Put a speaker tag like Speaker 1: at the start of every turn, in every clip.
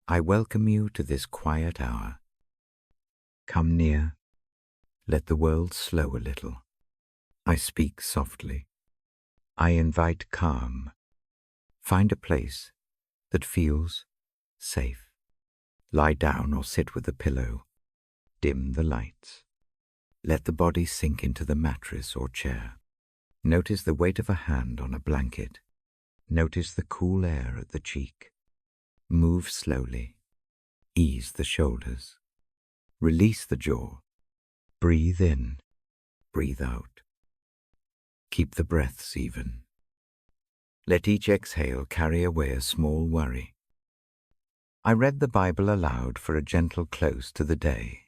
Speaker 1: I welcome you to this quiet hour. Come near. Let the world slow a little. I speak softly. I invite calm. Find a place that feels safe. Lie down or sit with a pillow. Dim the lights. Let the body sink into the mattress or chair. Notice the weight of a hand on a blanket. Notice the cool air at the cheek. Move slowly. Ease the shoulders. Release the jaw. Breathe in. Breathe out. Keep the breaths even. Let each exhale carry away a small worry. I read the Bible aloud for a gentle close to the day.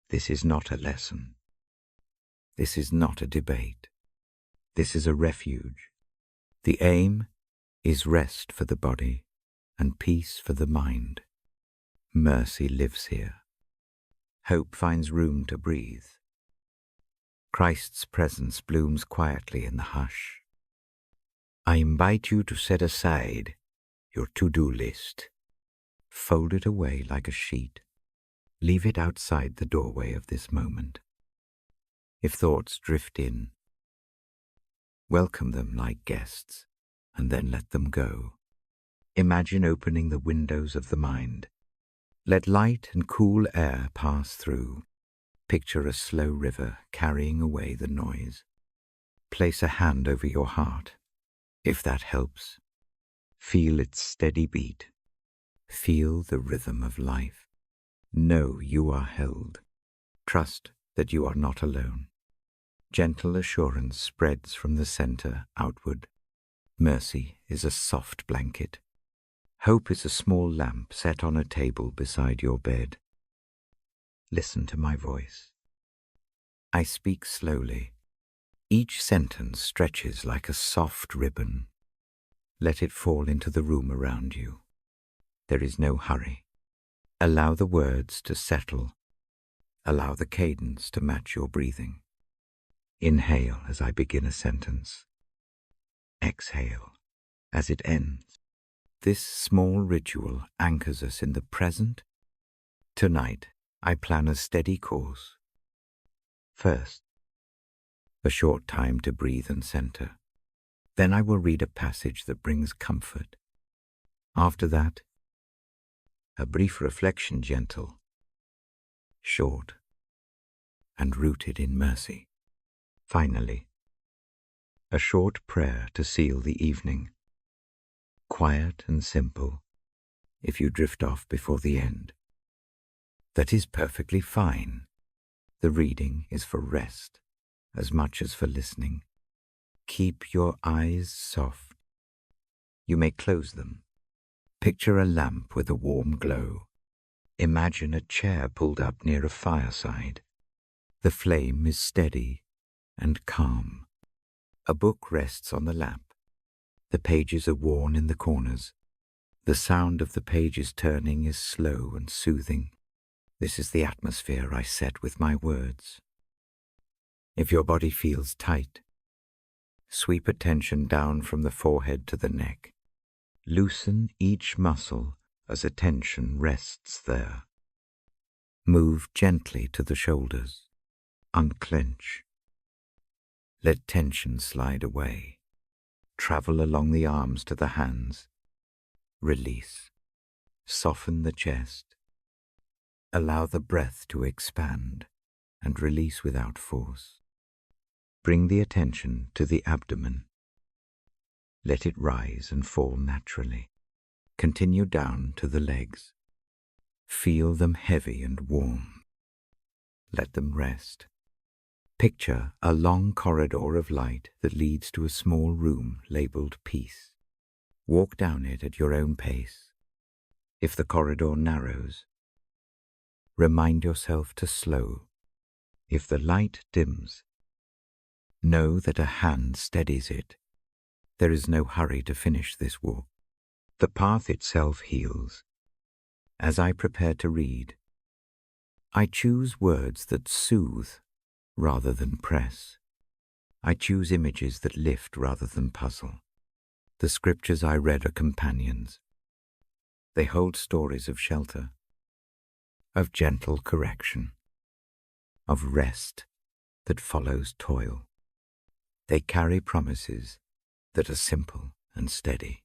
Speaker 1: This is not a lesson. This is not a debate. This is a refuge. The aim is rest for the body and peace for the mind. Mercy lives here. Hope finds room to breathe. Christ's presence blooms quietly in the hush. I invite you to set aside your to-do list. Fold it away like a sheet. Leave it outside the doorway of this moment. If thoughts drift in, welcome them like guests, and then let them go. Imagine opening the windows of the mind. Let light and cool air pass through. Picture a slow river carrying away the noise. Place a hand over your heart, if that helps. Feel its steady beat. Feel the rhythm of life. Know you are held. Trust that you are not alone. Gentle assurance spreads from the center outward. Mercy is a soft blanket. Hope is a small lamp set on a table beside your bed. Listen to my voice. I speak slowly. Each sentence stretches like a soft ribbon. Let it fall into the room around you. There is no hurry. Allow the words to settle. Allow the cadence to match your breathing. Inhale as I begin a sentence. Exhale as it ends. This small ritual anchors us in the present. Tonight, I plan a steady course. First, a short time to breathe and center. Then I will read a passage that brings comfort. After that, a brief reflection, gentle, short, and rooted in mercy. Finally, a short prayer to seal the evening. Quiet and simple, if you drift off before the end. That is perfectly fine. The reading is for rest as much as for listening. Keep your eyes soft. You may close them. Picture a lamp with a warm glow. Imagine a chair pulled up near a fireside. The flame is steady and calm. A book rests on the lap. The pages are worn in the corners. The sound of the pages turning is slow and soothing. This is the atmosphere I set with my words. If your body feels tight, sweep attention down from the forehead to the neck. Loosen each muscle as attention rests there. Move gently to the shoulders. Unclench. Let tension slide away. Travel along the arms to the hands. Release. Soften the chest. Allow the breath to expand and release without force. Bring the attention to the abdomen. Let it rise and fall naturally. Continue down to the legs. Feel them heavy and warm. Let them rest. Picture a long corridor of light that leads to a small room labeled peace. Walk down it at your own pace. If the corridor narrows, remind yourself to slow. If the light dims, know that a hand steadies it. There is no hurry to finish this walk. The path itself heals. As I prepare to read, I choose words that soothe rather than press. I choose images that lift rather than puzzle. The scriptures I read are companions. They hold stories of shelter, of gentle correction, of rest that follows toil. They carry promises that are simple and steady.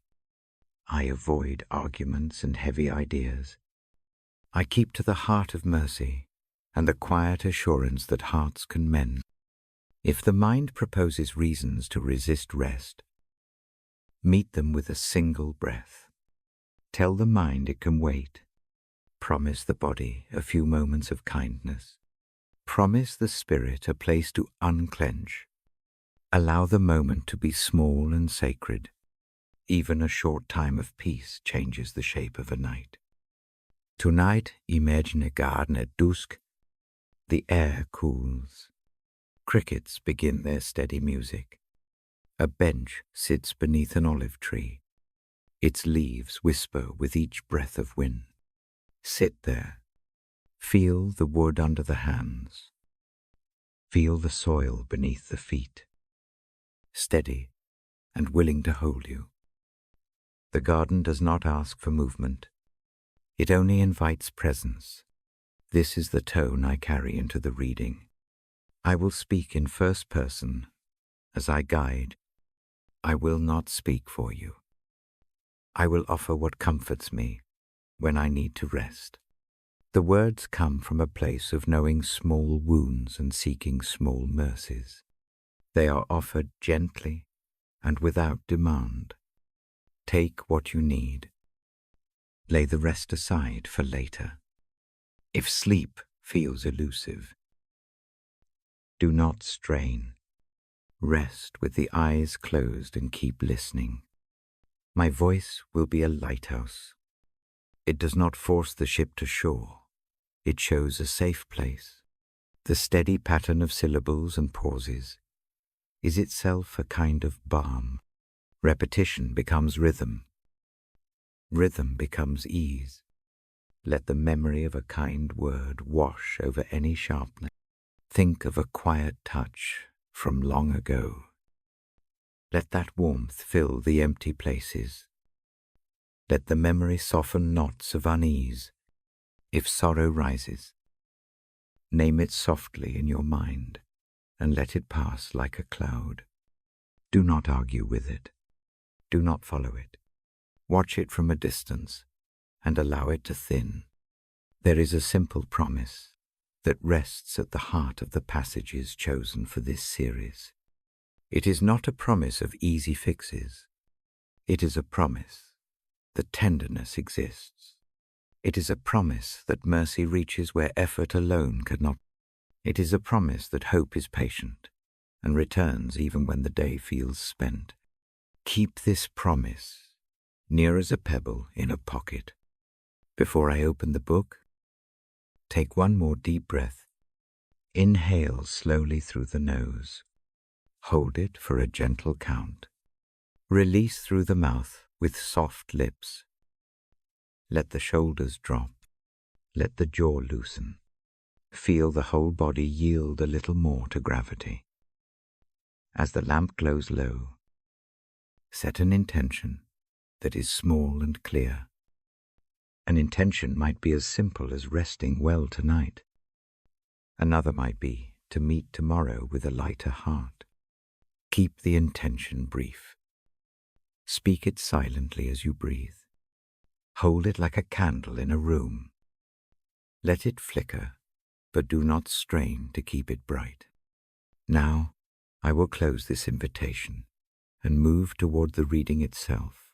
Speaker 1: I avoid arguments and heavy ideas. I keep to the heart of mercy and the quiet assurance that hearts can mend. If the mind proposes reasons to resist rest, meet them with a single breath. Tell the mind it can wait. Promise the body a few moments of kindness. Promise the spirit a place to unclench. Allow the moment to be small and sacred. Even a short time of peace changes the shape of a night. Tonight, imagine a garden at dusk. The air cools. Crickets begin their steady music. A bench sits beneath an olive tree. Its leaves whisper with each breath of wind. Sit there. Feel the wood under the hands. Feel the soil beneath the feet. Steady and willing to hold you. The garden does not ask for movement. It only invites presence. This is the tone I carry into the reading. I will speak in first person as I guide. I will not speak for you. I will offer what comforts me when I need to rest. The words come from a place of knowing small wounds and seeking small mercies. They are offered gently and without demand. Take what you need. Lay the rest aside for later. If sleep feels elusive, do not strain. Rest with the eyes closed and keep listening. My voice will be a lighthouse. It does not force the ship to shore. It shows a safe place. The steady pattern of syllables and pauses is itself a kind of balm. Repetition becomes rhythm. Rhythm becomes ease. Let the memory of a kind word wash over any sharpness. Think of a quiet touch from long ago. Let that warmth fill the empty places. Let the memory soften knots of unease. If sorrow rises, name it softly in your mind and let it pass like a cloud. Do not argue with it. Do not follow it. Watch it from a distance and allow it to thin. There is a simple promise that rests at the heart of the passages chosen for this series. It is not a promise of easy fixes. It is a promise that tenderness exists. It is a promise that mercy reaches where effort alone cannot. It is a promise that hope is patient and returns even when the day feels spent. Keep this promise near as a pebble in a pocket. Before I open the book, take one more deep breath. Inhale slowly through the nose. Hold it for a gentle count. Release through the mouth with soft lips. Let the shoulders drop. Let the jaw loosen. Feel the whole body yield a little more to gravity. As the lamp glows low, set an intention that is small and clear. An intention might be as simple as resting well tonight. Another might be to meet tomorrow with a lighter heart. Keep the intention brief. Speak it silently as you breathe. Hold it like a candle in a room. Let it flicker, but do not strain to keep it bright. Now, I will close this invitation and move toward the reading itself.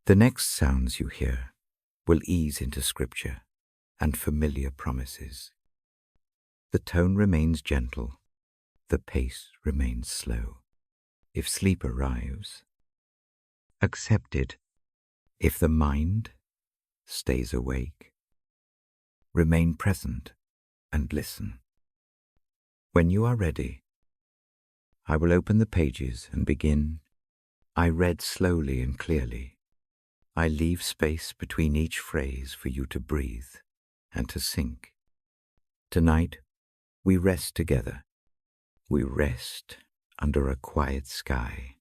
Speaker 1: The next sounds you hear will ease into scripture and familiar promises. The tone remains gentle. The pace remains slow. If sleep arrives, accept it. If the mind stays awake, remain present and listen. When you are ready, I will open the pages and begin. I read slowly and clearly. I leave space between each phrase for you to breathe and to sink. Tonight, we rest together. We rest under a quiet sky.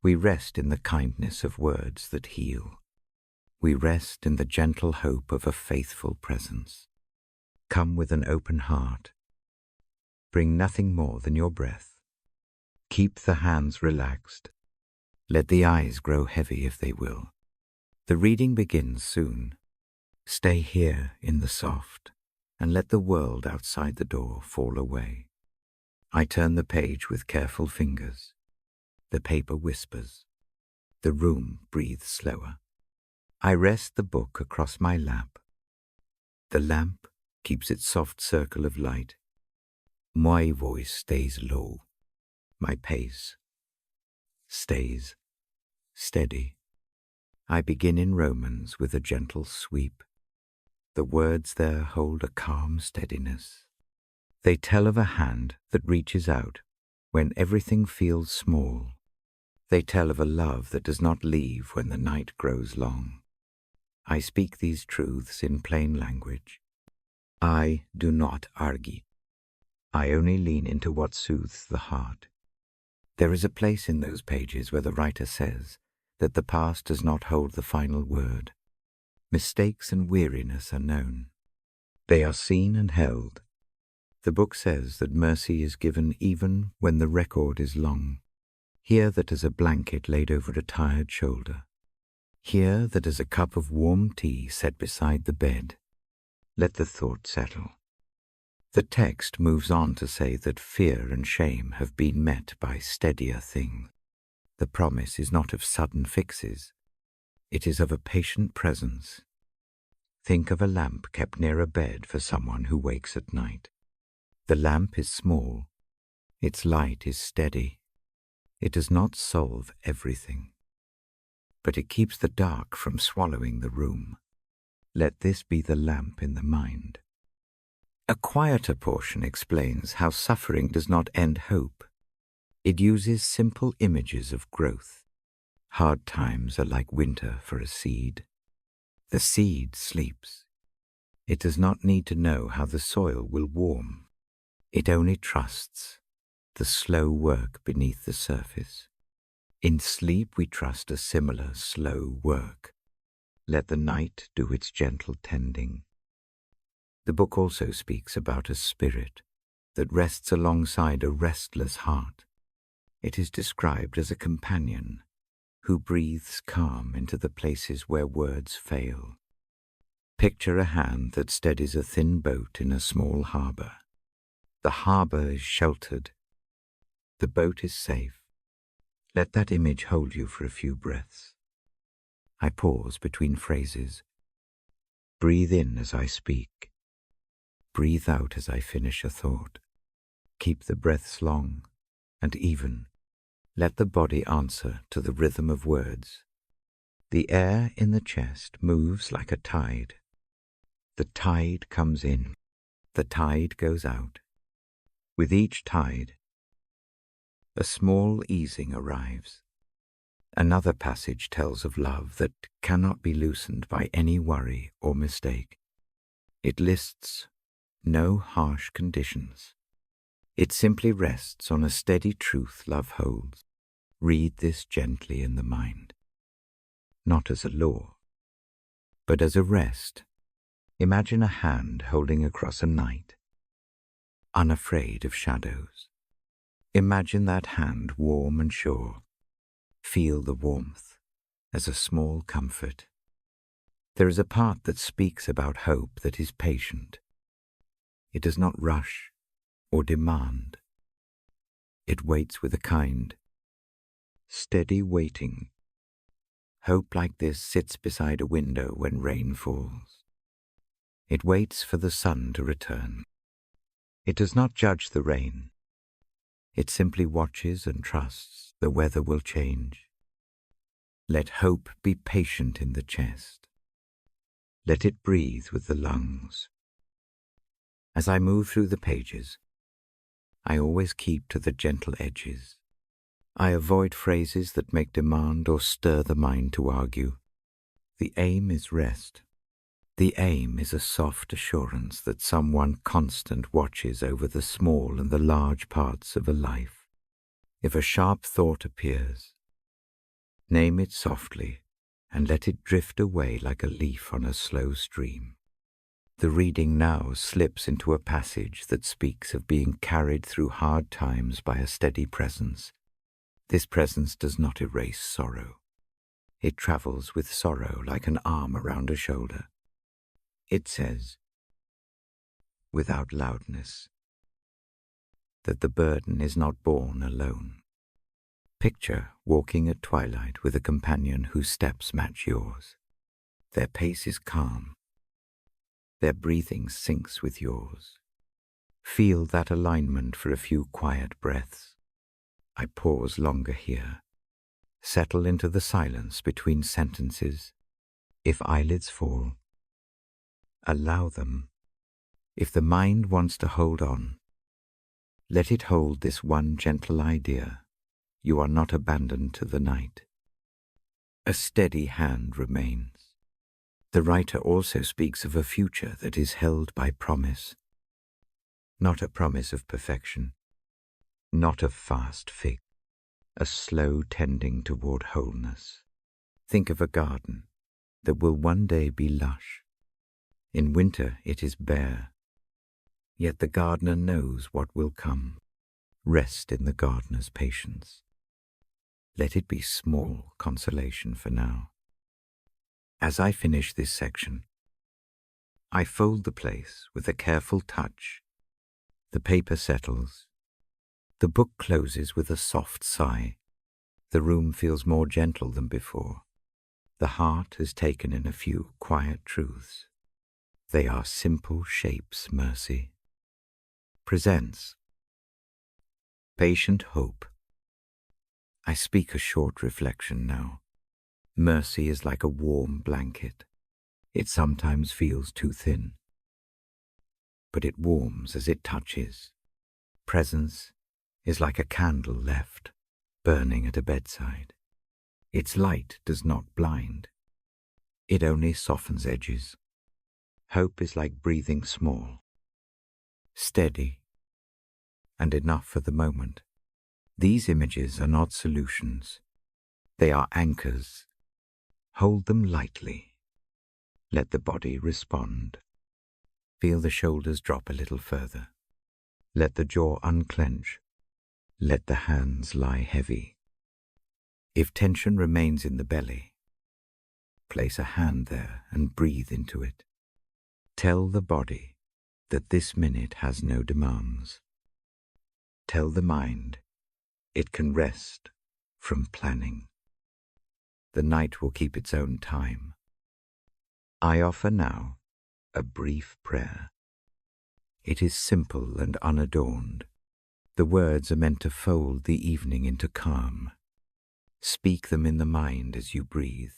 Speaker 1: We rest in the kindness of words that heal. We rest in the gentle hope of a faithful presence. Come with an open heart. Bring nothing more than your breath. Keep the hands relaxed. Let the eyes grow heavy if they will. The reading begins soon. Stay here in the soft, and let the world outside the door fall away. I turn the page with careful fingers. The paper whispers. The room breathes slower. I rest the book across my lap. The lamp keeps its soft circle of light. My voice stays low. My pace stays steady. I begin in Romans with a gentle sweep. The words there hold a calm steadiness. They tell of a hand that reaches out when everything feels small. They tell of a love that does not leave when the night grows long. I speak these truths in plain language. I do not argue. I only lean into what soothes the heart. There is a place in those pages where the writer says that the past does not hold the final word. Mistakes and weariness are known. They are seen and held. The book says that mercy is given even when the record is long. Here that is a blanket laid over a tired shoulder. Here that is a cup of warm tea set beside the bed. Let the thought settle. The text moves on to say that fear and shame have been met by steadier things. The promise is not of sudden fixes. It is of a patient presence. Think of a lamp kept near a bed for someone who wakes at night. The lamp is small. Its light is steady. It does not solve everything, but it keeps the dark from swallowing the room. Let this be the lamp in the mind. A quieter portion explains how suffering does not end hope. It uses simple images of growth. Hard times are like winter for a seed. The seed sleeps. It does not need to know how the soil will warm. It only trusts the slow work beneath the surface. In sleep we trust a similar slow work. Let the night do its gentle tending. The book also speaks about a spirit that rests alongside a restless heart. It is described as a companion who breathes calm into the places where words fail. Picture a hand that steadies a thin boat in a small harbor. The harbor is sheltered. The boat is safe. Let that image hold you for a few breaths. I pause between phrases. Breathe in as I speak. Breathe out as I finish a thought. Keep the breaths long and even. Let the body answer to the rhythm of words. The air in the chest moves like a tide. The tide comes in. The tide goes out. With each tide, a small easing arrives. Another passage tells of love that cannot be loosened by any worry or mistake. It lists no harsh conditions. It simply rests on a steady truth love holds. Read this gently in the mind. Not as a law, but as a rest. Imagine a hand holding across a night, unafraid of shadows. Imagine that hand warm and sure. Feel the warmth as a small comfort. There is a part that speaks about hope that is patient. It does not rush or demand. It waits with a kind, steady waiting. Hope like this sits beside a window when rain falls. It waits for the sun to return. It does not judge the rain. It simply watches and trusts the weather will change. Let hope be patient in the chest. Let it breathe with the lungs. As I move through the pages, I always keep to the gentle edges. I avoid phrases that make demand or stir the mind to argue. The aim is rest. The aim is a soft assurance that someone constant watches over the small and the large parts of a life. If a sharp thought appears, name it softly and let it drift away like a leaf on a slow stream. The reading now slips into a passage that speaks of being carried through hard times by a steady presence. This presence does not erase sorrow. It travels with sorrow like an arm around a shoulder. It says, without loudness, that the burden is not borne alone. Picture walking at twilight with a companion whose steps match yours. Their pace is calm. Their breathing syncs with yours. Feel that alignment for a few quiet breaths. I pause longer here. Settle into the silence between sentences. If eyelids fall, allow them. If the mind wants to hold on, let it hold this one gentle idea. You are not abandoned to the night. A steady hand remains. The writer also speaks of a future that is held by promise. Not a promise of perfection, not a fast fix, a slow tending toward wholeness. Think of a garden that will one day be lush. In winter it is bare, yet the gardener knows what will come. Rest in the gardener's patience. Let it be small consolation for now. As I finish this section, I fold the place with a careful touch. The paper settles. The book closes with a soft sigh. The room feels more gentle than before. The heart has taken in a few quiet truths. They are simple shapes Mercy presents. Patient hope. I speak a short reflection now. Mercy is like a warm blanket. It sometimes feels too thin, but it warms as it touches. Presence is like a candle left, burning at a bedside. Its light does not blind. It only softens edges. Hope is like breathing small, steady, and enough for the moment. These images are not solutions. They are anchors. Hold them lightly. Let the body respond. Feel the shoulders drop a little further. Let the jaw unclench. Let the hands lie heavy. If tension remains in the belly, place a hand there and breathe into it. Tell the body that this minute has no demands. Tell the mind it can rest from planning. The night will keep its own time. I offer now a brief prayer. It is simple and unadorned. The words are meant to fold the evening into calm. Speak them in the mind as you breathe.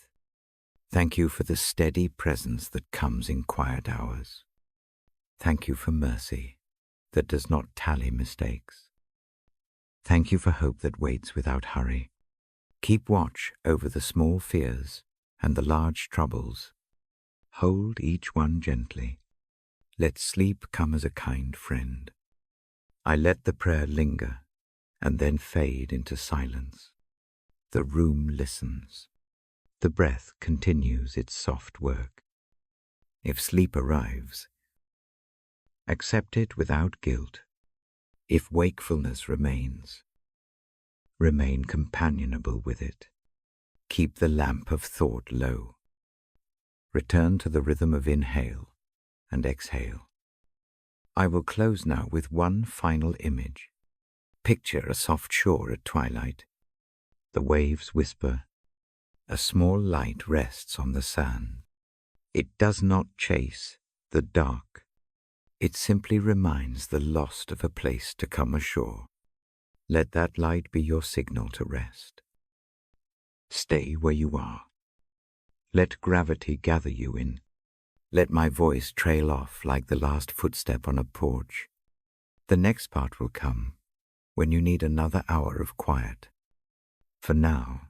Speaker 1: Thank you for the steady presence that comes in quiet hours. Thank you for mercy that does not tally mistakes. Thank you for hope that waits without hurry. Keep watch over the small fears and the large troubles. Hold each one gently. Let sleep come as a kind friend. I let the prayer linger and then fade into silence. The room listens. The breath continues its soft work. If sleep arrives, accept it without guilt. If wakefulness remains, remain companionable with it. Keep the lamp of thought low. Return to the rhythm of inhale and exhale. I will close now with one final image. Picture a soft shore at twilight. The waves whisper. A small light rests on the sand. It does not chase the dark. It simply reminds the lost of a place to come ashore. Let that light be your signal to rest. Stay where you are. Let gravity gather you in. Let my voice trail off like the last footstep on a porch. The next part will come when you need another hour of quiet. For now,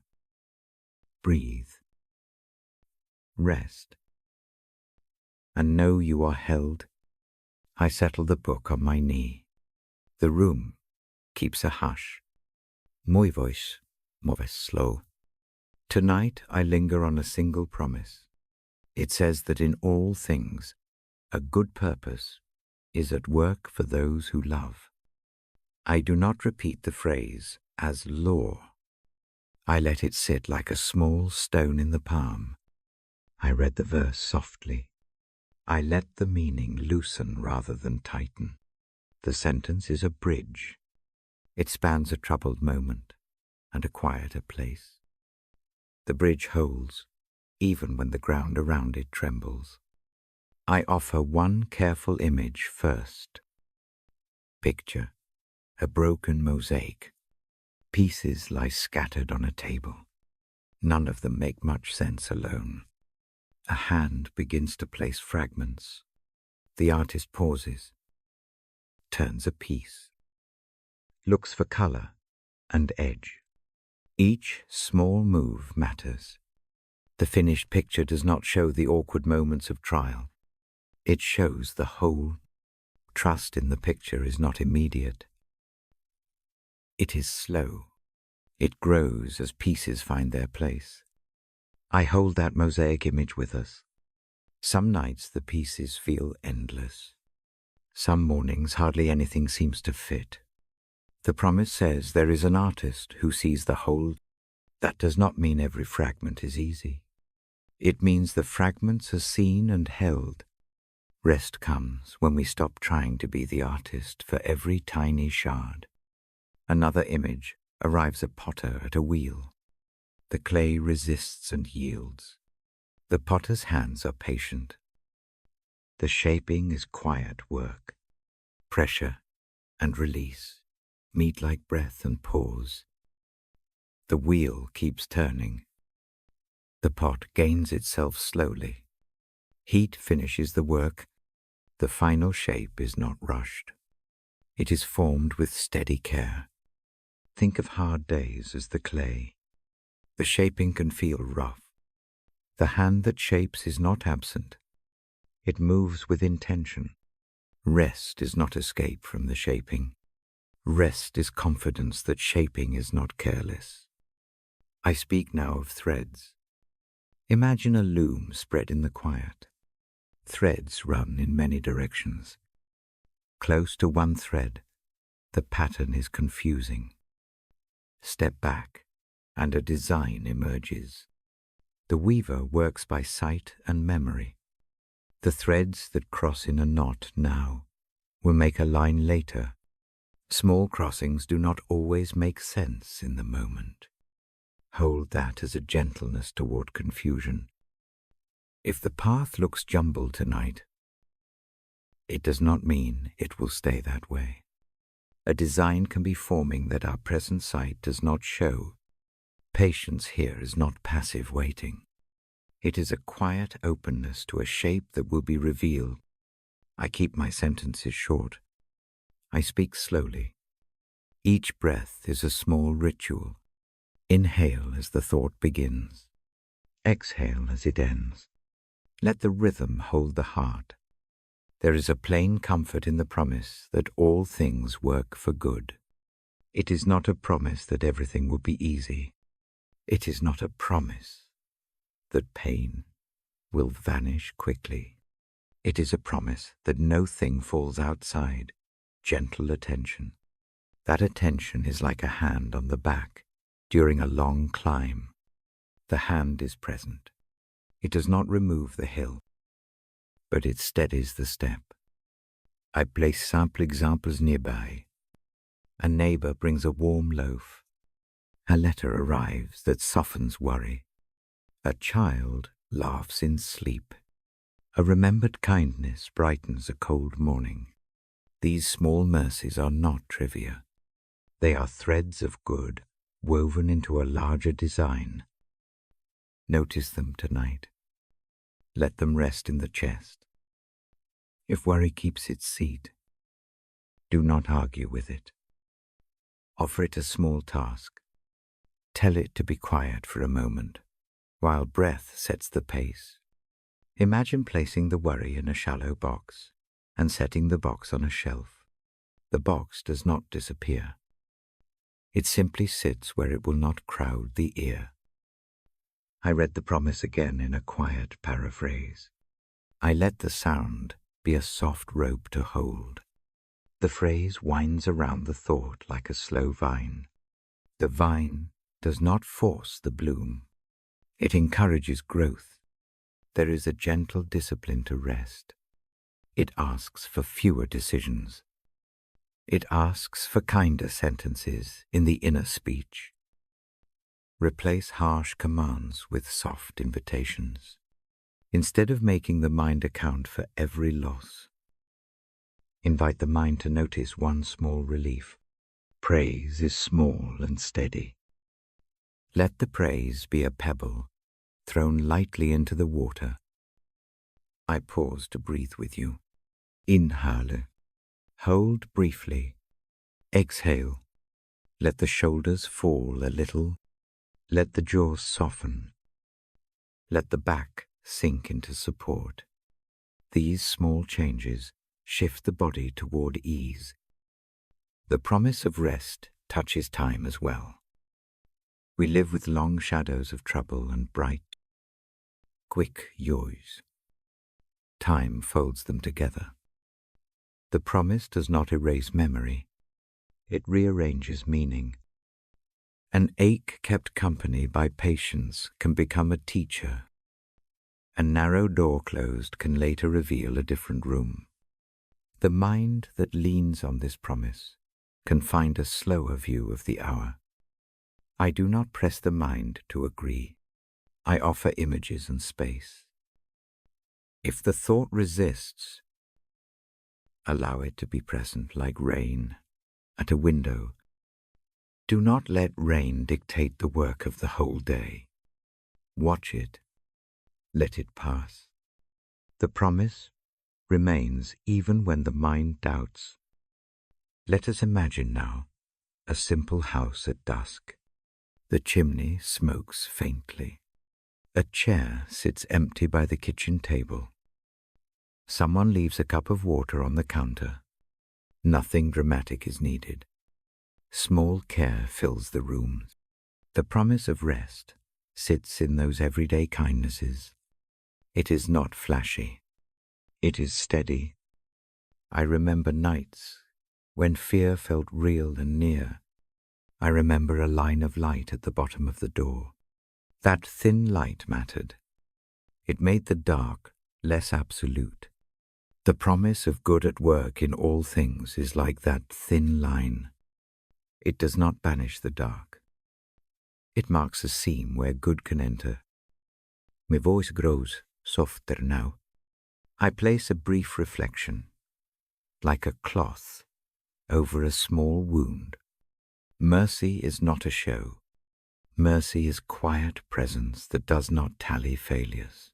Speaker 1: breathe, rest, and know you are held. I settle the book on my knee. The room keeps a hush. Mój voice moves slow. Tonight I linger on a single promise. It says that in all things, a good purpose is at work for those who love. I do not repeat the phrase as law. I let it sit like a small stone in the palm. I read the verse softly. I let the meaning loosen rather than tighten. The sentence is a bridge. It spans a troubled moment and a quieter place. The bridge holds, even when the ground around it trembles. I offer one careful image first. Picture a broken mosaic. Pieces lie scattered on a table. None of them make much sense alone. A hand begins to place fragments. The artist pauses, turns a piece, looks for color and edge. Each small move matters. The finished picture does not show the awkward moments of trial. It shows the whole. Trust in the picture is not immediate. It is slow. It grows as pieces find their place. I hold that mosaic image with us. Some nights the pieces feel endless. Some mornings hardly anything seems to fit. The promise says there is an artist who sees the whole. That does not mean every fragment is easy. It means the fragments are seen and held. Rest comes when we stop trying to be the artist for every tiny shard. Another image arrives a potter at a wheel. The clay resists and yields. The potter's hands are patient. The shaping is quiet work. Pressure and release meet like breath and pause. The wheel keeps turning. The pot gains itself slowly. Heat finishes the work. The final shape is not rushed. It is formed with steady care. Think of hard days as the clay. The shaping can feel rough. The hand that shapes is not absent. It moves with intention. Rest is not escape from the shaping. Rest is confidence that shaping is not careless. I speak now of threads. Imagine a loom spread in the quiet. Threads run in many directions. Close to one thread, the pattern is confusing. Step back, and a design emerges. The weaver works by sight and memory. The threads that cross in a knot now will make a line later. Small crossings do not always make sense in the moment. Hold that as a gentleness toward confusion. If the path looks jumbled tonight, it does not mean it will stay that way. A design can be forming that our present sight does not show. Patience here is not passive waiting. It is a quiet openness to a shape that will be revealed. I keep my sentences short. I speak slowly. Each breath is a small ritual. Inhale as the thought begins. Exhale as it ends. Let the rhythm hold the heart. There is a plain comfort in the promise that all things work for good. It is not a promise that everything will be easy. It is not a promise that pain will vanish quickly. It is a promise that no thing falls outside gentle attention. That attention is like a hand on the back during a long climb. The hand is present. It does not remove the hill, but it steadies the step. I place simple examples nearby. A neighbor brings a warm loaf. A letter arrives that softens worry. A child laughs in sleep. A remembered kindness brightens a cold morning. These small mercies are not trivia. They are threads of good woven into a larger design. Notice them tonight. Let them rest in the chest. If worry keeps its seat, do not argue with it. Offer it a small task. Tell it to be quiet for a moment, while breath sets the pace. Imagine placing the worry in a shallow box and setting the box on a shelf. The box does not disappear. It simply sits where it will not crowd the ear. I read the promise again in a quiet paraphrase. I let the sound be a soft rope to hold. The phrase winds around the thought like a slow vine. The vine does not force the bloom. It encourages growth. There is a gentle discipline to rest. It asks for fewer decisions. It asks for kinder sentences in the inner speech. Replace harsh commands with soft invitations. Instead of making the mind account for every loss, invite the mind to notice one small relief. Praise is small and steady. Let the praise be a pebble thrown lightly into the water. I pause to breathe with you. Inhale. Hold briefly. Exhale. Let the shoulders fall a little. Let the jaws soften. Let the back sink into support. These small changes shift the body toward ease. The promise of rest touches time as well. We live with long shadows of trouble and bright, quick joys. Time folds them together. The promise does not erase memory. It rearranges meaning. An ache kept company by patience can become a teacher. A narrow door closed can later reveal a different room. The mind that leans on this promise can find a slower view of the hour. I do not press the mind to agree. I offer images and space. If the thought resists, allow it to be present like rain at a window. Do not let rain dictate the work of the whole day. Watch it. Let it pass. The promise remains even when the mind doubts. Let us imagine now a simple house at dusk. The chimney smokes faintly. A chair sits empty by the kitchen table. Someone leaves a cup of water on the counter. Nothing dramatic is needed. Small care fills the room. The promise of rest sits in those everyday kindnesses. It is not flashy. It is steady. I remember nights when fear felt real and near. I remember a line of light at the bottom of the door. That thin light mattered. It made the dark less absolute. The promise of good at work in all things is like that thin line. It does not banish the dark. It marks a seam where good can enter. My voice grows softer now. I place a brief reflection, like a cloth, over a small wound. Mercy is not a show. Mercy is quiet presence that does not tally failures.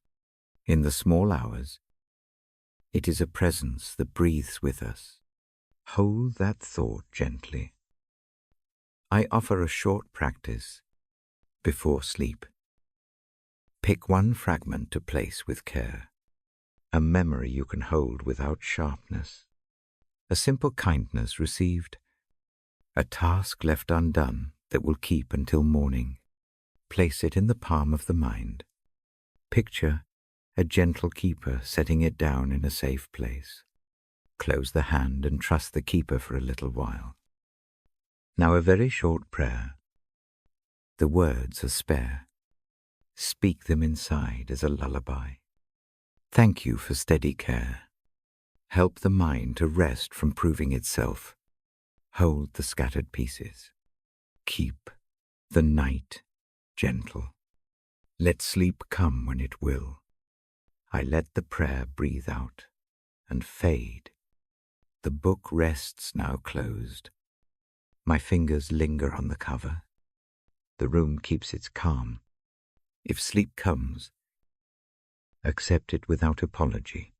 Speaker 1: In the small hours, it is a presence that breathes with us. Hold that thought gently. I offer a short practice before sleep. Pick one fragment to place with care, a memory you can hold without sharpness, a simple kindness received, a task left undone that will keep until morning. Place it in the palm of the mind. Picture a gentle keeper setting it down in a safe place. Close the hand and trust the keeper for a little while. Now a very short prayer. The words are spare. Speak them inside as a lullaby. Thank you for steady care. Help the mind to rest from proving itself. Hold the scattered pieces. Keep the night gentle. Let sleep come when it will. I let the prayer breathe out and fade. The book rests now closed. My fingers linger on the cover. The room keeps its calm. If sleep comes, accept it without apology.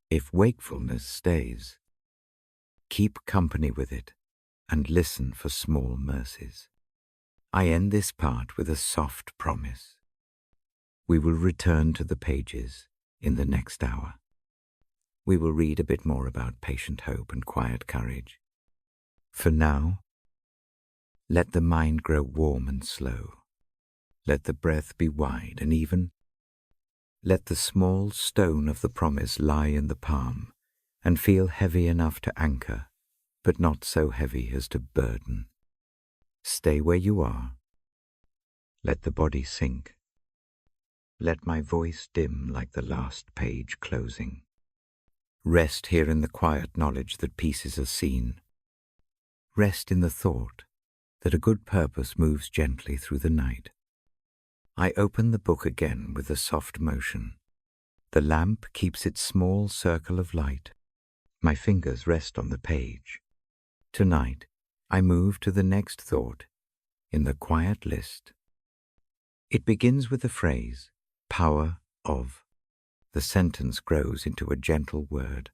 Speaker 1: If wakefulness stays, keep company with it and listen for small mercies. I end this part with a soft promise. We will return to the pages in the next hour. We will read a bit more about patient hope and quiet courage. For now, let the mind grow warm and slow. Let the breath be wide and even. Let the small stone of the promise lie in the palm and feel heavy enough to anchor, but not so heavy as to burden. Stay where you are. Let the body sink. Let my voice dim like the last page closing. Rest here in the quiet knowledge that pieces are seen. Rest in the thought that a good purpose moves gently through the night. I open the book again with a soft motion. The lamp keeps its small circle of light. My fingers rest on the page. Tonight, I move to the next thought in the quiet list. It begins with the phrase, power of. The sentence grows into a gentle word,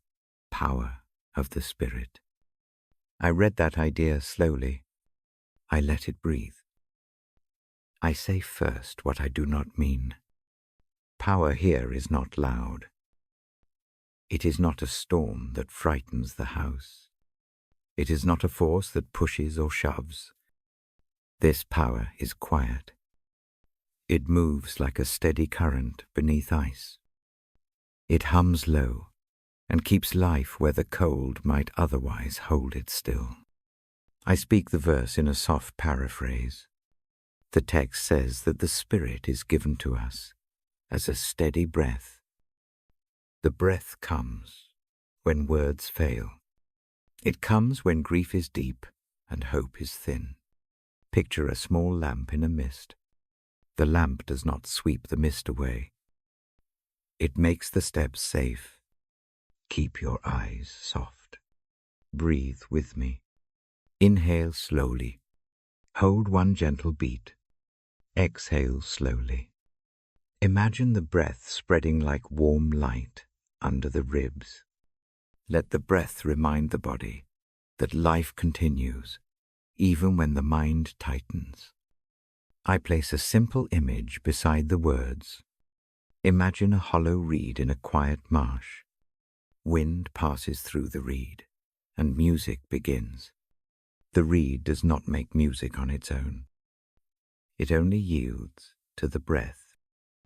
Speaker 1: power of the Spirit. I read that idea slowly. I let it breathe. I say first what I do not mean. Power here is not loud. It is not a storm that frightens the house. It is not a force that pushes or shoves. This power is quiet. It moves like a steady current beneath ice. It hums low and keeps life where the cold might otherwise hold it still. I speak the verse in a soft paraphrase. The text says that the Spirit is given to us as a steady breath. The breath comes when words fail. It comes when grief is deep and hope is thin. Picture a small lamp in a mist. The lamp does not sweep the mist away. It makes the steps safe. Keep your eyes soft. Breathe with me. Inhale slowly. Hold one gentle beat. Exhale slowly. Imagine the breath spreading like warm light under the ribs. Let the breath remind the body that life continues, even when the mind tightens. I place a simple image beside the words. Imagine a hollow reed in a quiet marsh. Wind passes through the reed, and music begins. The reed does not make music on its own. It only yields to the breath.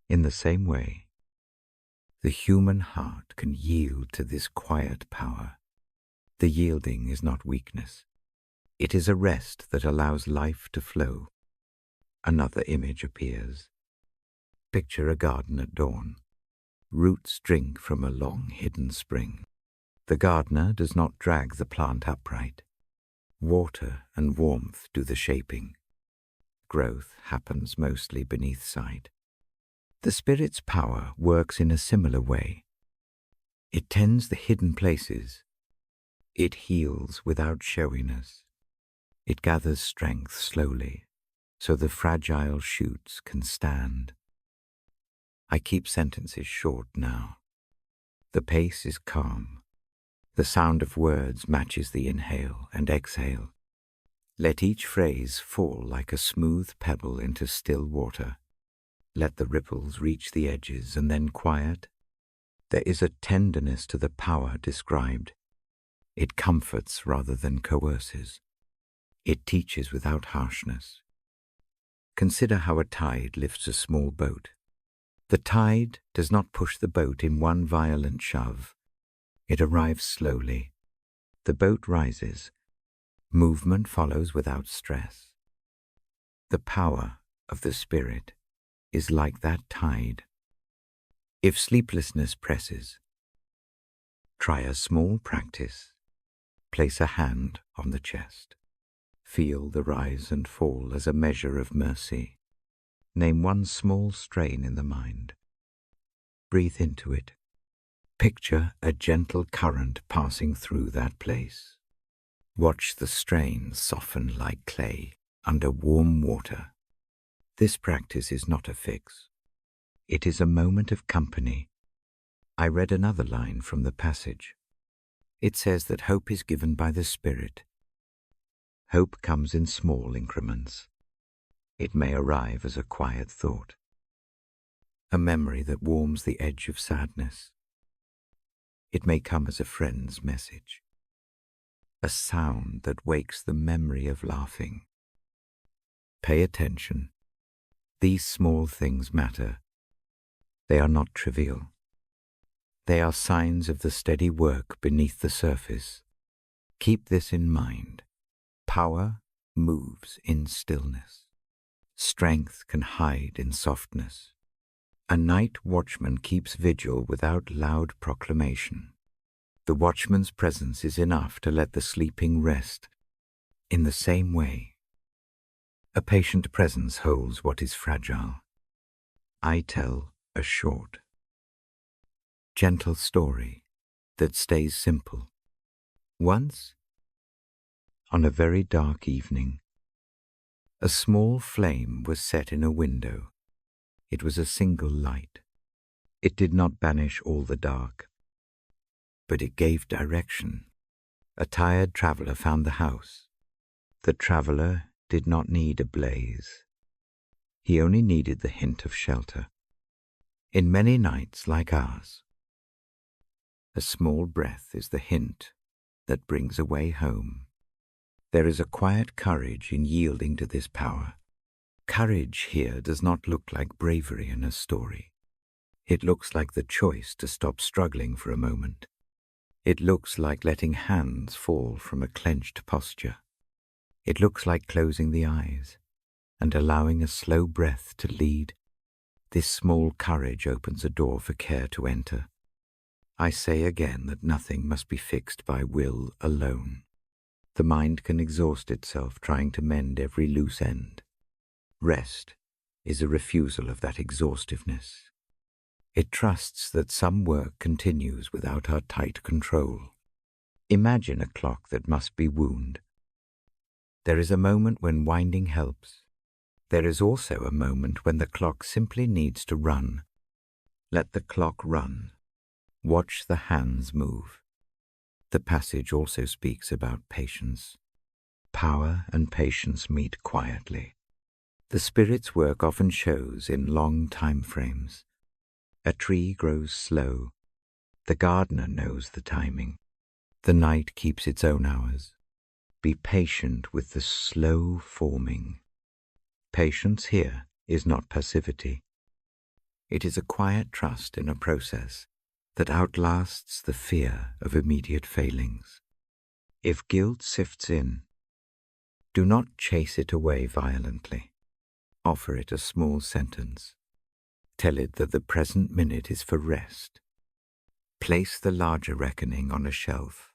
Speaker 1: In the same way, the human heart can yield to this quiet power. The yielding is not weakness. It is a rest that allows life to flow. Another image appears. Picture a garden at dawn. Roots drink from a long hidden spring. The gardener does not drag the plant upright. Water and warmth do the shaping. Growth happens mostly beneath sight. The Spirit's power works in a similar way. It tends the hidden places. It heals without showiness. It gathers strength slowly, so the fragile shoots can stand. I keep sentences short now. The pace is calm. The sound of words matches the inhale and exhale. Let each phrase fall like a smooth pebble into still water. Let the ripples reach the edges and then quiet. There is a tenderness to the power described. It comforts rather than coerces. It teaches without harshness. Consider how a tide lifts a small boat. The tide does not push the boat in one violent shove. It arrives slowly. The boat rises. Movement follows without stress. The power of the Spirit is like that tide. If sleeplessness presses, try a small practice. Place a hand on the chest. Feel the rise and fall as a measure of mercy. Name one small strain in the mind. Breathe into it. Picture a gentle current passing through that place. Watch the strain soften like clay under warm water. This practice is not a fix. It is a moment of company. I read another line from the passage. It says that hope is given by the Spirit. Hope comes in small increments. It may arrive as a quiet thought, a memory that warms the edge of sadness. It may come as a friend's message, a sound that wakes the memory of laughing. Pay attention. These small things matter. They are not trivial. They are signs of the steady work beneath the surface. Keep this in mind. Power moves in stillness. Strength can hide in softness. A night watchman keeps vigil without loud proclamation. The watchman's presence is enough to let the sleeping rest. In the same way, a patient presence holds what is fragile. I tell a short, gentle story that stays simple. Once, on a very dark evening, a small flame was set in a window. It was a single light. It did not banish all the dark, but it gave direction. A tired traveler found the house. The traveler did not need a blaze. He only needed the hint of shelter. In many nights like ours, a small breath is the hint that brings a way home. There is a quiet courage in yielding to this power. Courage here does not look like bravery in a story. It looks like the choice to stop struggling for a moment. It looks like letting hands fall from a clenched posture. It looks like closing the eyes and allowing a slow breath to lead. This small courage opens a door for care to enter. I say again that nothing must be fixed by will alone. The mind can exhaust itself trying to mend every loose end. Rest is a refusal of that exhaustiveness. It trusts that some work continues without our tight control. Imagine a clock that must be wound. There is a moment when winding helps. There is also a moment when the clock simply needs to run. Let the clock run. Watch the hands move. The passage also speaks about patience. Power and patience meet quietly. The Spirit's work often shows in long time frames. A tree grows slow. The gardener knows the timing. The night keeps its own hours. Be patient with the slow forming. Patience here is not passivity. It is a quiet trust in a process that outlasts the fear of immediate failings. If guilt sifts in, do not chase it away violently. Offer it a small sentence. Tell it that the present minute is for rest. Place the larger reckoning on a shelf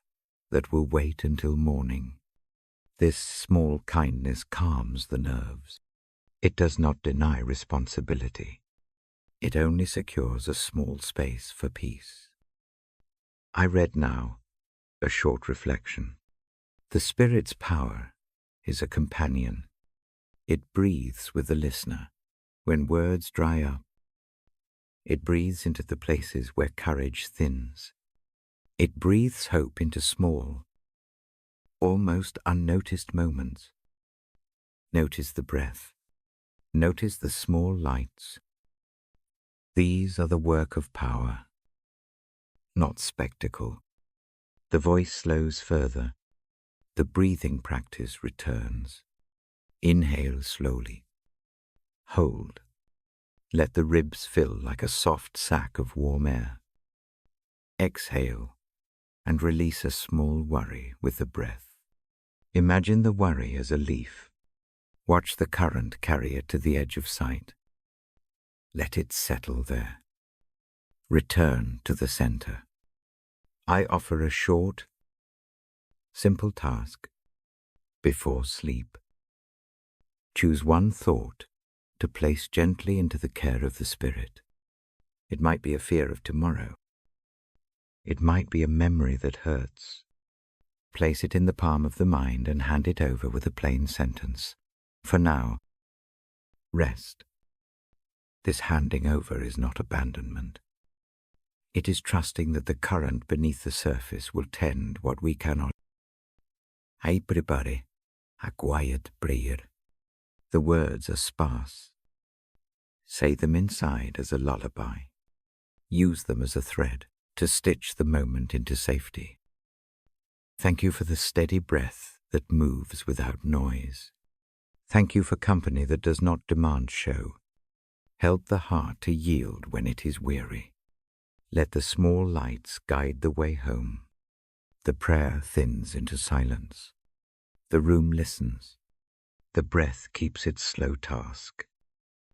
Speaker 1: that will wait until morning. This small kindness calms the nerves. It does not deny responsibility. It only secures a small space for peace. I read now a short reflection. The Spirit's power is a companion. It breathes with the listener when words dry up. It breathes into the places where courage thins. It breathes hope into small, almost unnoticed moments. Notice the breath. Notice the small lights. These are the work of power, not spectacle. The voice slows further. The breathing practice returns. Inhale slowly. Hold. Let the ribs fill like a soft sack of warm air. Exhale and release a small worry with the breath. Imagine the worry as a leaf. Watch the current carry it to the edge of sight. Let it settle there. Return to the center. I offer a short, simple task before sleep. Choose one thought to place gently into the care of the Spirit. It might be a fear of tomorrow. It might be a memory that hurts. Place it in the palm of the mind and hand it over with a plain sentence. For now, rest. This handing over is not abandonment. It is trusting that the current beneath the surface will tend what we cannot. I prepare a quiet prayer. The words are sparse. Say them inside as a lullaby. Use them as a thread to stitch the moment into safety. Thank you for the steady breath that moves without noise. Thank you for company that does not demand show. Help the heart to yield when it is weary. Let the small lights guide the way home. The prayer thins into silence. The room listens. The breath keeps its slow task.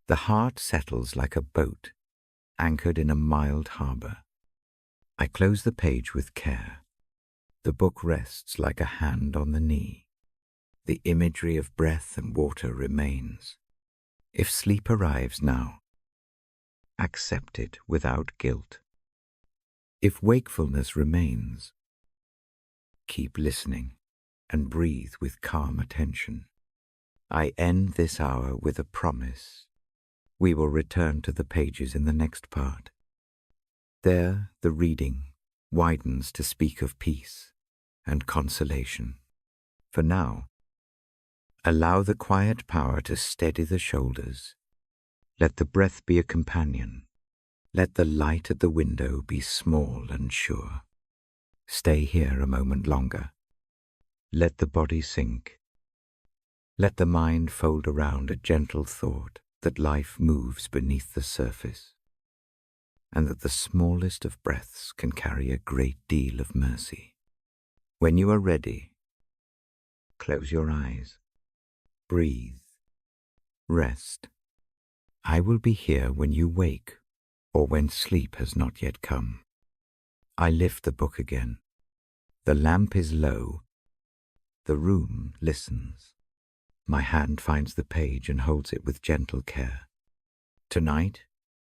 Speaker 1: The heart settles like a boat anchored in a mild harbor. I close the page with care. The book rests like a hand on the knee. The imagery of breath and water remains. If sleep arrives now, accept it without guilt. If wakefulness remains, keep listening and breathe with calm attention. I end this hour with a promise. We will return to the pages in the next part. There, the reading widens to speak of peace and consolation. For now, allow the quiet power to steady the shoulders. Let the breath be a companion. Let the light at the window be small and sure. Stay here a moment longer. Let the body sink. Let the mind fold around a gentle thought that life moves beneath the surface, and that the smallest of breaths can carry a great deal of mercy. When you are ready, close your eyes. Breathe. Rest. I will be here when you wake or when sleep has not yet come. I lift the book again. The lamp is low. The room listens. My hand finds the page and holds it with gentle care. Tonight,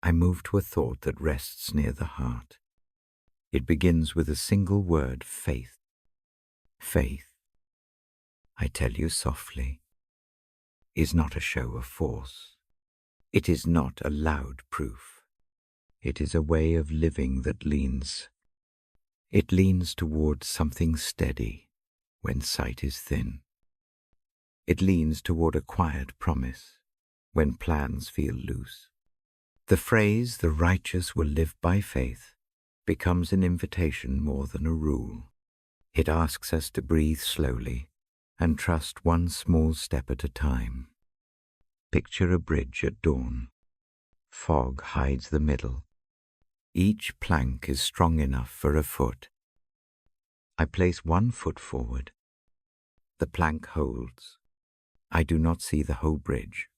Speaker 1: I move to a thought that rests near the heart. It begins with a single word, faith. Faith, I tell you softly, is not a show of force. It is not a loud proof. It is a way of living that leans. It leans towards something steady when sight is thin. It leans toward a quiet promise when plans feel loose. The phrase, "the righteous will live by faith," becomes an invitation more than a rule. It asks us to breathe slowly and trust one small step at a time. Picture a bridge at dawn. Fog hides the middle. Each plank is strong enough for a foot. I place one foot forward. The plank holds. I do not see the whole bridge.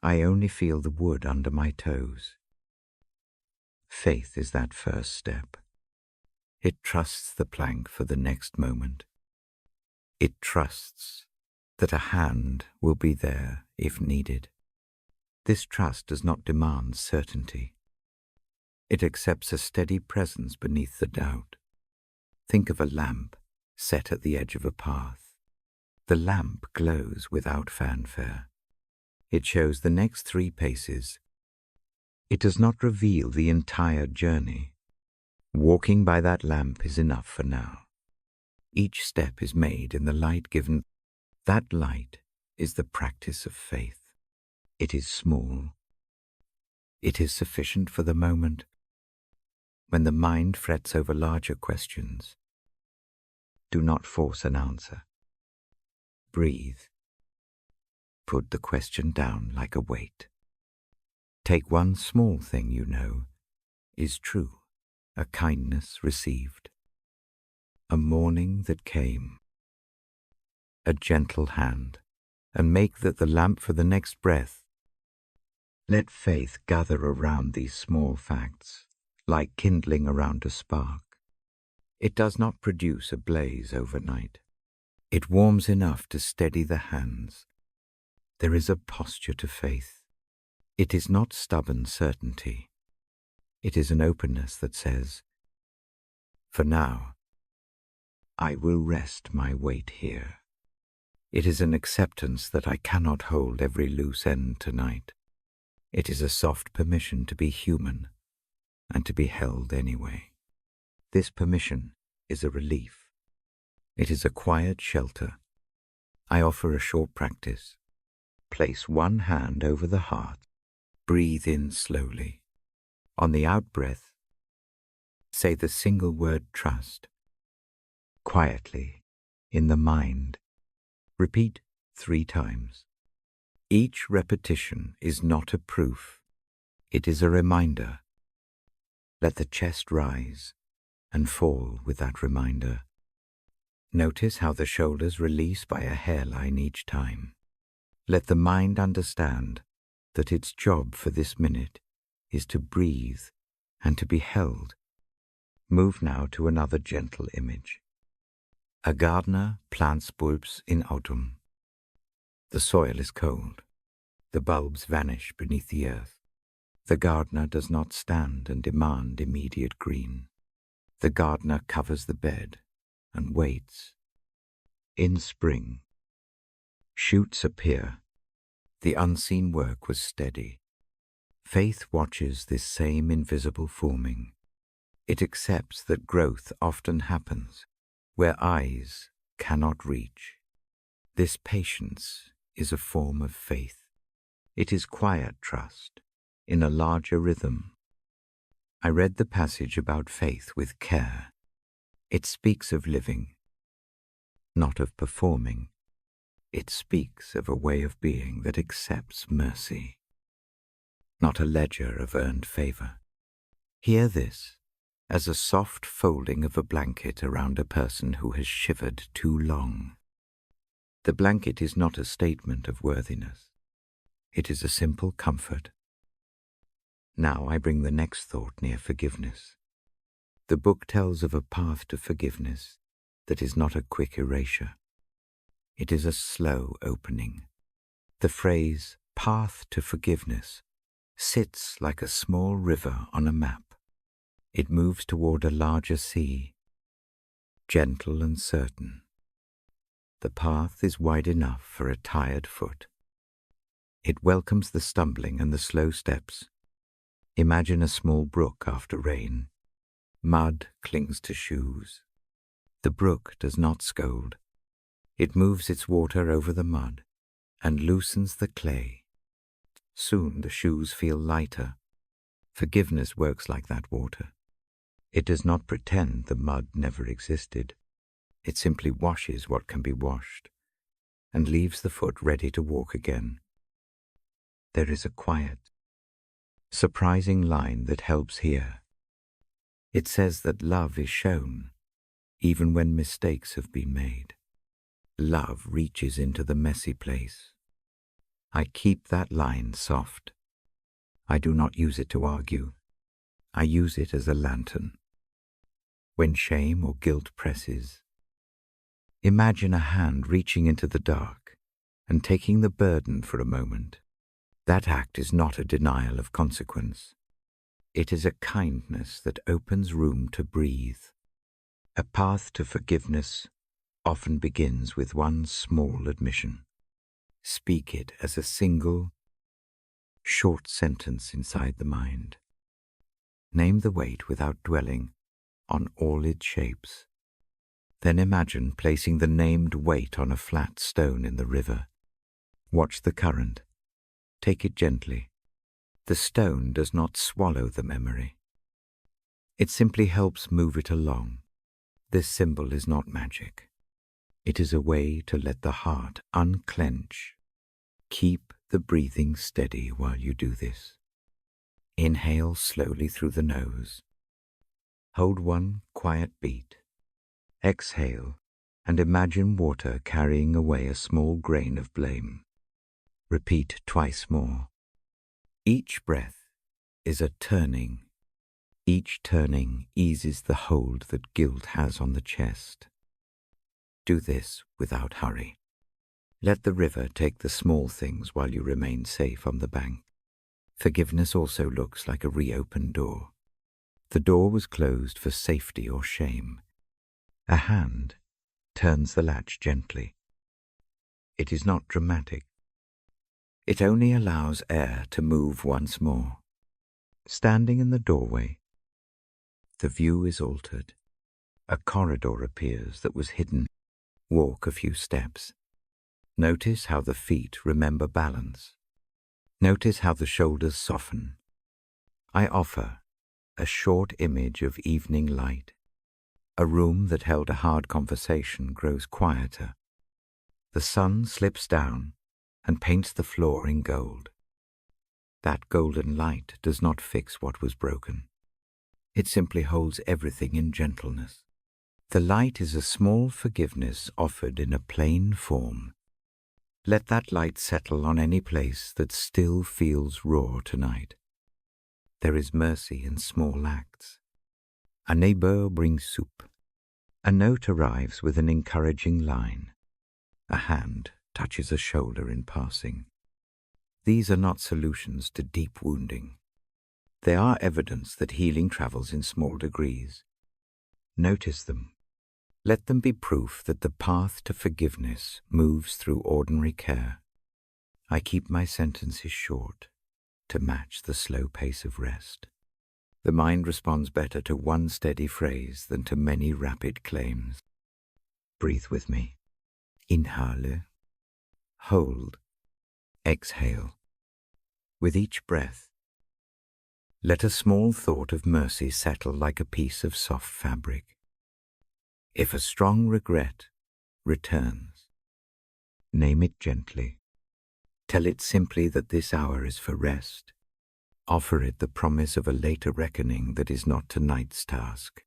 Speaker 1: I only feel the wood under my toes. Faith is that first step. It trusts the plank for the next moment. It trusts that a hand will be there if needed. This trust does not demand certainty. It accepts a steady presence beneath the doubt. Think of a lamp set at the edge of a path. The lamp glows without fanfare. It shows the next 3 paces. It does not reveal the entire journey. Walking by that lamp is enough for now. Each step is made in the light given. That light is the practice of faith. It is small. It is sufficient for the moment. When the mind frets over larger questions, do not force an answer. Breathe. Put the question down like a weight. Take one small thing you know is true, a kindness received, a morning that came, a gentle hand, and make that the lamp for the next breath. Let faith gather around these small facts, like kindling around a spark. It does not produce a blaze overnight. It warms enough to steady the hands. There is a posture to faith. It is not stubborn certainty. It is an openness that says, "For now, I will rest my weight here." It is an acceptance that I cannot hold every loose end tonight. It is a soft permission to be human and to be held anyway. This permission is a relief. It is a quiet shelter. I offer a short practice. Place one hand over the heart. Breathe in slowly. On the out-breath, say the single word trust. Quietly, in the mind. Repeat 3 times. Each repetition is not a proof. It is a reminder. Let the chest rise and fall with that reminder. Notice how the shoulders release by a hairline each time. Let the mind understand that its job for this minute is to breathe and to be held. Move now to another gentle image. A gardener plants bulbs in autumn. The soil is cold. The bulbs vanish beneath the earth. The gardener does not stand and demand immediate green. The gardener covers the bed and waits. In spring, shoots appear. The unseen work was steady. Faith watches this same invisible forming. It accepts that growth often happens where eyes cannot reach. This patience is a form of faith. It is quiet trust in a larger rhythm. I read the passage about faith with care. It speaks of living, not of performing. It speaks of a way of being that accepts mercy, not a ledger of earned favor. Hear this as a soft folding of a blanket around a person who has shivered too long. The blanket is not a statement of worthiness. It is a simple comfort. Now I bring the next thought near forgiveness. The book tells of a path to forgiveness that is not a quick erasure. It is a slow opening. The phrase, path to forgiveness, sits like a small river on a map. It moves toward a larger sea, gentle and certain. The path is wide enough for a tired foot. It welcomes the stumbling and the slow steps. Imagine a small brook after rain. Mud clings to shoes. The brook does not scold. It moves its water over the mud and loosens the clay. Soon the shoes feel lighter. Forgiveness works like that water. It does not pretend the mud never existed. It simply washes what can be washed and leaves the foot ready to walk again. There is a quiet, surprising line that helps here. It says that love is shown even when mistakes have been made. Love reaches into the messy place. I keep that line soft. I do not use it to argue. I use it as a lantern. When shame or guilt presses, imagine a hand reaching into the dark and taking the burden for a moment. That act is not a denial of consequence. It is a kindness that opens room to breathe. A path to forgiveness often begins with one small admission. Speak it as a single, short sentence inside the mind. Name the weight without dwelling on all its shapes. Then imagine placing the named weight on a flat stone in the river. Watch the current. Take it gently. The stone does not swallow the memory. It simply helps move it along. This symbol is not magic. It is a way to let the heart unclench. Keep the breathing steady while you do this. Inhale slowly through the nose. Hold one quiet beat. Exhale and imagine water carrying away a small grain of blame. Repeat twice more. Each breath is a turning. Each turning eases the hold that guilt has on the chest. Do this without hurry. Let the river take the small things while you remain safe on the bank. Forgiveness also looks like a reopened door. The door was closed for safety or shame. A hand turns the latch gently. It is not dramatic. It only allows air to move once more. Standing in the doorway, the view is altered. A corridor appears that was hidden. Walk a few steps. Notice how the feet remember balance. Notice how the shoulders soften. I offer a short image of evening light. A room that held a hard conversation grows quieter. The sun slips down and paints the floor in gold. That golden light does not fix what was broken. It simply holds everything in gentleness. The light is a small forgiveness offered in a plain form. Let that light settle on any place that still feels raw tonight. There is mercy in small acts. A neighbor brings soup. A note arrives with an encouraging line. A hand touches a shoulder in passing. These are not solutions to deep wounding. They are evidence that healing travels in small degrees. Notice them. Let them be proof that the path to forgiveness moves through ordinary care. I keep my sentences short to match the slow pace of rest. The mind responds better to one steady phrase than to many rapid claims. Breathe with me. Inhale. Hold. Exhale. With each breath, let a small thought of mercy settle like a piece of soft fabric. If a strong regret returns, name it gently. Tell it simply that this hour is for rest. Offer it the promise of a later reckoning that is not tonight's task.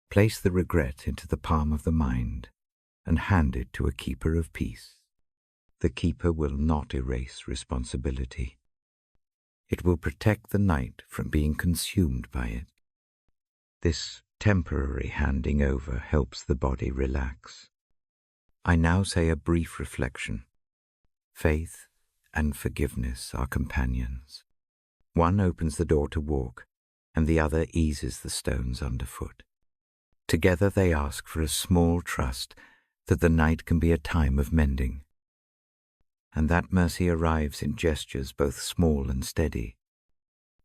Speaker 1: Place the regret into the palm of the mind and hand it to a keeper of peace. The keeper will not erase responsibility. It will protect the night from being consumed by it. This temporary handing over helps the body relax. I now say a brief reflection. Faith and forgiveness are companions. One opens the door to walk, and the other eases the stones underfoot. Together they ask for a small trust that the night can be a time of mending. And that mercy arrives in gestures both small and steady.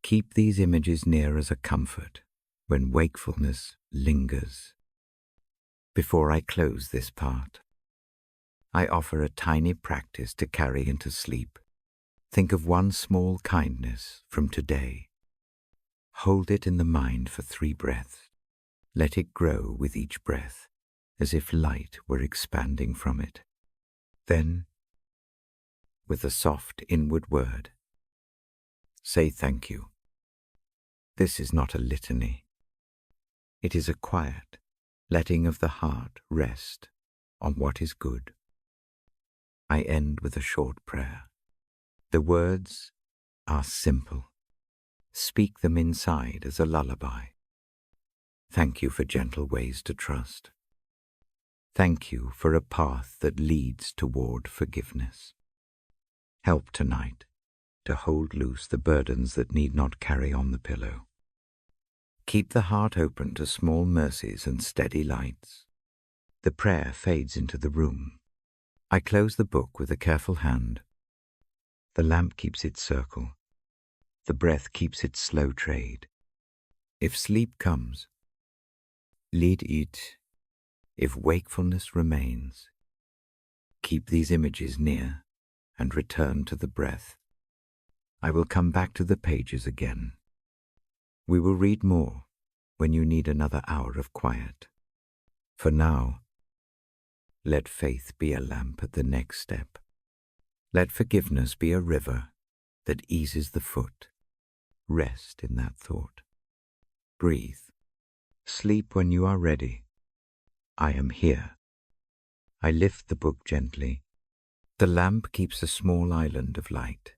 Speaker 1: Keep these images near as a comfort when wakefulness lingers. Before I close this part, I offer a tiny practice to carry into sleep. Think of one small kindness from today. Hold it in the mind for 3 breaths. Let it grow with each breath, as if light were expanding from it. Then, with a soft inward word, say thank you. This is not a litany. It is a quiet letting of the heart rest on what is good. I end with a short prayer. The words are simple. Speak them inside as a lullaby. Thank you for gentle ways to trust. Thank you for a path that leads toward forgiveness. Help tonight to hold loose the burdens that need not carry on the pillow. Keep the heart open to small mercies and steady lights. The prayer fades into the room. I close the book with a careful hand. The lamp keeps its circle. The breath keeps its slow trade. If sleep comes, lead it. If wakefulness remains, keep these images near and return to the breath. I will come back to the pages again. We will read more when you need another hour of quiet. For now, let faith be a lamp at the next step. Let forgiveness be a river that eases the foot. Rest in that thought. Breathe. Sleep when you are ready. I am here. I lift the book gently. The lamp keeps a small island of light.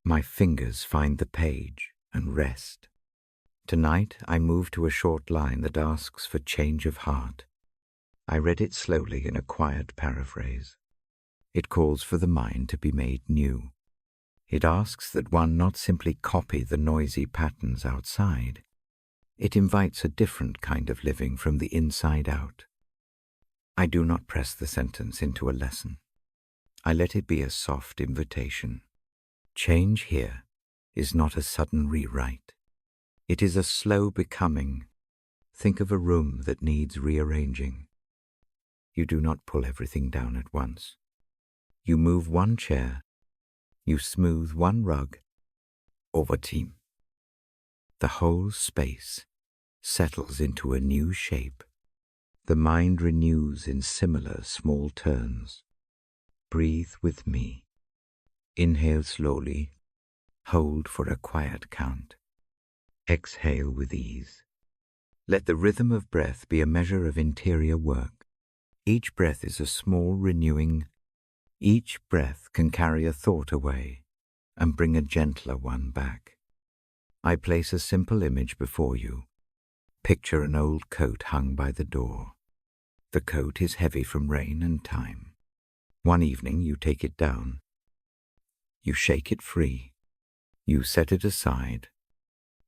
Speaker 1: My fingers find the page and rest. Tonight I move to a short line that asks for change of heart. I read it slowly in a quiet paraphrase. It calls for the mind to be made new. It asks that one not simply copy the noisy patterns outside. It invites a different kind of living from the inside out. I do not press the sentence into a lesson. I let it be a soft invitation. Change here is not a sudden rewrite. It is a slow becoming. Think of a room that needs rearranging. You do not pull everything down at once. You move one chair. You smooth one rug over time. The whole space settles into a new shape. The mind renews in similar small turns. Breathe with me. Inhale slowly. Hold for a quiet count. Exhale with ease. Let the rhythm of breath be a measure of interior work. Each breath is a small renewing. Each breath can carry a thought away and bring a gentler one back. I place a simple image before you. Picture an old coat hung by the door. The coat is heavy from rain and time. One evening you take it down. You shake it free. You set it aside.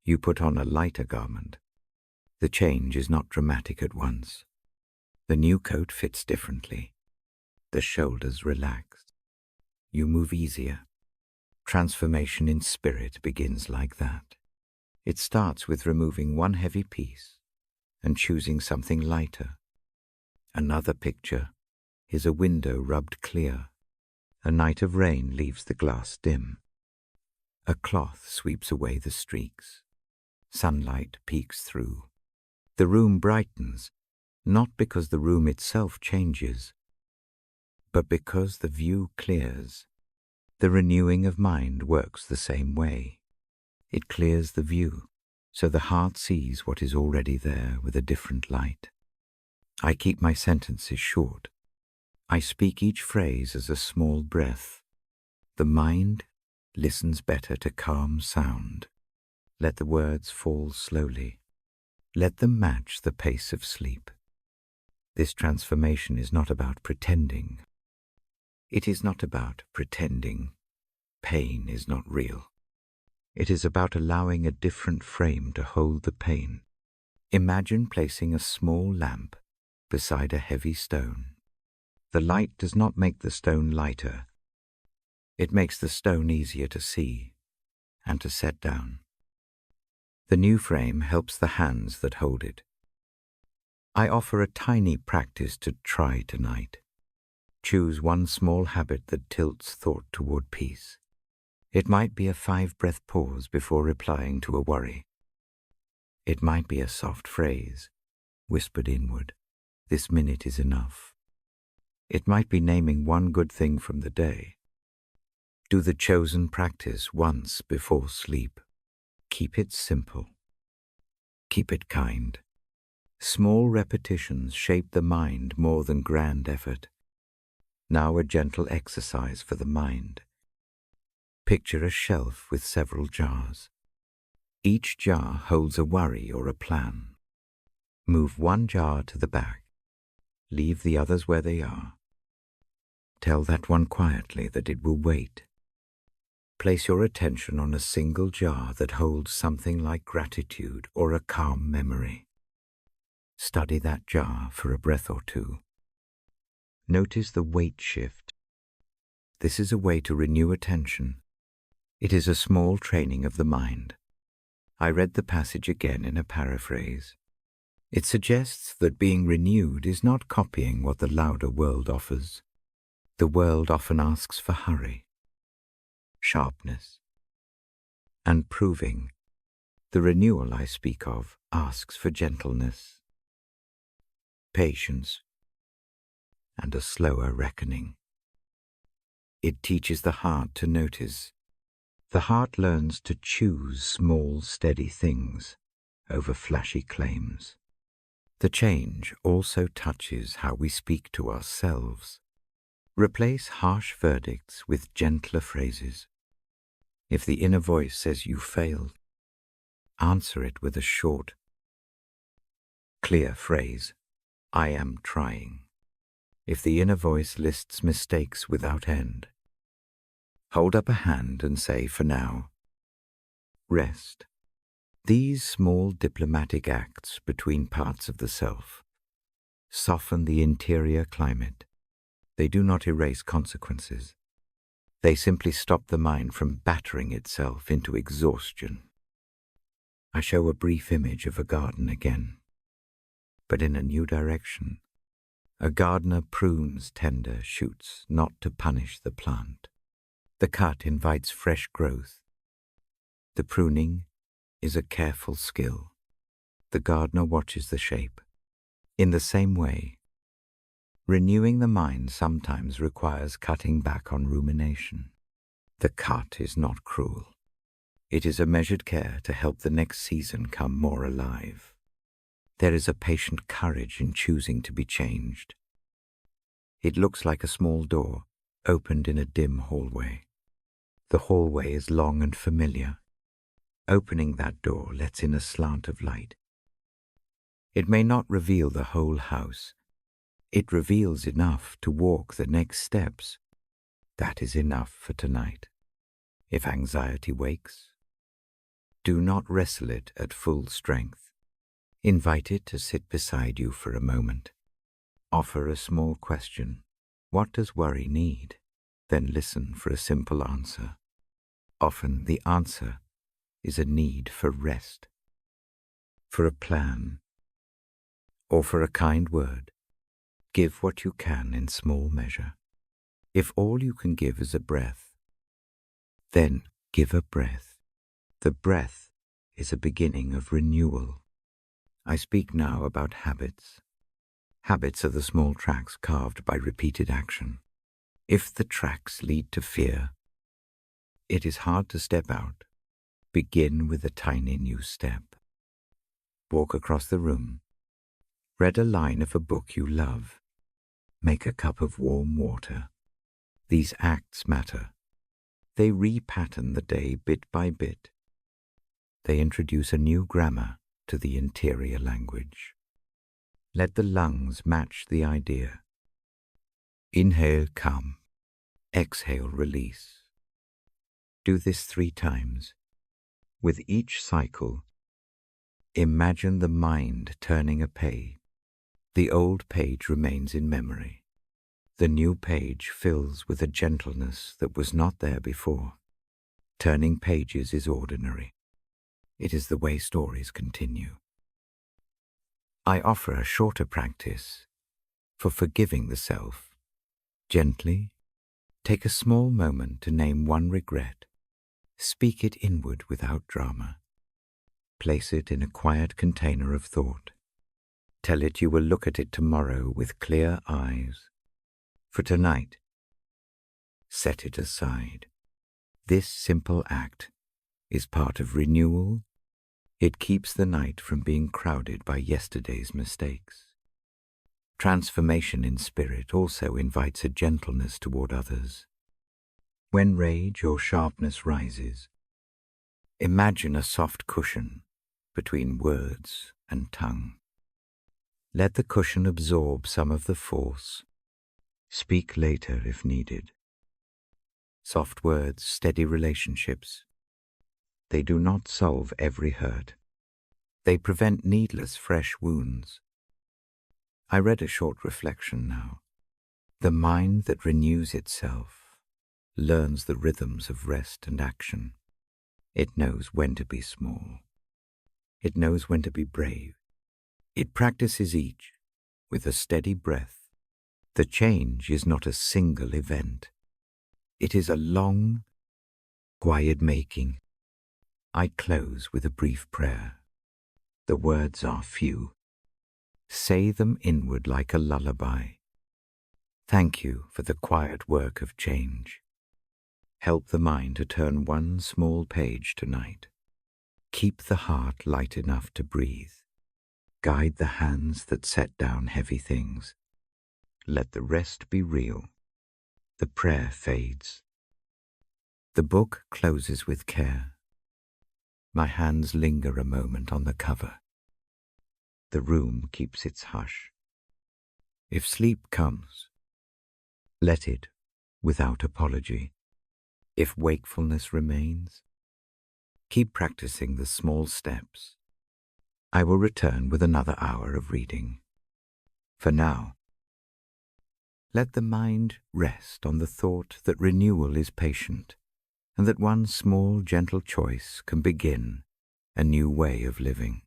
Speaker 1: You put on a lighter garment. The change is not dramatic at once. The new coat fits differently. The shoulders relax. You move easier. Transformation in spirit begins like that. It starts with removing one heavy piece and choosing something lighter. Another picture is a window rubbed clear. A night of rain leaves the glass dim. A cloth sweeps away the streaks. Sunlight peeks through. The room brightens, not because the room itself changes, but because the view clears. The renewing of mind works the same way. It clears the view, so the heart sees what is already there with a different light. I keep my sentences short. I speak each phrase as a small breath. The mind listens better to calm sound. Let the words fall slowly. Let them match the pace of sleep. This transformation is not about pretending. It is not about pretending. Pain is not real. It is about allowing a different frame to hold the pain. Imagine placing a small lamp beside a heavy stone. The light does not make the stone lighter. It makes the stone easier to see and to set down. The new frame helps the hands that hold it. I offer a tiny practice to try tonight. Choose one small habit that tilts thought toward peace. It might be a 5-breath pause before replying to a worry. It might be a soft phrase, whispered inward. This minute is enough. It might be naming one good thing from the day. Do the chosen practice once before sleep. Keep it simple. Keep it kind. Small repetitions shape the mind more than grand effort. Now a gentle exercise for the mind. Picture a shelf with several jars. Each jar holds a worry or a plan. Move one jar to the back. Leave the others where they are. Tell that one quietly that it will wait. Place your attention on a single jar that holds something like gratitude or a calm memory. Study that jar for a breath or two. Notice the weight shift. This is a way to renew attention. It is a small training of the mind. I read the passage again in a paraphrase. It suggests that being renewed is not copying what the louder world offers. The world often asks for hurry, sharpness, and proving. The renewal I speak of asks for gentleness, patience, and a slower reckoning. It teaches the heart to notice. The heart learns to choose small, steady things over flashy claims. The change also touches how we speak to ourselves. Replace harsh verdicts with gentler phrases. If the inner voice says you failed, answer it with a short, clear phrase, I am trying. If the inner voice lists mistakes without end, hold up a hand and say, for now, rest. These small diplomatic acts between parts of the self soften the interior climate. They do not erase consequences. They simply stop the mind from battering itself into exhaustion. I show a brief image of a garden again, but in a new direction. A gardener prunes tender shoots not to punish the plant. The cut invites fresh growth. The pruning is a careful skill. The gardener watches the shape. In the same way, renewing the mind sometimes requires cutting back on rumination. The cut is not cruel. It is a measured care to help the next season come more alive. There is a patient courage in choosing to be changed. It looks like a small door opened in a dim hallway. The hallway is long and familiar. Opening that door lets in a slant of light. It may not reveal the whole house. It reveals enough to walk the next steps. That is enough for tonight. If anxiety wakes, do not wrestle it at full strength. Invite it to sit beside you for a moment. Offer a small question. What does worry need? Then listen for a simple answer. Often the answer is a need for rest, for a plan, or for a kind word. Give what you can in small measure. If all you can give is a breath, then give a breath. The breath is a beginning of renewal. I speak now about habits. Habits are the small tracks carved by repeated action. If the tracks lead to fear, it is hard to step out. Begin with a tiny new step. Walk across the room. Read a line of a book you love. Make a cup of warm water. These acts matter. They repattern the day bit by bit. They introduce a new grammar to the interior language. Let the lungs match the idea. Inhale, come. Exhale, release. Do this 3 times. With each cycle, imagine the mind turning a page. The old page remains in memory. The new page fills with a gentleness that was not there before. Turning pages is ordinary. It is the way stories continue. I offer a shorter practice for forgiving the self. Gently, take a small moment to name one regret. Speak it inward without drama. Place it in a quiet container of thought. Tell it you will look at it tomorrow with clear eyes. For tonight, set it aside. This simple act is part of renewal. It keeps the night from being crowded by yesterday's mistakes. Transformation in spirit also invites a gentleness toward others. When rage or sharpness rises, imagine a soft cushion between words and tongue. Let the cushion absorb some of the force. Speak later if needed. Soft words, steady relationships. They do not solve every hurt. They prevent needless fresh wounds. I read a short reflection now. The mind that renews itself learns the rhythms of rest and action. It knows when to be small. It knows when to be brave. It practices each with a steady breath. The change is not a single event. It is a long, quiet making. I close with a brief prayer. The words are few. Say them inward like a lullaby. Thank you for the quiet work of change. Help the mind to turn one small page tonight. Keep the heart light enough to breathe. Guide the hands that set down heavy things. Let the rest be real. The prayer fades. The book closes with care. My hands linger a moment on the cover. The room keeps its hush. If sleep comes, let it without apology. If wakefulness remains, keep practicing the small steps. I will return with another hour of reading. For now, let the mind rest on the thought that renewal is patient, and that one small, gentle choice can begin a new way of living.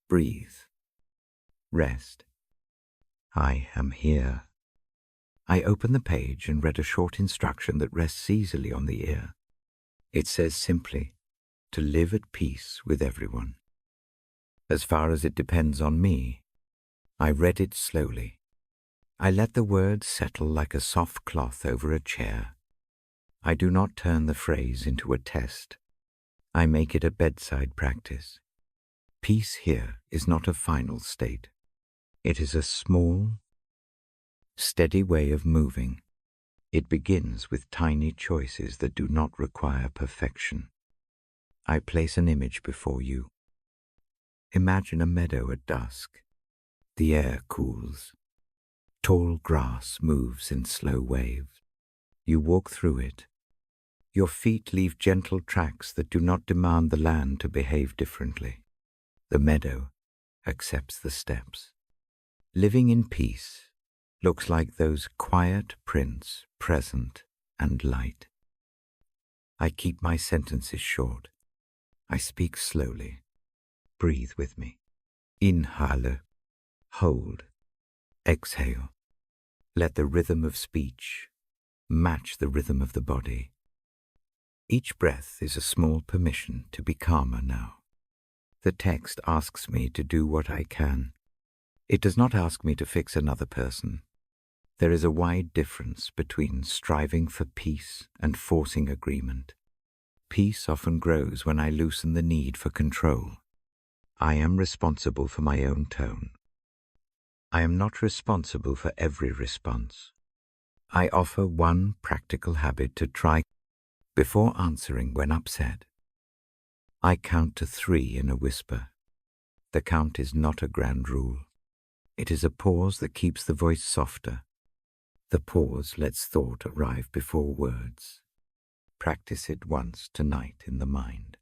Speaker 1: Breathe. Rest. I am here. I opened the page and read a short instruction that rests easily on the ear. It says simply, to live at peace with everyone. As far as it depends on me, I read it slowly. I let the words settle like a soft cloth over a chair. I do not turn the phrase into a test. I make it a bedside practice. Peace here is not a final state. It is a small, steady way of moving. It begins with tiny choices that do not require perfection. I place an image before you. Imagine a meadow at dusk. The air cools. Tall grass moves in slow waves. You walk through it. Your feet leave gentle tracks that do not demand the land to behave differently. The meadow accepts the steps. Living in peace looks like those quiet prints, present and light. I keep my sentences short. I speak slowly. Breathe with me. Inhale, hold, exhale. Let the rhythm of speech match the rhythm of the body. Each breath is a small permission to be calmer now. The text asks me to do what I can. It does not ask me to fix another person. There is a wide difference between striving for peace and forcing agreement. Peace often grows when I loosen the need for control. I am responsible for my own tone. I am not responsible for every response. I offer one practical habit to try before answering when upset. I count to 3 in a whisper. The count is not a grand rule. It is a pause that keeps the voice softer. The pause lets thought arrive before words. Practice it once tonight in the mind.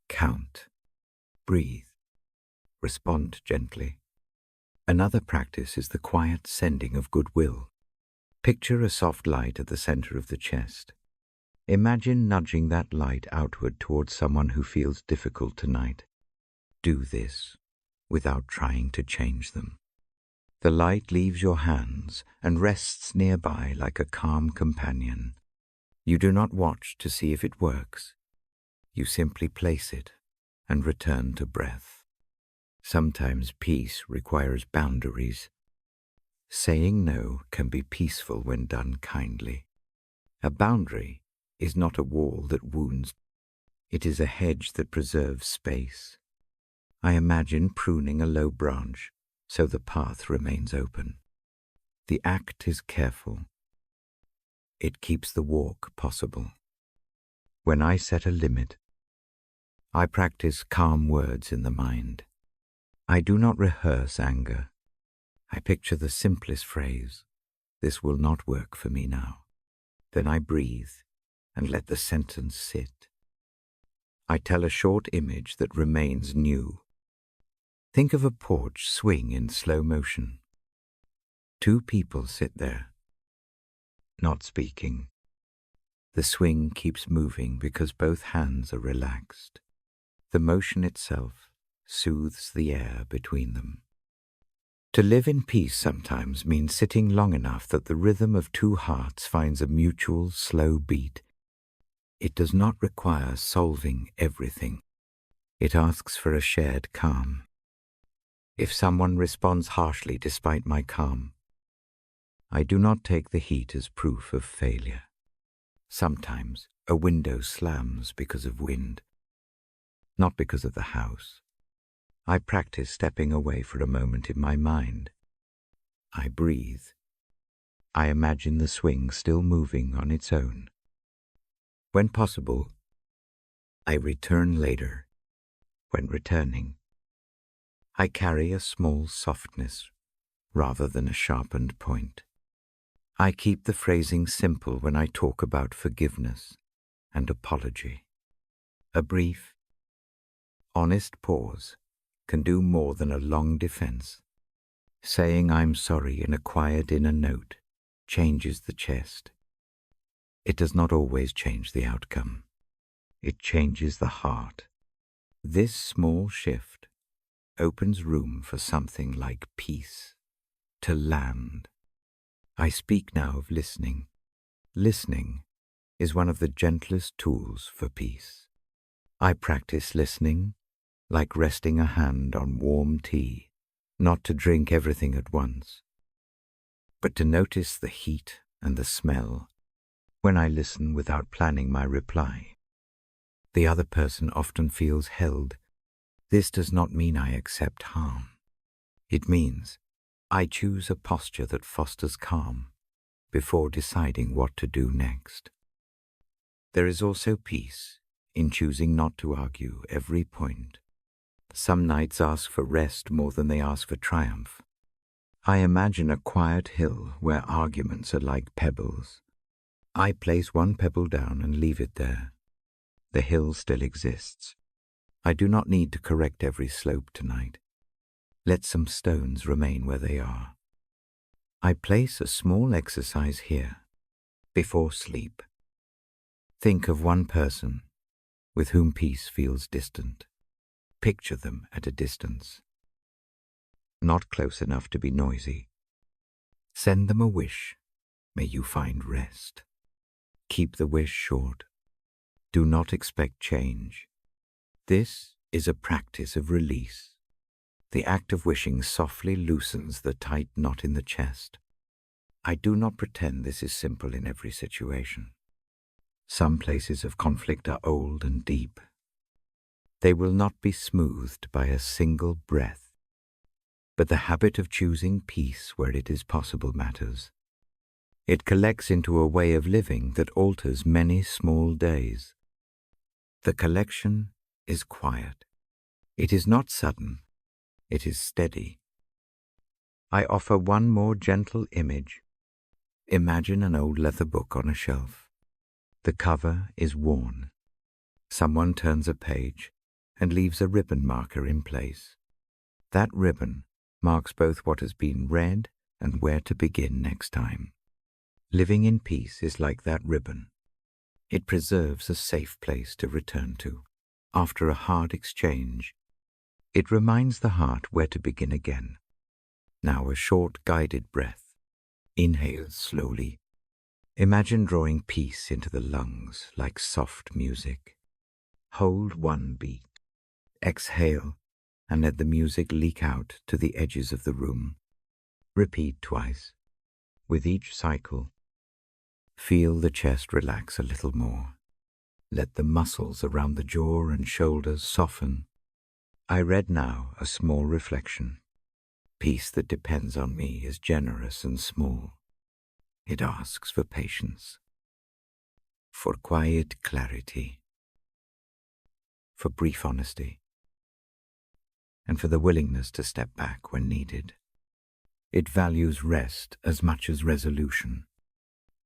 Speaker 1: Count. Breathe. Respond gently. Another practice is the quiet sending of goodwill. Picture a soft light at the center of the chest. Imagine nudging that light outward towards someone who feels difficult tonight. Do this without trying to change them. The light leaves your hands and rests nearby like a calm companion. You do not watch to see if it works. You simply place it and return to breath. Sometimes peace requires boundaries. Saying no can be peaceful when done kindly. A boundary is not a wall that wounds. It is a hedge that preserves space. I imagine pruning a low branch so the path remains open. The act is careful. It keeps the walk possible. When I set a limit, I practice calm words in the mind. I do not rehearse anger. I picture the simplest phrase, "This will not work for me now." Then I breathe and let the sentence sit. I tell a short image that remains new. Think of a porch swing in slow motion. 2 people sit there, not speaking. The swing keeps moving because both hands are relaxed. The motion itself soothes the air between them. To live in peace sometimes means sitting long enough that the rhythm of 2 hearts finds a mutual slow beat. It does not require solving everything. It asks for a shared calm. If someone responds harshly despite my calm, I do not take the heat as proof of failure. Sometimes a window slams because of wind, not because of the house. I practice stepping away for a moment in my mind. I breathe. I imagine the swing still moving on its own. When possible, I return later. When returning, I carry a small softness rather than a sharpened point. I keep the phrasing simple when I talk about forgiveness and apology. A brief, honest pause can do more than a long defense. Saying I'm sorry in a quiet inner note changes the chest. It does not always change the outcome. It changes the heart. This small shift opens room for something like peace to land. I speak now of listening. Listening is one of the gentlest tools for peace. I practice listening like resting a hand on warm tea, not to drink everything at once, but to notice the heat and the smell when I listen without planning my reply. The other person often feels held. This does not mean I accept harm. It means I choose a posture that fosters calm before deciding what to do next. There is also peace in choosing not to argue every point. Some nights ask for rest more than they ask for triumph. I imagine a quiet hill where arguments are like pebbles. I place one pebble down and leave it there. The hill still exists. I do not need to correct every slope tonight. Let some stones remain where they are. I place a small exercise here, before sleep. Think of one person with whom peace feels distant. Picture them at a distance, not close enough to be noisy. Send them a wish. May you find rest. Keep the wish short. Do not expect change. This is a practice of release. The act of wishing softly loosens the tight knot in the chest. I do not pretend this is simple in every situation. Some places of conflict are old and deep. They will not be smoothed by a single breath. But the habit of choosing peace where it is possible matters. It collects into a way of living that alters many small days. The collection is quiet. It is not sudden. It is steady. I offer one more gentle image. Imagine an old leather book on a shelf. The cover is worn. Someone turns a page and leaves a ribbon marker in place. That ribbon marks both what has been read and where to begin next time. Living in peace is like that ribbon. It preserves a safe place to return to. After a hard exchange, it reminds the heart where to begin again. Now a short guided breath. Inhale slowly. Imagine drawing peace into the lungs like soft music. Hold one beat. Exhale and let the music leak out to the edges of the room. Repeat twice. With each cycle, feel the chest relax a little more. Let the muscles around the jaw and shoulders soften. I read now a small reflection. Peace that depends on me is generous and small. It asks for patience, for quiet clarity, for brief honesty, and for the willingness to step back when needed. It values rest as much as resolution.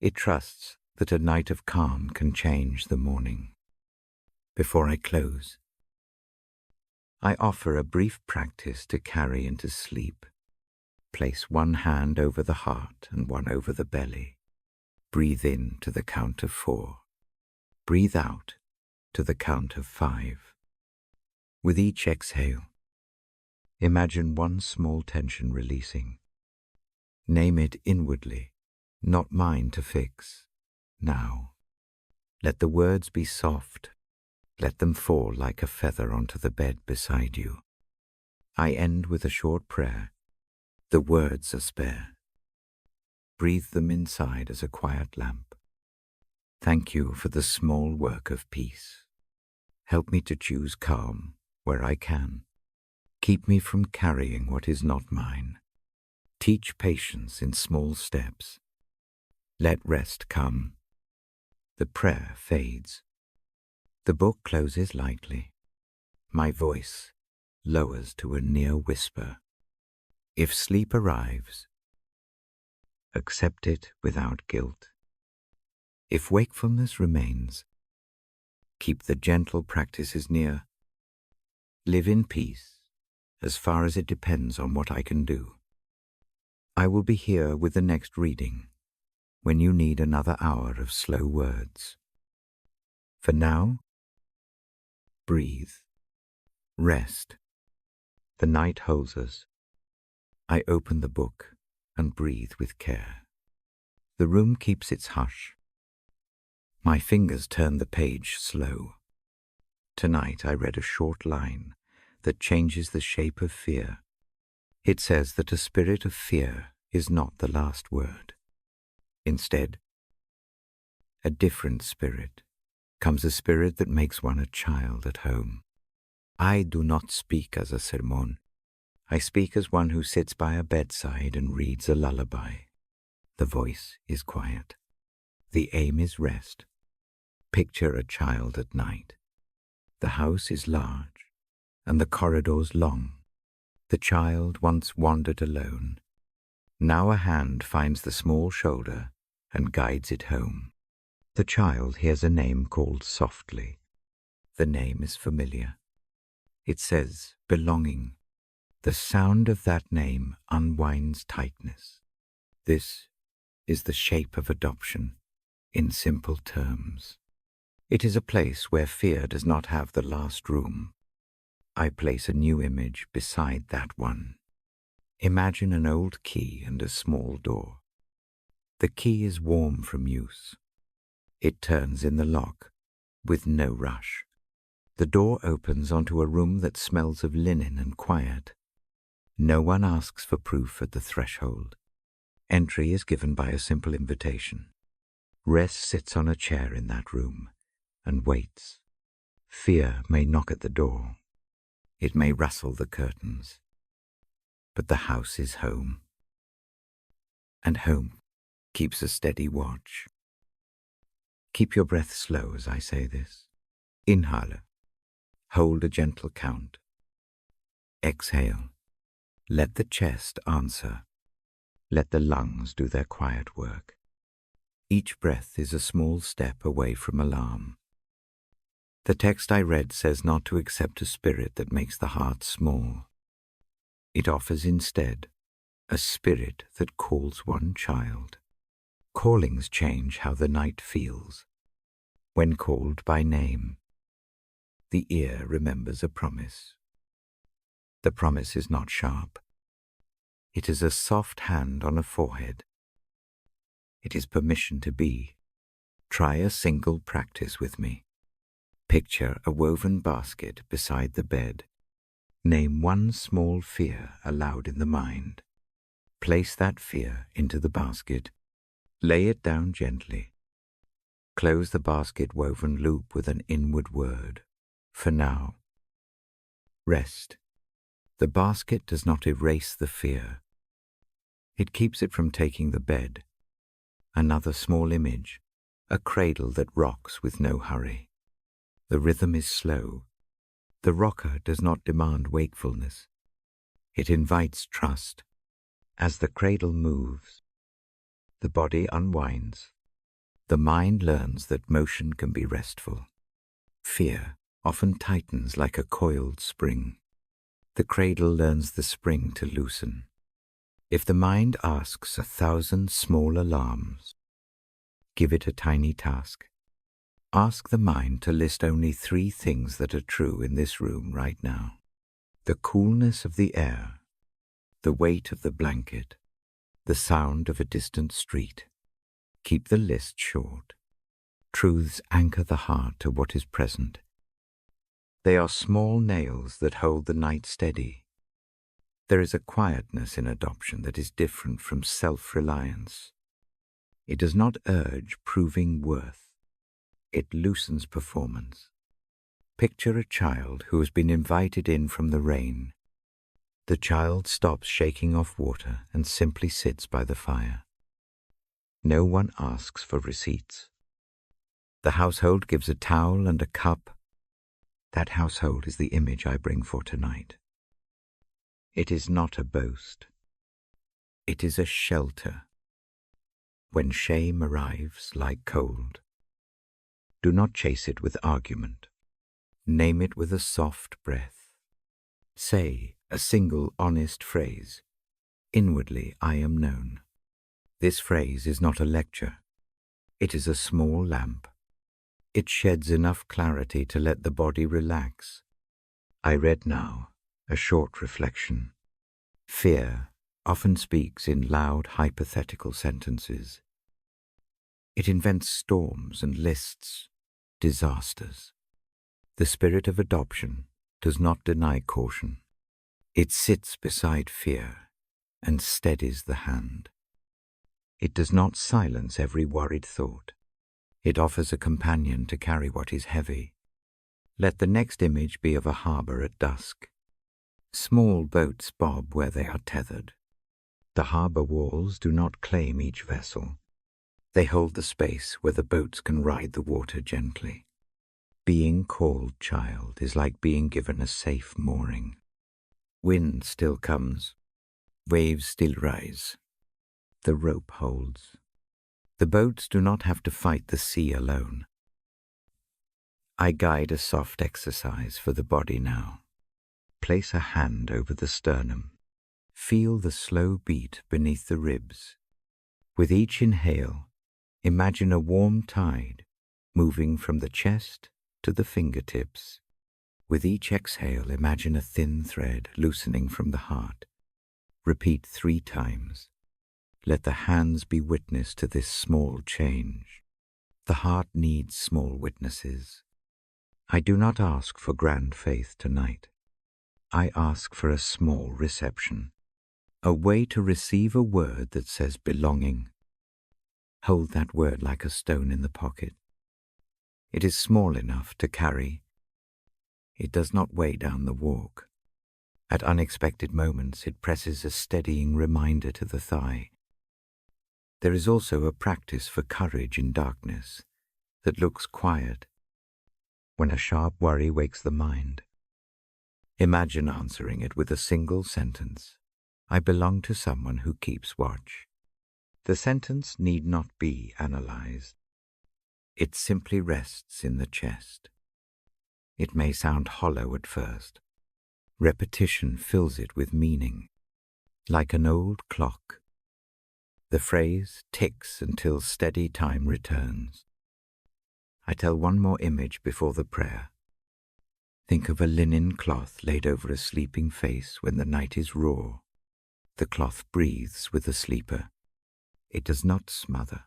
Speaker 1: It trusts that a night of calm can change the morning. Before I close, I offer a brief practice to carry into sleep. Place one hand over the heart and one over the belly. Breathe in to the count of 4. Breathe out to the count of 5. With each exhale, imagine one small tension releasing. Name it inwardly, not mine to fix. Now, let the words be soft. Let them fall like a feather onto the bed beside you. I end with a short prayer. The words are spare. Breathe them inside as a quiet lamp. Thank you for the small work of peace. Help me to choose calm where I can. Keep me from carrying what is not mine. Teach patience in small steps. Let rest come. The prayer fades. The book closes lightly. My voice lowers to a near whisper. If sleep arrives, accept it without guilt. If wakefulness remains, keep the gentle practices near. Live in peace as far as it depends on what I can do. I will be here with the next reading when you need another hour of slow words. For now, breathe, rest. The night holds us. I open the book and breathe with care. The room keeps its hush. My fingers turn the page slow. Tonight I read a short line that changes the shape of fear. It says that a spirit of fear is not the last word. Instead, a different spirit comes a spirit that makes one a child at home. I do not speak as a sermon. I speak as one who sits by a bedside and reads a lullaby. The voice is quiet. The aim is rest. Picture a child at night. The house is large, and the corridors long. The child once wandered alone. Now a hand finds the small shoulder and guides it home. The child hears a name called softly. The name is familiar. It says belonging. The sound of that name unwinds tightness. This is the shape of adoption in simple terms. It is a place where fear does not have the last room. I place a new image beside that one. Imagine an old key and a small door. The key is warm from use. It turns in the lock with no rush. The door opens onto a room that smells of linen and quiet. No one asks for proof at the threshold. Entry is given by a simple invitation. Rest sits on a chair in that room and waits. Fear may knock at the door. It may rustle the curtains. But the house is home. And home keeps a steady watch. Keep your breath slow as I say this. Inhale. Hold a gentle count. Exhale. Let the chest answer. Let the lungs do their quiet work. Each breath is a small step away from alarm. The text I read says not to accept a spirit that makes the heart small. It offers instead a spirit that calls one child. Callings change how the night feels. When called by name, the ear remembers a promise. The promise is not sharp. It is a soft hand on a forehead. It is permission to be. Try a single practice with me. Picture a woven basket beside the bed. Name one small fear aloud in the mind. Place that fear into the basket. Lay it down gently. Close the basket woven loop with an inward word. For now. Rest. The basket does not erase the fear. It keeps it from taking the bed. Another small image, a cradle that rocks with no hurry. The rhythm is slow. The rocker does not demand wakefulness. It invites trust. As the cradle moves, the body unwinds. The mind learns that motion can be restful. Fear often tightens like a coiled spring. The cradle learns the spring to loosen. If the mind asks 1,000 small alarms, give it a tiny task. Ask the mind to list only 3 things that are true in this room right now. The coolness of the air, the weight of the blanket, the sound of a distant street. Keep the list short. Truths anchor the heart to what is present. They are small nails that hold the night steady. There is a quietness in adoption that is different from self-reliance. It does not urge proving worth. It loosens performance. Picture a child who has been invited in from the rain. The child stops shaking off water and simply sits by the fire. No one asks for receipts. The household gives a towel and a cup. That household is the image I bring for tonight. It is not a boast. It is a shelter. When shame arrives like cold, do not chase it with argument. Name it with a soft breath. Say a single honest phrase. Inwardly I am known. This phrase is not a lecture. It is a small lamp. It sheds enough clarity to let the body relax. I read now a short reflection. Fear often speaks in loud hypothetical sentences. It invents storms and lists, disasters. The spirit of adoption does not deny caution. It sits beside fear and steadies the hand. It does not silence every worried thought. It offers a companion to carry what is heavy. Let the next image be of a harbour at dusk. Small boats bob where they are tethered. The harbour walls do not claim each vessel. They hold the space where the boats can ride the water gently. Being called child is like being given a safe mooring. Wind still comes. Waves still rise. The rope holds. The boats do not have to fight the sea alone. I guide a soft exercise for the body now. Place a hand over the sternum. Feel the slow beat beneath the ribs. With each inhale, imagine a warm tide moving from the chest to the fingertips. With each exhale, imagine a thin thread loosening from the heart. Repeat 3 times. Let the hands be witness to this small change. The heart needs small witnesses. I do not ask for grand faith tonight. I ask for a small reception, a way to receive a word that says belonging. Hold that word like a stone in the pocket. It is small enough to carry. It does not weigh down the walk. At unexpected moments, it presses a steadying reminder to the thigh. There is also a practice for courage in darkness that looks quiet when a sharp worry wakes the mind. Imagine answering it with a single sentence. I belong to someone who keeps watch. The sentence need not be analyzed. It simply rests in the chest. It may sound hollow at first. Repetition fills it with meaning, like an old clock. The phrase ticks until steady time returns. I tell one more image before the prayer. Think of a linen cloth laid over a sleeping face when the night is raw. The cloth breathes with the sleeper. It does not smother.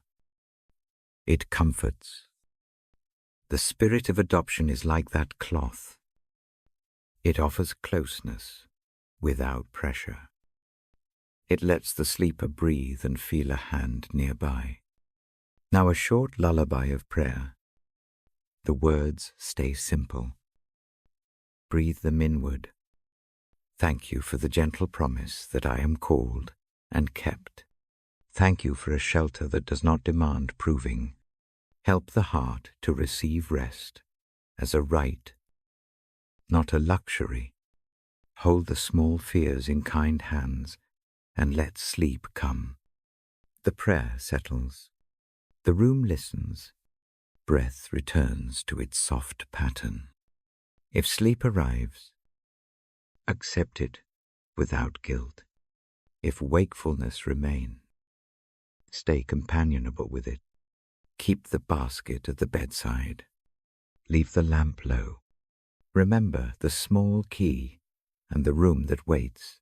Speaker 1: It comforts. The spirit of adoption is like that cloth. It offers closeness without pressure. It lets the sleeper breathe and feel a hand nearby. Now a short lullaby of prayer. The words stay simple. Breathe them inward. Thank you for the gentle promise that I am called and kept. Thank you for a shelter that does not demand proving. Help the heart to receive rest as a right, not a luxury. Hold the small fears in kind hands and let sleep come. The prayer settles. The room listens. Breath returns to its soft pattern. If sleep arrives, accept it without guilt. If wakefulness remain, stay companionable with it. Keep the basket at the bedside. Leave the lamp low. Remember the small key and the room that waits.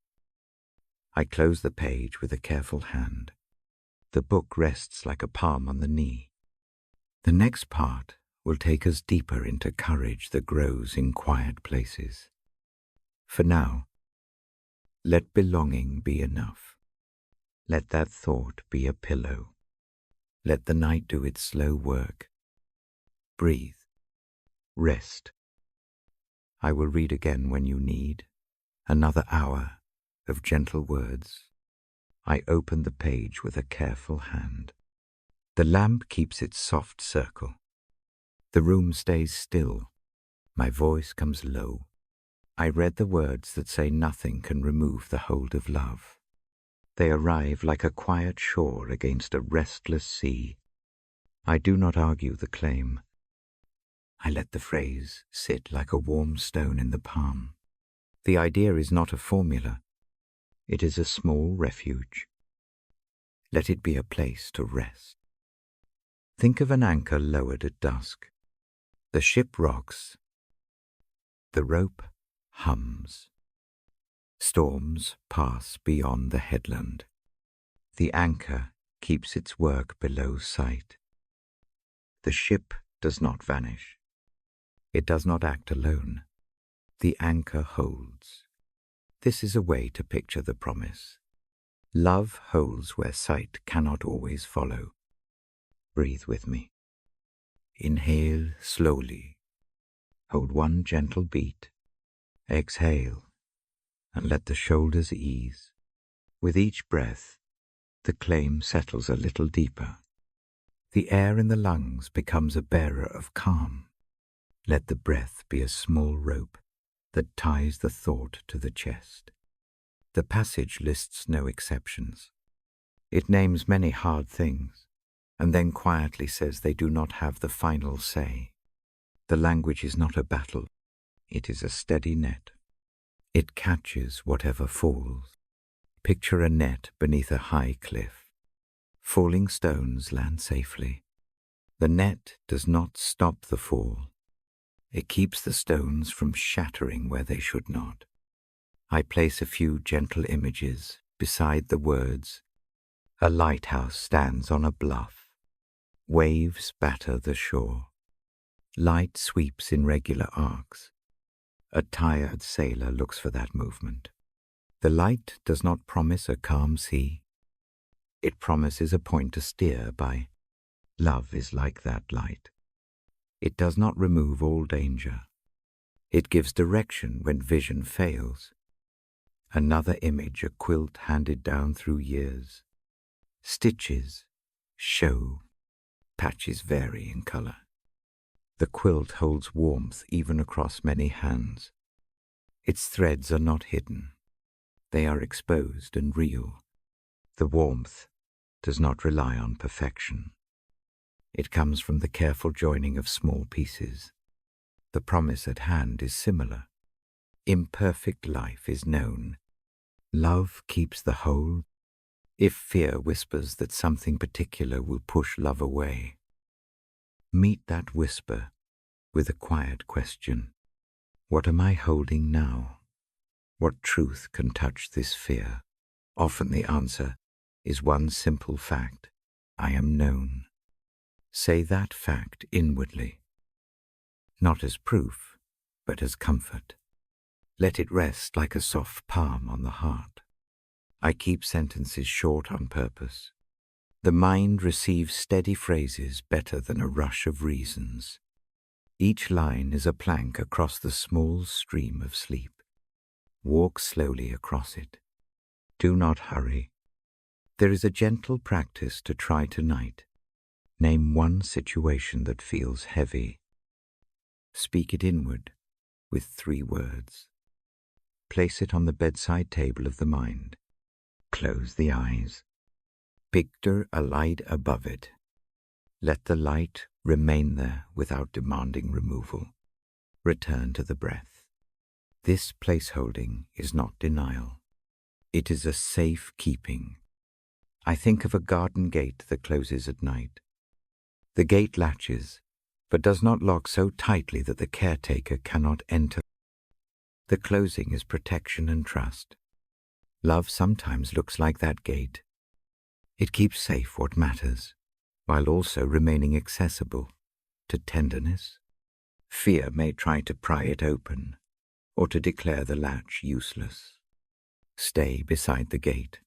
Speaker 1: I close the page with a careful hand. The book rests like a palm on the knee. The next part will take us deeper into courage that grows in quiet places. For now, let belonging be enough. Let that thought be a pillow. Let the night do its slow work. Breathe. Rest. I will read again when you need. Another hour of gentle words. I open the page with a careful hand. The lamp keeps its soft circle. The room stays still. My voice comes low. I read the words that say nothing can remove the hold of love. They arrive like a quiet shore against a restless sea. I do not argue the claim. I let the phrase sit like a warm stone in the palm. The idea is not a formula. It is a small refuge. Let it be a place to rest. Think of an anchor lowered at dusk. The ship rocks. The rope hums. Storms pass beyond the headland. The anchor keeps its work below sight. The ship does not vanish. It does not act alone. The anchor holds. This is a way to picture the promise. Love holds where sight cannot always follow. Breathe with me. Inhale slowly. Hold one gentle beat. Exhale, and let the shoulders ease. With each breath, the claim settles a little deeper. The air in the lungs becomes a bearer of calm. Let the breath be a small rope that ties the thought to the chest. The passage lists no exceptions. It names many hard things, and then quietly says they do not have the final say. The language is not a battle, it is a steady net. It catches whatever falls. Picture a net beneath a high cliff. Falling stones land safely. The net does not stop the fall. It keeps the stones from shattering where they should not. I place a few gentle images beside the words. A lighthouse stands on a bluff. Waves batter the shore. Light sweeps in regular arcs. A tired sailor looks for that movement. The light does not promise a calm sea. It promises a point to steer by. Love is like that light. It does not remove all danger. It gives direction when vision fails. Another image, a quilt handed down through years. Stitches show, patches vary in color. The quilt holds warmth even across many hands. Its threads are not hidden. They are exposed and real. The warmth does not rely on perfection. It comes from the careful joining of small pieces. The promise at hand is similar. Imperfect life is known. Love keeps the whole. If fear whispers that something particular will push love away, meet that whisper with a quiet question. What am I holding now? What truth can touch this fear? Often the answer is one simple fact. I am known. Say that fact inwardly, not as proof, but as comfort. Let it rest like a soft palm on the heart. I keep sentences short on purpose. The mind receives steady phrases better than a rush of reasons. Each line is a plank across the small stream of sleep. Walk slowly across it. Do not hurry. There is a gentle practice to try tonight. Name one situation that feels heavy. Speak it inward with 3 words. Place it on the bedside table of the mind. Close the eyes. Picture a light above it. Let the light remain there without demanding removal. Return to the breath. This placeholding is not denial. It is a safe keeping. I think of a garden gate that closes at night. The gate latches, but does not lock so tightly that the caretaker cannot enter. The closing is protection and trust. Love sometimes looks like that gate. It keeps safe what matters, while also remaining accessible to tenderness. Fear may try to pry it open, or to declare the latch useless. Stay beside the gate.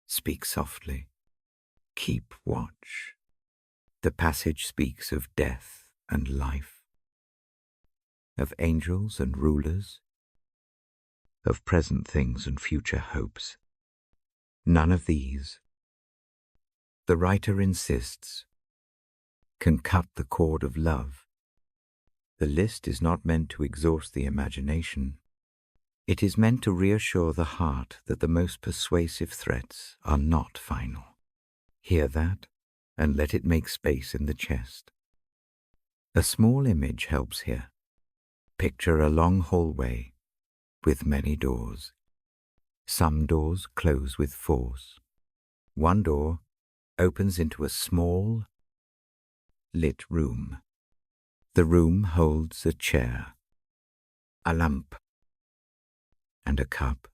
Speaker 1: Speak softly. Keep watch. The passage speaks of death and life, of angels and rulers, of present things and future hopes. None of these, the writer insists, can cut the cord of love. The list is not meant to exhaust the imagination. It is meant to reassure the heart that the most persuasive threats are not final. Hear that, and let it make space in the chest. A small image helps here. Picture a long hallway with many doors. Some doors close with force. One door opens into a small, lit room. The room holds a chair, a lamp, and a cup.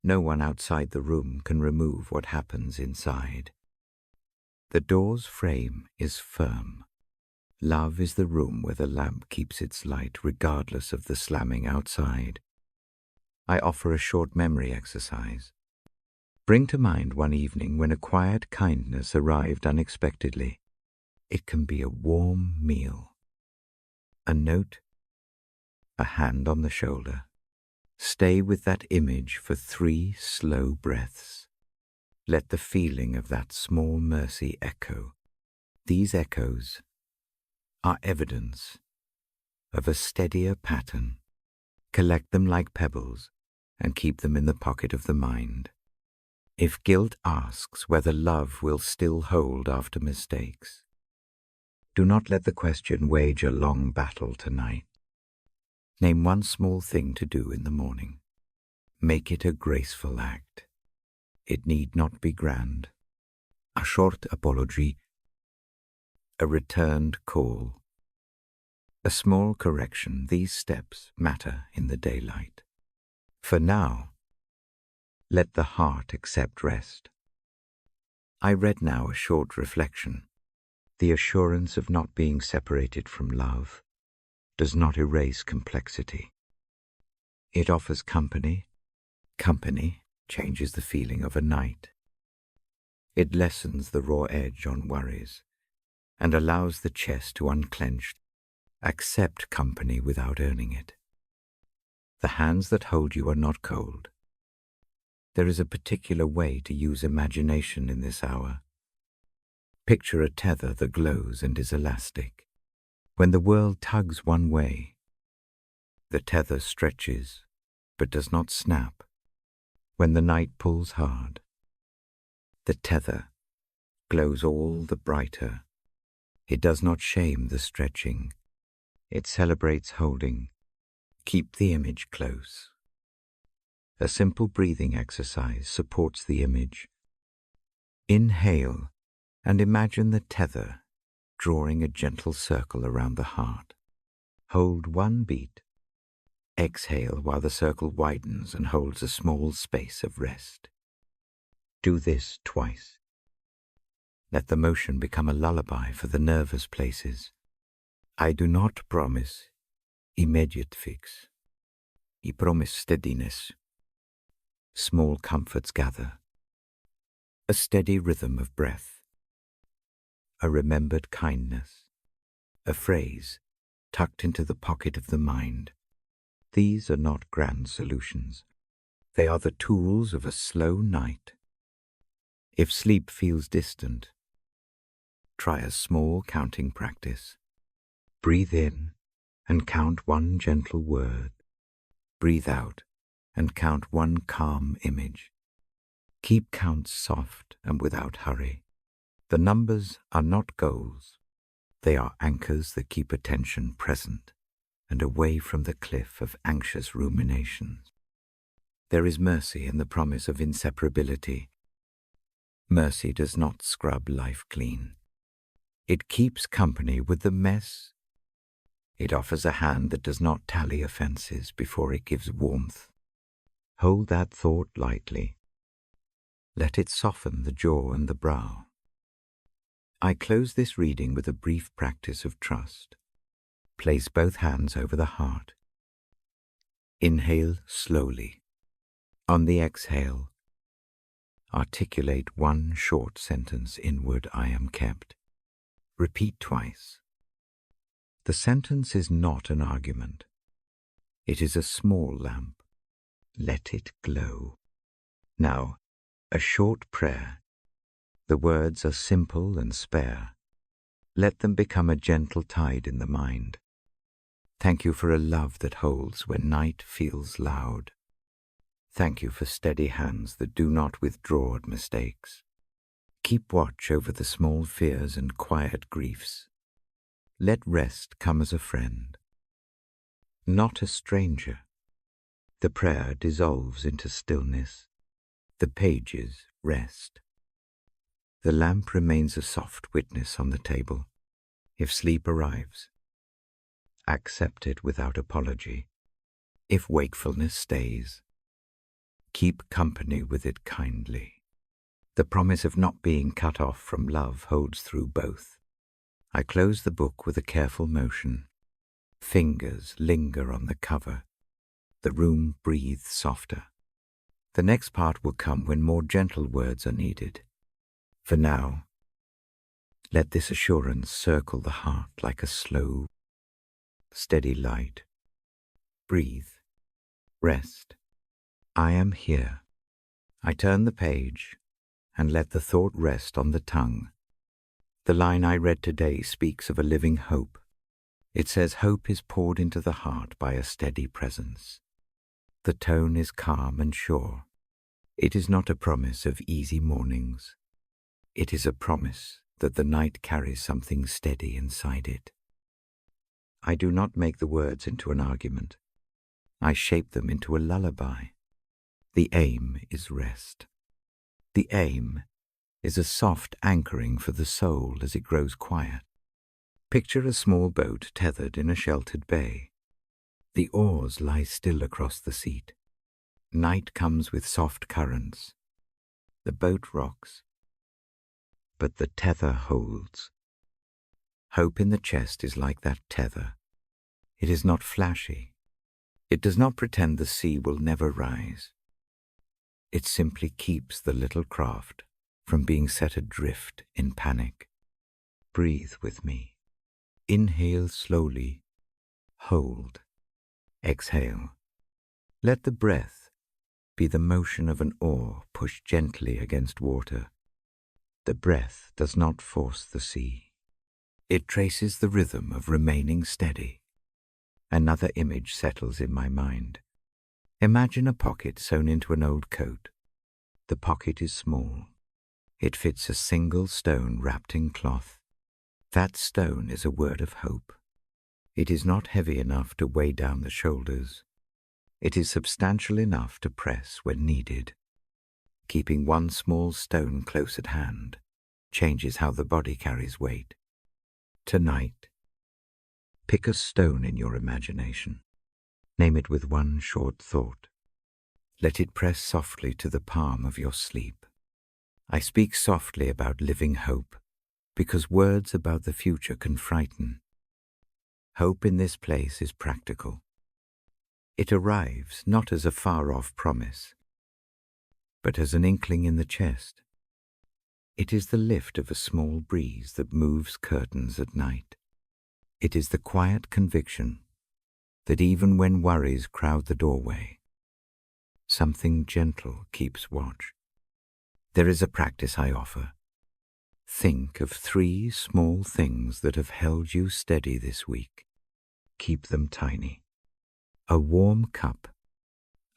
Speaker 1: No one outside the room can remove what happens inside. The door's frame is firm. Love is the room where the lamp keeps its light regardless of the slamming outside. I offer a short memory exercise. Bring to mind one evening when a quiet kindness arrived unexpectedly. It can be a warm meal, a note, a hand on the shoulder. Stay with that image for 3 slow breaths. Let the feeling of that small mercy echo. These echoes are evidence of a steadier pattern. Collect them like pebbles and keep them in the pocket of the mind. If guilt asks whether love will still hold after mistakes, do not let the question wage a long battle tonight. Name one small thing to do in the morning. Make it a graceful act. It need not be grand. A short apology, a returned call, a small correction. These steps matter in the daylight. For now, let the heart accept rest. I read now a short reflection. The assurance of not being separated from love does not erase complexity. It offers company. Company changes the feeling of a night. It lessens the raw edge on worries and allows the chest to unclench. Accept company without earning it. The hands that hold you are not cold. There is a particular way to use imagination in this hour. Picture a tether that glows and is elastic. When the world tugs one way, the tether stretches but does not snap. When the night pulls hard, the tether glows all the brighter. It does not shame the stretching. It celebrates holding. Keep the image close. A simple breathing exercise supports the image. Inhale and imagine the tether drawing a gentle circle around the heart. Hold 1 beat. Exhale while the circle widens and holds a small space of rest. Do this twice. Let the motion become a lullaby for the nervous places. I do not promise immediate fix. I promise steadiness. Small comforts gather. A steady rhythm of breath. A remembered kindness. A phrase tucked into the pocket of the mind. These are not grand solutions. They are the tools of a slow night. If sleep feels distant, try a small counting practice. Breathe in and count 1 gentle word. Breathe out and count 1 calm image. Keep counts soft and without hurry. The numbers are not goals. They are anchors that keep attention present and away from the cliff of anxious ruminations. There is mercy in the promise of inseparability. Mercy does not scrub life clean. It keeps company with the mess. It offers a hand that does not tally offenses before it gives warmth. Hold that thought lightly. Let it soften the jaw and the brow. I close this reading with a brief practice of trust. Place both hands over the heart. Inhale slowly. On the exhale, articulate 1 short sentence inward, I am kept. Repeat twice. The sentence is not an argument. It is a small lamp. Let it glow. Now, a short prayer. The words are simple and spare. Let them become a gentle tide in the mind. Thank you for a love that holds when night feels loud. Thank you for steady hands that do not withdraw at mistakes. Keep watch over the small fears and quiet griefs. Let rest come as a friend, not a stranger. The prayer dissolves into stillness. The pages rest. The lamp remains a soft witness on the table. If sleep arrives, accept it without apology. If wakefulness stays, keep company with it kindly. The promise of not being cut off from love holds through both. I close the book with a careful motion. Fingers linger on the cover. The room breathes softer. The next part will come when more gentle words are needed. For now, Let this assurance circle the heart like a slow, steady light. Breathe. Rest. I am here. I turn the page and let the thought rest on the tongue. The line I read today speaks of a living hope. It says hope is poured into the heart by a steady presence. The tone is calm and sure. It is not a promise of easy mornings. It is a promise that the night carries something steady inside it. I do not make the words into an argument. I shape them into a lullaby. The aim is rest. The aim is a soft anchoring for the soul as it grows quiet. Picture a small boat tethered in a sheltered bay. The oars lie still across the seat. Night comes with soft currents. The boat rocks, but the tether holds. Hope in the chest is like that tether. It is not flashy. It does not pretend the sea will never rise. It simply keeps the little craft from being set adrift in panic. Breathe with me. Inhale slowly. Hold. Exhale. Let the breath be the motion of an oar pushed gently against water. The breath does not force the sea. It traces the rhythm of remaining steady. Another image settles in my mind. Imagine a pocket sewn into an old coat. The pocket is small. It fits a single stone wrapped in cloth. That stone is a word of hope. It is not heavy enough to weigh down the shoulders. It is substantial enough to press when needed. Keeping one small stone close at hand changes how the body carries weight. Tonight, pick a stone in your imagination. Name it with one short thought. Let it press softly to the palm of your sleep. I speak softly about living hope because words about the future can frighten. Hope in this place is practical. It arrives not as a far-off promise, but as an inkling in the chest. It is the lift of a small breeze that moves curtains at night. It is the quiet conviction that even when worries crowd the doorway, something gentle keeps watch. There is a practice I offer. Think of 3 small things that have held you steady this week. Keep them tiny. A warm cup,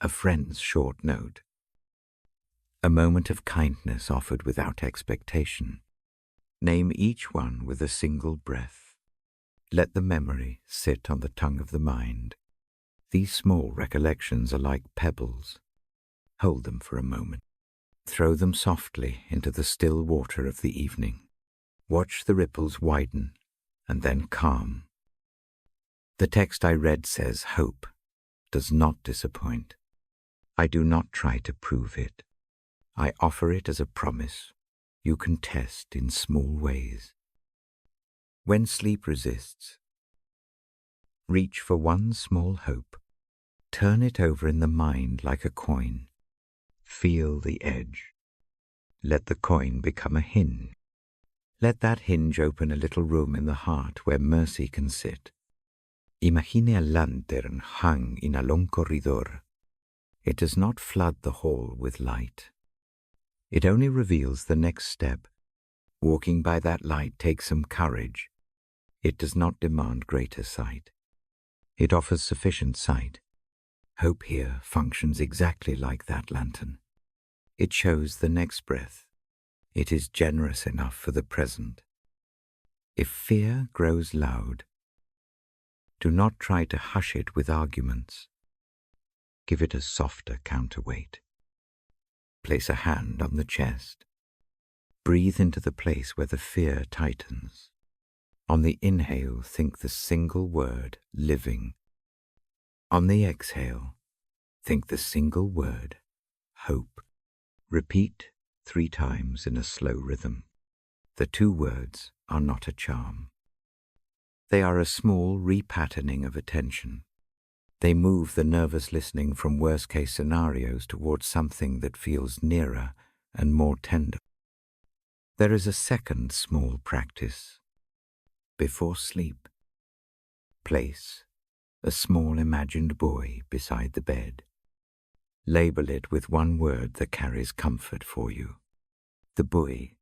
Speaker 1: a friend's short note, a moment of kindness offered without expectation. Name each one with a single breath. Let the memory sit on the tongue of the mind. These small recollections are like pebbles. Hold them for a moment. Throw them softly into the still water of the evening. Watch the ripples widen and then calm. The text I read says hope does not disappoint. I do not try to prove it. I offer it as a promise you can test in small ways. When sleep resists, reach for one small hope. Turn it over in the mind like a coin. Feel the edge. Let the coin become a hinge. Let that hinge open a little room in the heart where mercy can sit. Imagine a lantern hung in a long corridor. It does not flood the hall with light. It only reveals the next step. Walking by that light takes some courage. It does not demand greater sight. It offers sufficient sight. Hope here functions exactly like that lantern. It shows the next breath. It is generous enough for the present. If fear grows loud, do not try to hush it with arguments. Give it a softer counterweight. Place a hand on the chest. Breathe into the place where the fear tightens. On the inhale, think the single word, living. On the exhale, think the single word, hope. Repeat 3 times in a slow rhythm. The 2 words are not a charm. They are a small repatterning of attention. They move the nervous listening from worst-case scenarios towards something that feels nearer and more tender. There is a second small practice. Before sleep, place a small imagined buoy beside the bed. Label it with one word that carries comfort for you. The buoy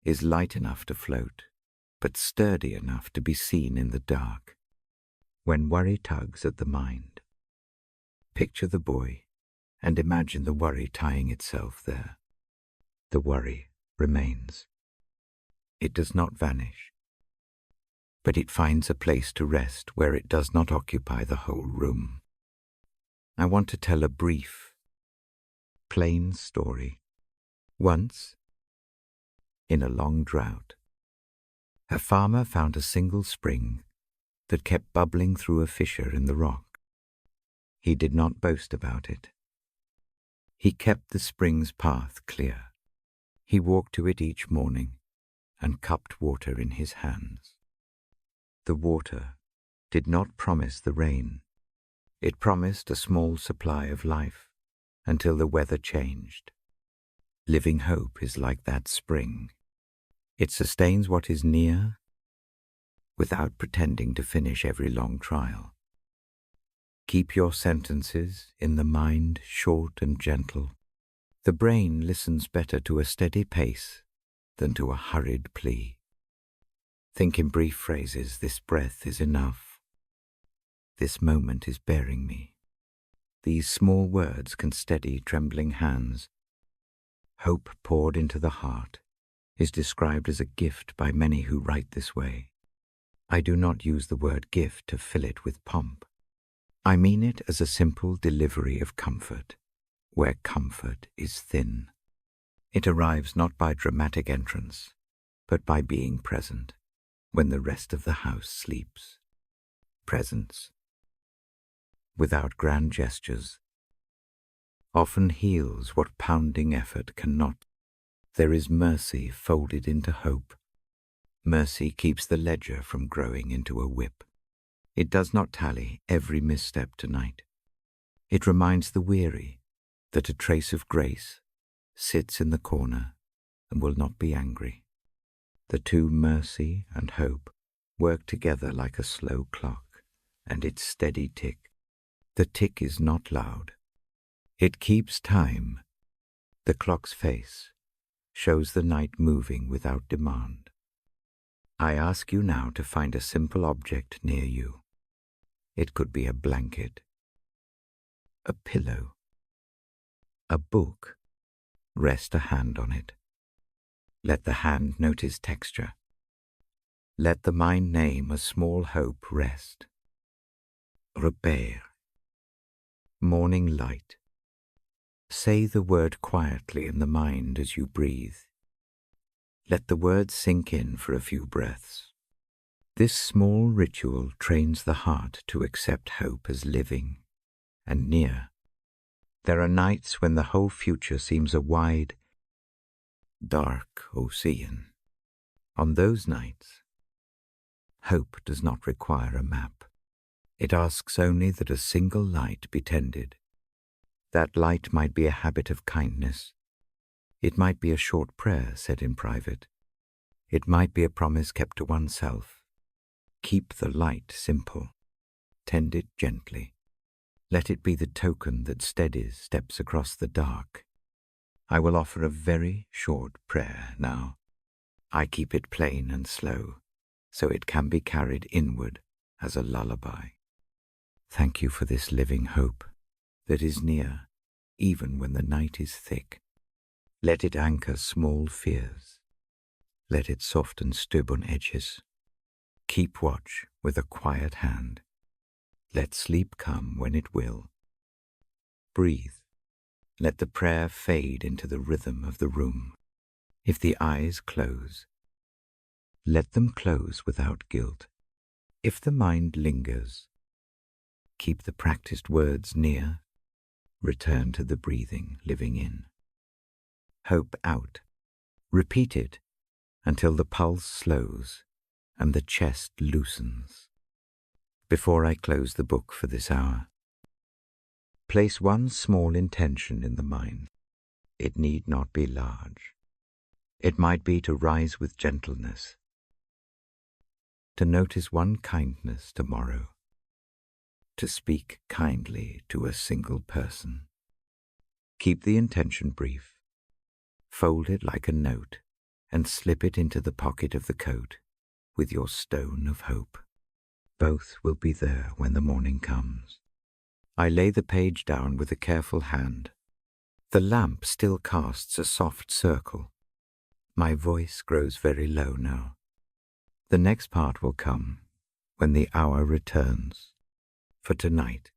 Speaker 1: is light enough to float, but sturdy enough to be seen in the dark. When worry tugs at the mind, picture the buoy and imagine the worry tying itself there. The worry remains. It does not vanish, but it finds a place to rest where it does not occupy the whole room. I want to tell a brief, plain story. Once, in a long drought, a farmer found a single spring that kept bubbling through a fissure in the rock. He did not boast about it. He kept the spring's path clear. He walked to it each morning and cupped water in his hands. The water did not promise the rain. It promised a small supply of life until the weather changed. Living hope is like that spring. It sustains what is near without pretending to finish every long trial. Keep your sentences in the mind short and gentle. The brain listens better to a steady pace than to a hurried plea. Think in brief phrases. This breath is enough. This moment is bearing me. These small words can steady trembling hands. Hope poured into the heart is described as a gift by many who write this way. I do not use the word gift to fill it with pomp. I mean it as a simple delivery of comfort, where comfort is thin. It arrives not by dramatic entrance, but by being present when the rest of the house sleeps. Presence, without grand gestures, often heals what pounding effort cannot. There is mercy folded into hope. Mercy keeps the ledger from growing into a whip. It does not tally every misstep tonight. It reminds the weary that a trace of grace sits in the corner and will not be angry. The two, mercy and hope, work together like a slow clock, and its steady tick. The tick is not loud. It keeps time. The clock's face shows the night moving without demand. I ask you now to find a simple object near you. It could be a blanket, a pillow, a book. Rest a hand on it. Let the hand notice texture. Let the mind name a small hope rest. Repère. Morning light. Say the word quietly in the mind as you breathe. Let the words sink in for a few breaths. This small ritual trains the heart to accept hope as living and near. There are nights when the whole future seems a wide, dark ocean. On those nights, hope does not require a map. It asks only that a single light be tended. That light might be a habit of kindness. It might be a short prayer said in private. It might be a promise kept to oneself. Keep the light simple. Tend it gently. Let it be the token that steadies steps across the dark. I will offer a very short prayer now. I keep it plain and slow, so it can be carried inward as a lullaby. Thank you for this living hope that is near, even when the night is thick. Let it anchor small fears. Let it soften stubborn edges. Keep watch with a quiet hand. Let sleep come when it will. Breathe. Let the prayer fade into the rhythm of the room. If the eyes close, let them close without guilt. If the mind lingers, keep the practiced words near. Return to the breathing, living in. Hope out. Repeat it until the pulse slows and the chest loosens. Before I close the book for this hour, place one small intention in the mind. It need not be large. It might be to rise with gentleness, to notice one kindness tomorrow, to speak kindly to a single person. Keep the intention brief, fold it like a note, and slip it into the pocket of the coat with your stone of hope. Both will be there when the morning comes. I lay the page down with a careful hand. The lamp still casts a soft circle. My voice grows very low now. The next part will come when the hour returns. For tonight,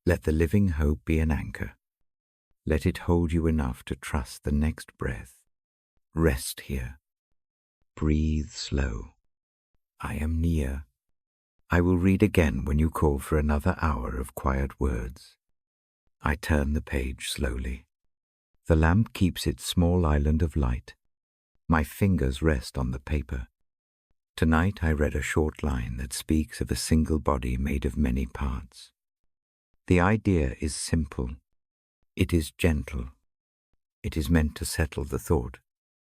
Speaker 1: let the living hope be an anchor. Let it hold you enough to trust the next breath. Rest here. Breathe slow. I am near. I will read again when you call for another hour of quiet words. I turn the page slowly. The lamp keeps its small island of light. My fingers rest on the paper. Tonight I read a short line that speaks of a single body made of many parts. The idea is simple. It is gentle. It is meant to settle the thought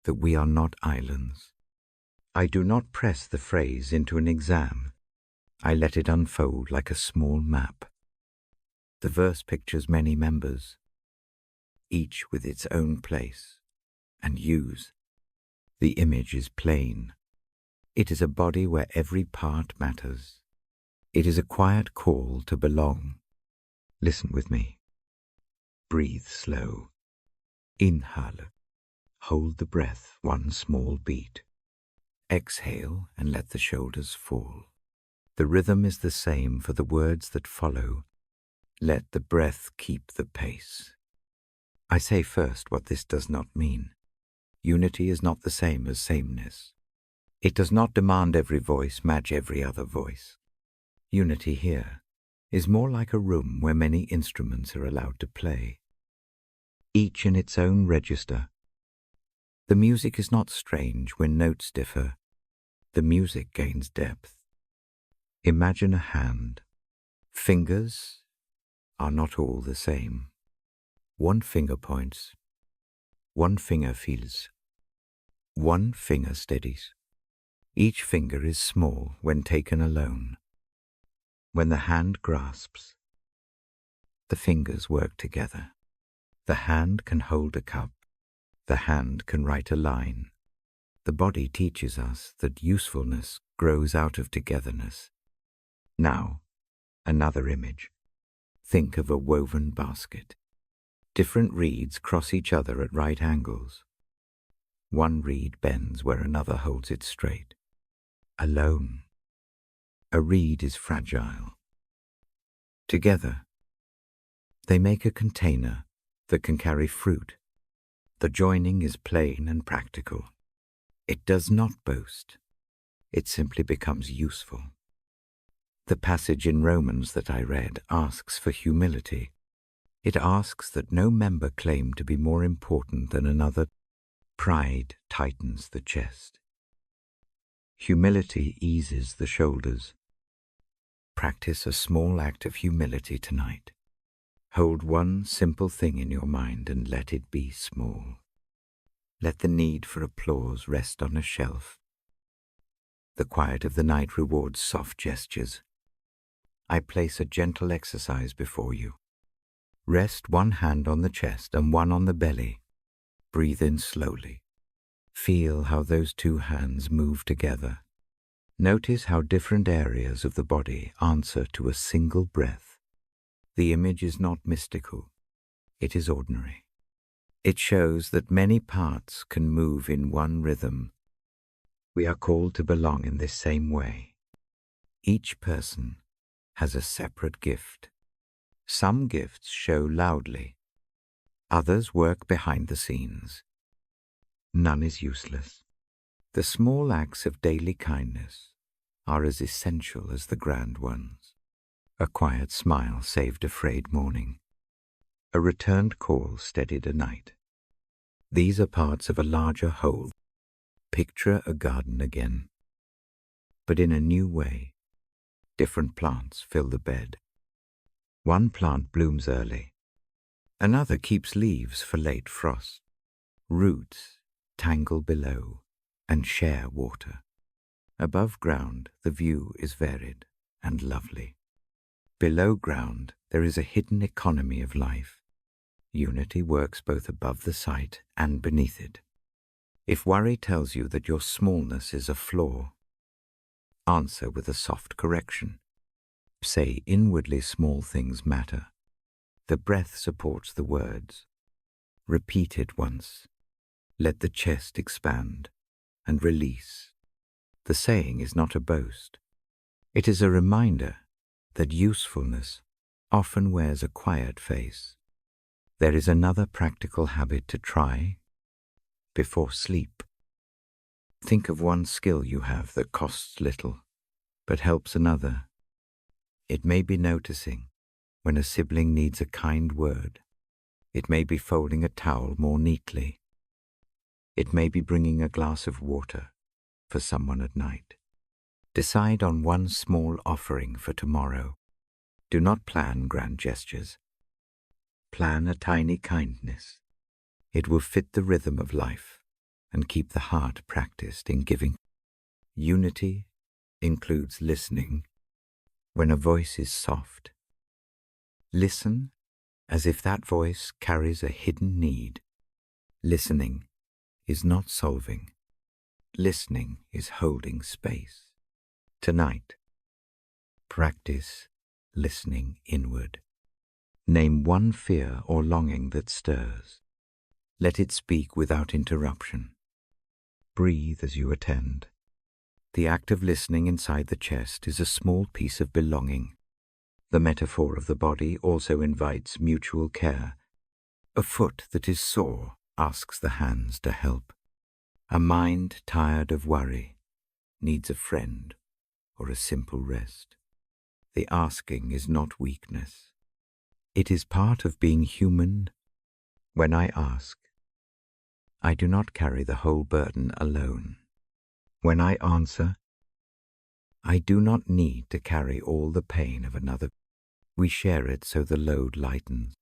Speaker 1: that we are not islands. I do not press the phrase into an exam. I let it unfold like a small map. The verse pictures many members, each with its own place and use. The image is plain. It is a body where every part matters. It is a quiet call to belong. Listen with me. Breathe slow. Inhale. Hold the breath one small beat. Exhale and let the shoulders fall. The rhythm is the same for the words that follow. Let the breath keep the pace. I say first what this does not mean. Unity is not the same as sameness. It does not demand every voice match every other voice. Unity here is more like a room where many instruments are allowed to play, each in its own register. The music is not strange when notes differ. The music gains depth. Imagine a hand. Fingers are not all the same. One finger points. One finger feels. One finger steadies. Each finger is small when taken alone. When the hand grasps, the fingers work together. The hand can hold a cup. The hand can write a line. The body teaches us that usefulness grows out of togetherness. Now, another image. Think of a woven basket. Different reeds cross each other at right angles. One reed bends where another holds it straight. Alone, a reed is fragile. Together, they make a container that can carry fruit. The joining is plain and practical. It does not boast. It simply becomes useful. The passage in Romans that I read asks for humility. It asks that no member claim to be more important than another. Pride tightens the chest. Humility eases the shoulders. Practice a small act of humility tonight. Hold one simple thing in your mind and let it be small. Let the need for applause rest on a shelf. The quiet of the night rewards soft gestures. I place a gentle exercise before you. Rest one hand on the chest and one on the belly. Breathe in slowly. Feel how those two hands move together. Notice how different areas of the body answer to a single breath. The image is not mystical. It is ordinary. It shows that many parts can move in one rhythm. We are called to belong in this same way. Each person has a separate gift. Some gifts show loudly. Others work behind the scenes. None is useless. The small acts of daily kindness are as essential as the grand ones. A quiet smile saved a frayed morning. A returned call steadied a night. These are parts of a larger whole. Picture a garden again. But in a new way. Different plants fill the bed. One plant blooms early. Another keeps leaves for late frost. Roots tangle below and share water. Above ground, the view is varied and lovely. Below ground, there is a hidden economy of life. Unity works both above the sight and beneath it. If worry tells you that your smallness is a flaw, answer with a soft correction. Say inwardly small things matter. The breath supports the words. Repeat it once. Let the chest expand and release. The saying is not a boast. It is a reminder that usefulness often wears a quiet face. There is another practical habit to try before sleep. Think of one skill you have that costs little, but helps another. It may be noticing when a sibling needs a kind word. It may be folding a towel more neatly. It may be bringing a glass of water for someone at night. Decide on one small offering for tomorrow. Do not plan grand gestures. Plan a tiny kindness. It will fit the rhythm of life and keep the heart practiced in giving. Unity includes listening when a voice is soft. Listen as if that voice carries a hidden need. Listening is not solving. Listening is holding space. Tonight, practice listening inward. Name one fear or longing that stirs. Let it speak without interruption. Breathe as you attend. The act of listening inside the chest is a small piece of belonging. The metaphor of the body also invites mutual care. A foot that is sore asks the hands to help. A mind tired of worry needs a friend or a simple rest. The asking is not weakness. It is part of being human. When I ask, I do not carry the whole burden alone. When I answer, I do not need to carry all the pain of another. We share it so the load lightens.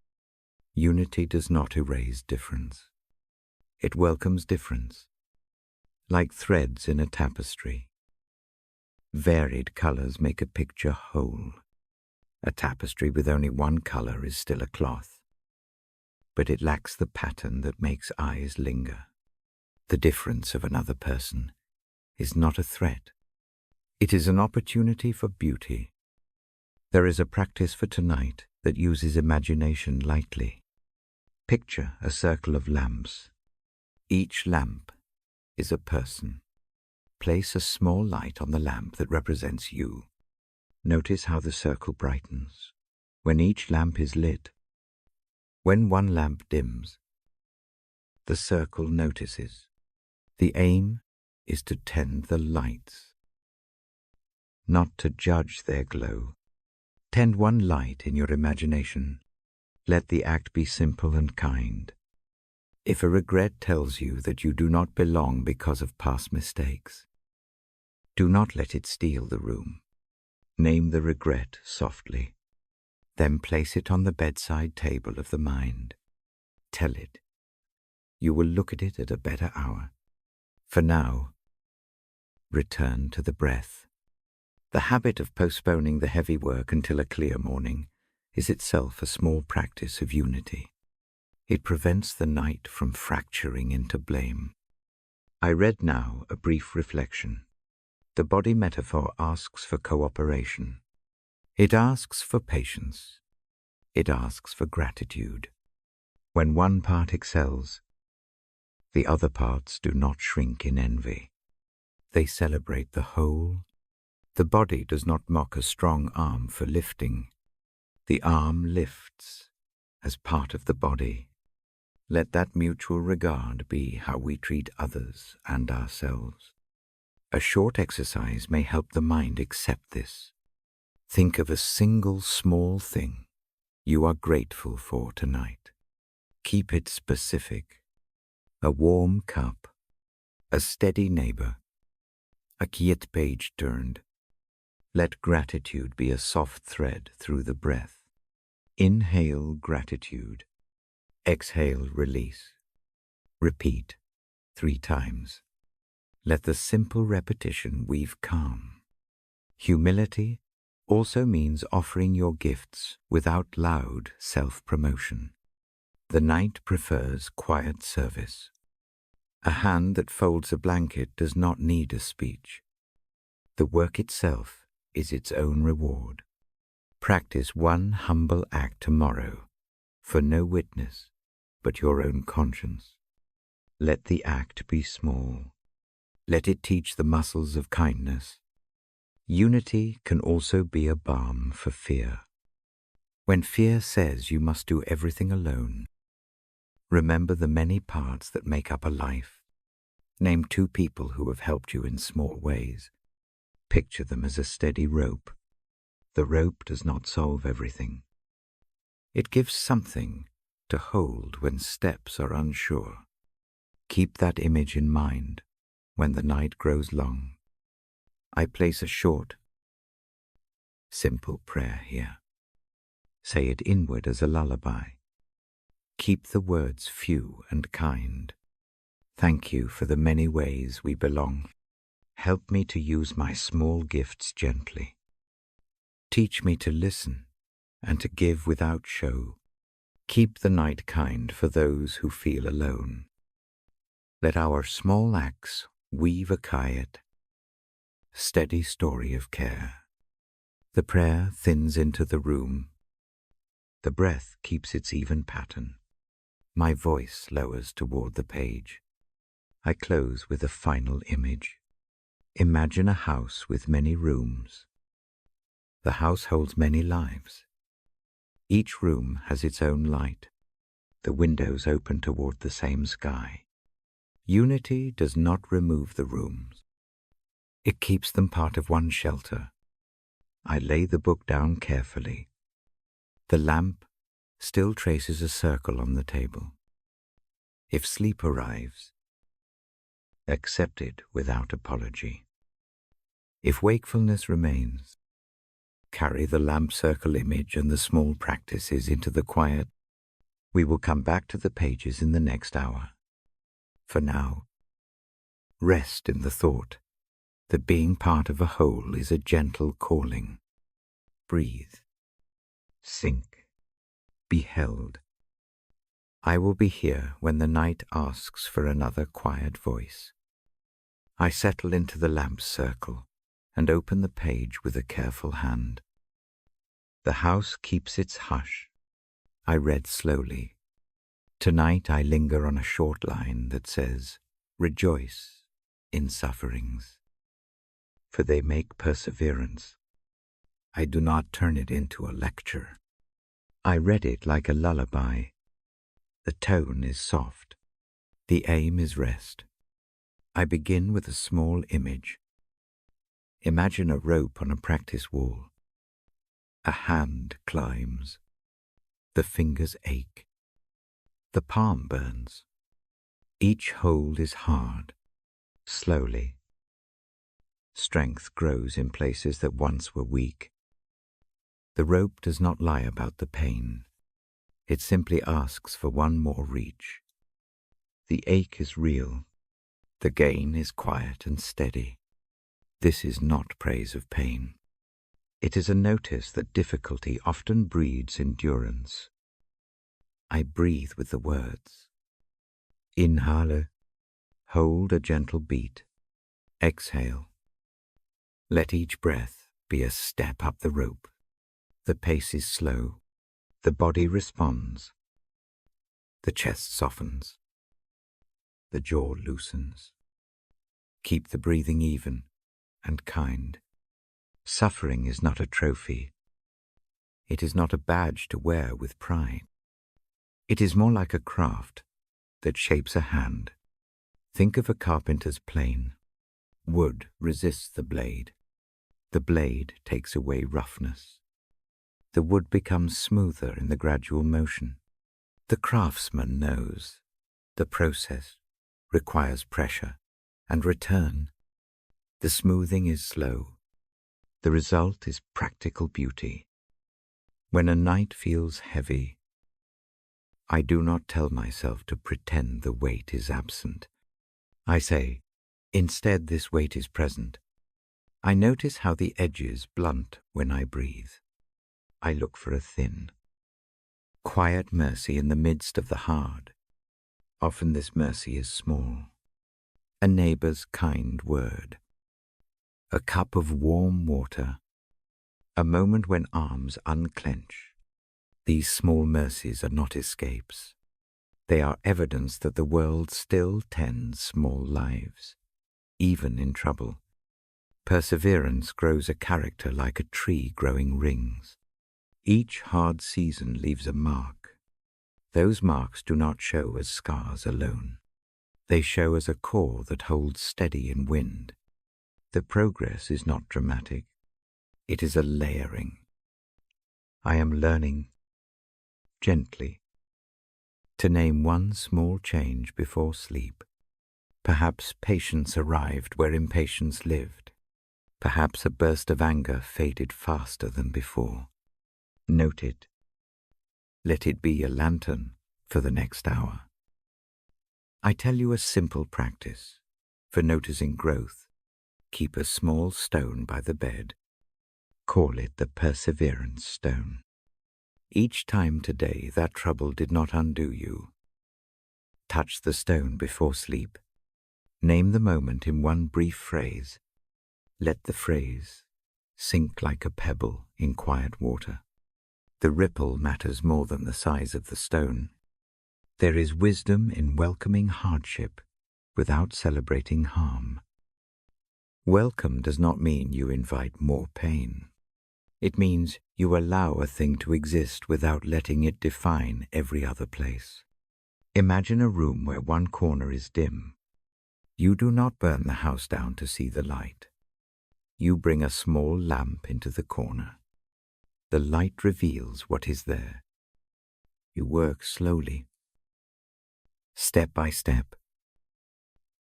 Speaker 1: Unity does not erase difference. It welcomes difference, like threads in a tapestry. Varied colors make a picture whole. A tapestry with only one color is still a cloth, but it lacks the pattern that makes eyes linger. The difference of another person is not a threat. It is an opportunity for beauty. There is a practice for tonight that uses imagination lightly. Picture a circle of lamps. Each lamp is a person. Place a small light on the lamp that represents you. Notice how the circle brightens when each lamp is lit. When one lamp dims, the circle notices. The aim is to tend the lights, not to judge their glow. Tend one light in your imagination. Let the act be simple and kind. If a regret tells you that you do not belong because of past mistakes, do not let it steal the room. Name the regret softly. Then place it on the bedside table of the mind. Tell it. You will look at it at a better hour. For now, return to the breath. The habit of postponing the heavy work until a clear morning is itself a small practice of unity. It prevents the night from fracturing into blame. I read now a brief reflection. The body metaphor asks for cooperation. It asks for patience. It asks for gratitude. When one part excels, the other parts do not shrink in envy. They celebrate the whole. The body does not mock a strong arm for lifting. The arm lifts as part of the body. Let that mutual regard be how we treat others and ourselves. A short exercise may help the mind accept this. Think of a single small thing you are grateful for tonight. Keep it specific. A warm cup, a steady neighbor, a quiet page turned. Let gratitude be a soft thread through the breath. Inhale gratitude. Exhale release. Repeat. 3 times. Let the simple repetition weave calm. Humility also means offering your gifts without loud self-promotion. The night prefers quiet service. A hand that folds a blanket does not need a speech. The work itself is its own reward. Practice one humble act tomorrow for no witness but your own conscience. Let the act be small. Let it teach the muscles of kindness. Unity can also be a balm for fear. When fear says you must do everything alone, remember the many parts that make up a life. Name 2 people who have helped you in small ways. Picture them as a steady rope. The rope does not solve everything. It gives something to hold when steps are unsure. Keep that image in mind when the night grows long. I place a short, simple prayer here. Say it inward as a lullaby. Keep the words few and kind. Thank you for the many ways we belong. Help me to use my small gifts gently. Teach me to listen and to give without show. Keep the night kind for those who feel alone. Let our small acts weave a quiet, steady story of care. The prayer thins into the room. The breath keeps its even pattern. My voice lowers toward the page. I close with a final image. Imagine a house with many rooms. The house holds many lives. Each room has its own light. The windows open toward the same sky. Unity does not remove the rooms. It keeps them part of one shelter. I lay the book down carefully. The lamp still traces a circle on the table. If sleep arrives, accept it without apology. If wakefulness remains, carry the lamp circle image and the small practices into the quiet. We will come back to the pages in the next hour. For now, rest in the thought that being part of a whole is a gentle calling. Breathe, sink, be held. I will be here when the night asks for another quiet voice. I settle into the lamp's circle and open the page with a careful hand. The house keeps its hush. I read slowly. Tonight I linger on a short line that says, "Rejoice in sufferings, for they make perseverance." I do not turn it into a lecture. I read it like a lullaby. The tone is soft. The aim is rest. I begin with a small image. Imagine a rope on a practice wall. A hand climbs. The fingers ache. The palm burns. Each hold is hard. Slowly, strength grows in places that once were weak. The rope does not lie about the pain. It simply asks for one more reach. The ache is real. The gain is quiet and steady. This is not praise of pain. It is a notice that difficulty often breeds endurance. I breathe with the words. Inhale, hold a gentle beat. Exhale. Let each breath be a step up the rope. The pace is slow. The body responds. The chest softens. The jaw loosens. Keep the breathing even and kind. Suffering is not a trophy. It is not a badge to wear with pride. It is more like a craft that shapes a hand. Think of a carpenter's plane. Wood resists the blade. The blade takes away roughness. The wood becomes smoother in the gradual motion. The craftsman knows the process requires pressure and return. The smoothing is slow. The result is practical beauty. When a night feels heavy, I do not tell myself to pretend the weight is absent. I say, instead this weight is present. I notice how the edges blunt when I breathe. I look for a thin, quiet mercy in the midst of the hard. Often this mercy is small. A neighbor's kind word, a cup of warm water, a moment when arms unclench. These small mercies are not escapes. They are evidence that the world still tends small lives, even in trouble. Perseverance grows a character like a tree growing rings. Each hard season leaves a mark. Those marks do not show as scars alone. They show as a core that holds steady in wind. The progress is not dramatic. It is a layering. I am learning, gently, to name one small change before sleep. Perhaps patience arrived where impatience lived. Perhaps a burst of anger faded faster than before. Note it. Let it be a lantern for the next hour. I tell you a simple practice for noticing growth. Keep a small stone by the bed. Call it the perseverance stone. Each time today that trouble did not undo you. Touch the stone before sleep. Name the moment in one brief phrase. Let the phrase sink like a pebble in quiet water. The ripple matters more than the size of the stone. There is wisdom in welcoming hardship without celebrating harm. Welcome does not mean you invite more pain. It means you allow a thing to exist without letting it define every other place. Imagine a room where one corner is dim. You do not burn the house down to see the light. You bring a small lamp into the corner. The light reveals what is there. You work slowly, step by step.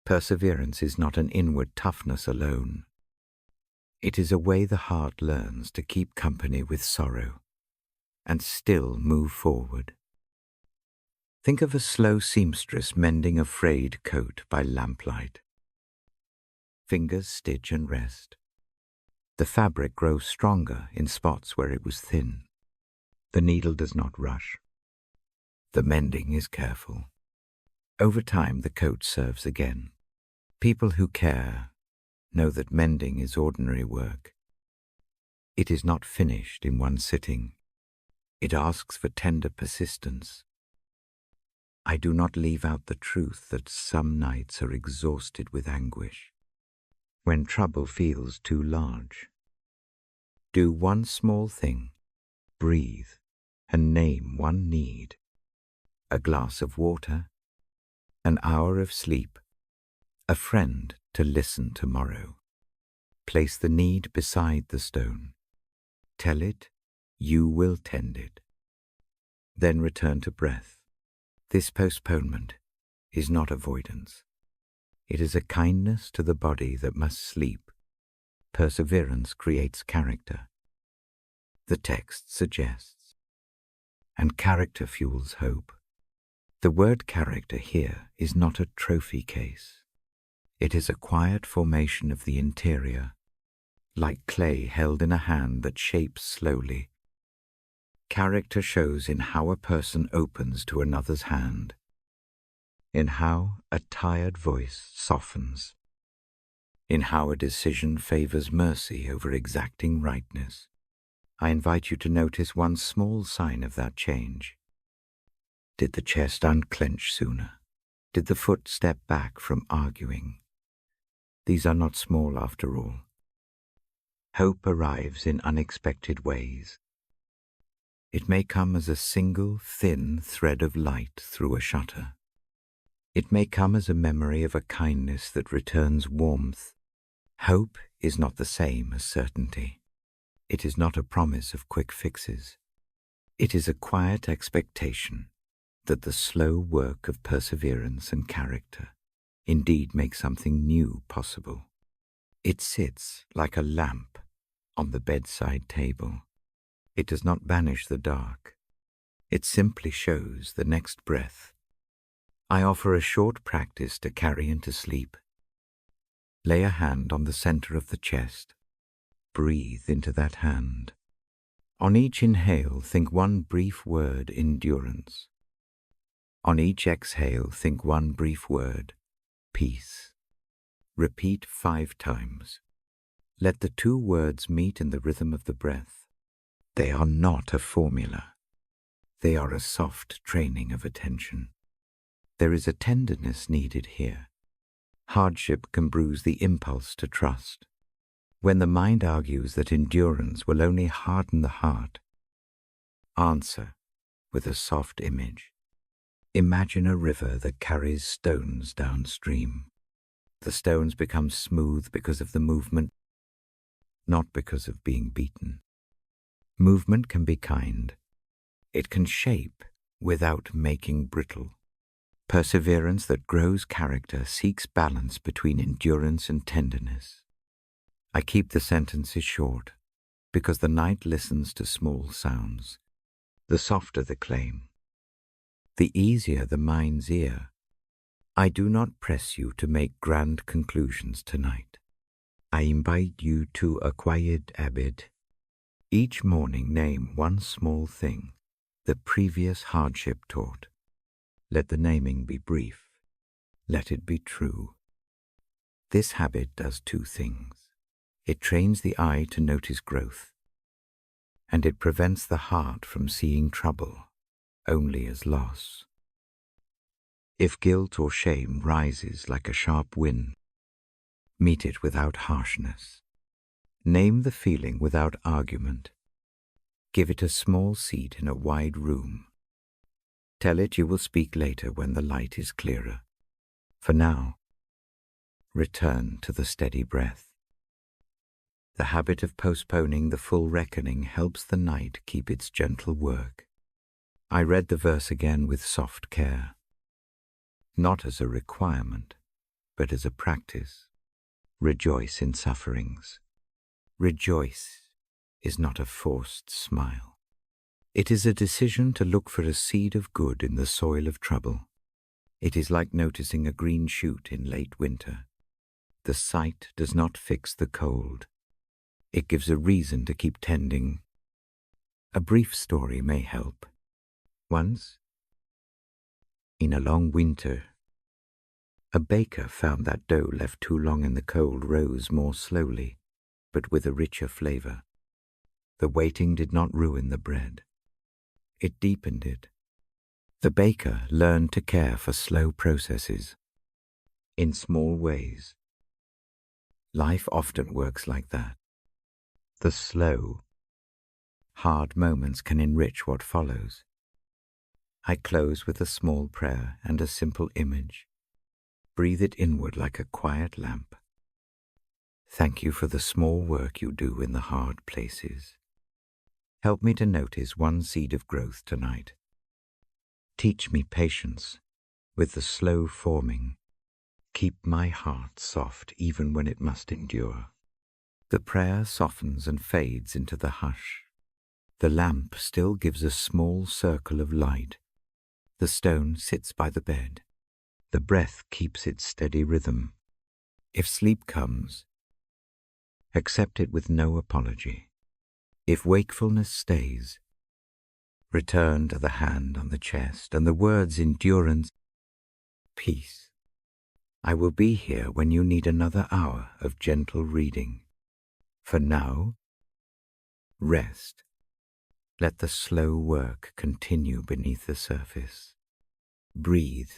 Speaker 1: Perseverance is not an inward toughness alone. It is a way the heart learns to keep company with sorrow and still move forward. Think of a slow seamstress mending a frayed coat by lamplight. Fingers stitch and rest. The fabric grows stronger in spots where it was thin. The needle does not rush. The mending is careful. Over time, the coat serves again. People who care know that mending is ordinary work. It is not finished in one sitting. It asks for tender persistence. I do not leave out the truth that some nights are exhausted with anguish. When trouble feels too large, do one small thing, breathe, and name one need. A glass of water, an hour of sleep, a friend to listen tomorrow. Place the need beside the stone. Tell it you will tend it. Then return to breath. This postponement is not avoidance. It is a kindness to the body that must sleep. Perseverance creates character. The text suggests, and character fuels hope. The word character here is not a trophy case. It is a quiet formation of the interior, like clay held in a hand that shapes slowly. Character shows in how a person opens to another's hand, in how a tired voice softens, in how a decision favors mercy over exacting rightness. I invite you to notice one small sign of that change. Did the chest unclench sooner? Did the foot step back from arguing? These are not small after all. Hope arrives in unexpected ways. It may come as a single, thin thread of light through a shutter. It may come as a memory of a kindness that returns warmth. Hope is not the same as certainty. It is not a promise of quick fixes. It is a quiet expectation that the slow work of perseverance and character indeed makes something new possible. It sits like a lamp on the bedside table. It does not banish the dark. It simply shows the next breath, I offer a short practice to carry into sleep. Lay a hand on the center of the chest. Breathe into that hand. On each inhale, think one brief word, endurance. On each exhale, think one brief word, peace. Repeat 5 times. Let the 2 words meet in the rhythm of the breath. They are not a formula. They are a soft training of attention. There is a tenderness needed here. Hardship can bruise the impulse to trust. When the mind argues that endurance will only harden the heart, answer with a soft image. Imagine a river that carries stones downstream. The stones become smooth because of the movement, not because of being beaten. Movement can be kind. It can shape without making brittle. Perseverance that grows character seeks balance between endurance and tenderness. I keep the sentences short because the night listens to small sounds. The softer the claim, the easier the mind's ear. I do not press you to make grand conclusions tonight. I invite you to a quiet habit. Each morning name one small thing the previous hardship taught. Let the naming be brief. Let it be true. This habit does 2 things. It trains the eye to notice growth, and it prevents the heart from seeing trouble only as loss. If guilt or shame rises like a sharp wind, meet it without harshness. Name the feeling without argument. Give it a small seat in a wide room. Tell it you will speak later when the light is clearer. For now, return to the steady breath. The habit of postponing the full reckoning helps the night keep its gentle work. I read the verse again with soft care, not as a requirement, but as a practice. Rejoice in sufferings. Rejoice is not a forced smile. It is a decision to look for a seed of good in the soil of trouble. It is like noticing a green shoot in late winter. The sight does not fix the cold. It gives a reason to keep tending. A brief story may help. Once, in a long winter, a baker found that dough left too long in the cold rose more slowly, but with a richer flavor. The waiting did not ruin the bread. It deepened it. The baker learned to care for slow processes, in small ways. Life often works like that. The slow, hard moments can enrich what follows. I close with a small prayer and a simple image. Breathe it inward like a quiet lamp. Thank you for the small work you do in the hard places. Help me to notice one seed of growth tonight. Teach me patience with the slow forming. Keep my heart soft even when it must endure. The prayer softens and fades into the hush. The lamp still gives a small circle of light. The stone sits by the bed. The breath keeps its steady rhythm. If sleep comes, accept it with no apology. If wakefulness stays, return to the hand on the chest and the words endurance, peace. I will be here when you need another hour of gentle reading. For now, rest. Let the slow work continue beneath the surface. Breathe.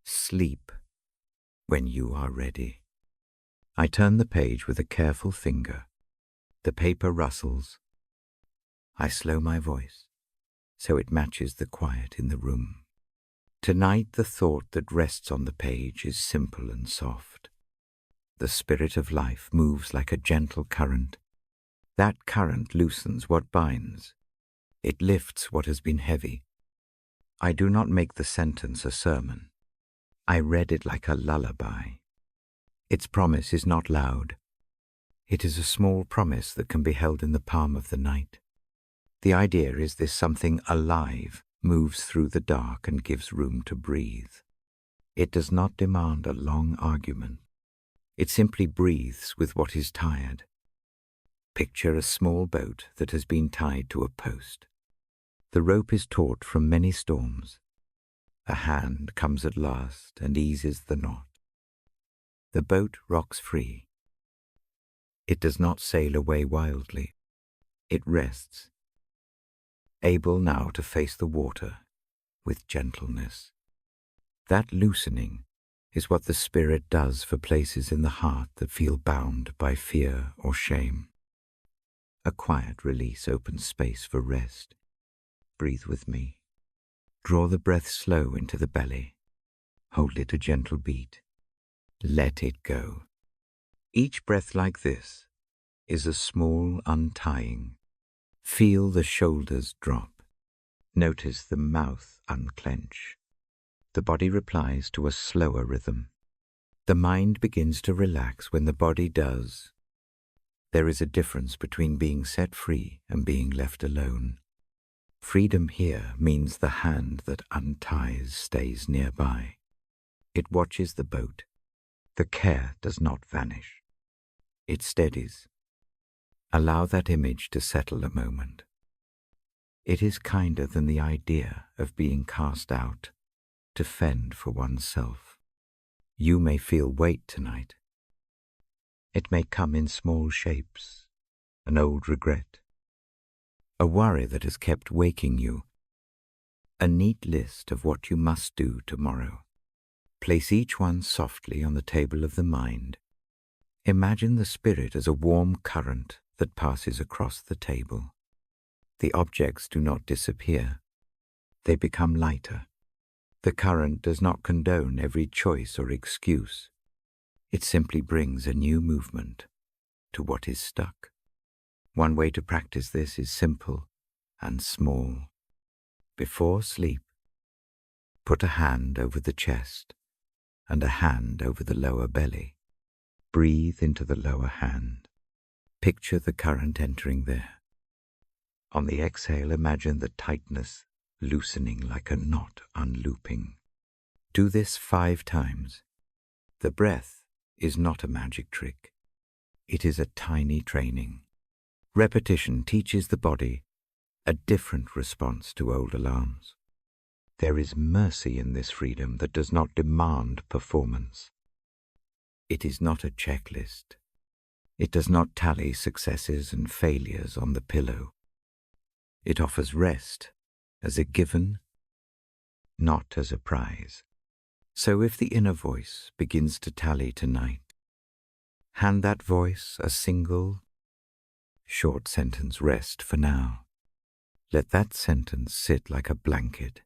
Speaker 1: Sleep when you are ready. I turn the page with a careful finger. The paper rustles. I slow my voice so it matches the quiet in the room. Tonight the thought that rests on the page is simple and soft. The spirit of life moves like a gentle current. That current loosens what binds. It lifts what has been heavy. I do not make the sentence a sermon. I read it like a lullaby. Its promise is not loud. It is a small promise that can be held in the palm of the night. The idea is this: something alive moves through the dark and gives room to breathe. It does not demand a long argument. It simply breathes with what is tired. Picture a small boat that has been tied to a post. The rope is taut from many storms. A hand comes at last and eases the knot. The boat rocks free. It does not sail away wildly. It rests, able now to face the water with gentleness. That loosening is what the Spirit does for places in the heart that feel bound by fear or shame. A quiet release opens space for rest. Breathe with me. Draw the breath slow into the belly. Hold it a gentle beat. Let it go. Each breath like this is a small untying. Feel the shoulders drop. Notice the mouth unclench. The body replies to a slower rhythm. The mind begins to relax when the body does. There is a difference between being set free and being left alone. Freedom here means the hand that unties stays nearby. It watches the boat. The care does not vanish. It steadies. Allow that image to settle a moment. It is kinder than the idea of being cast out to fend for oneself. You may feel weight tonight. It may come in small shapes, an old regret, a worry that has kept waking you, a neat list of what you must do tomorrow. Place each one softly on the table of the mind. Imagine the Spirit as a warm current that passes across the table. The objects do not disappear. They become lighter. The current does not condone every choice or excuse. It simply brings a new movement to what is stuck. One way to practice this is simple and small. Before sleep, put a hand over the chest and a hand over the lower belly. Breathe into the lower hand. Picture the current entering there. On the exhale, imagine the tightness loosening like a knot unlooping. Do this 5 times. The breath is not a magic trick. It is a tiny training. Repetition teaches the body a different response to old alarms. There is mercy in this freedom that does not demand performance. It is not a checklist. It does not tally successes and failures on the pillow. It offers rest as a given, not as a prize. So if the inner voice begins to tally tonight, hand that voice a single, short sentence: rest for now. Let that sentence sit like a blanket.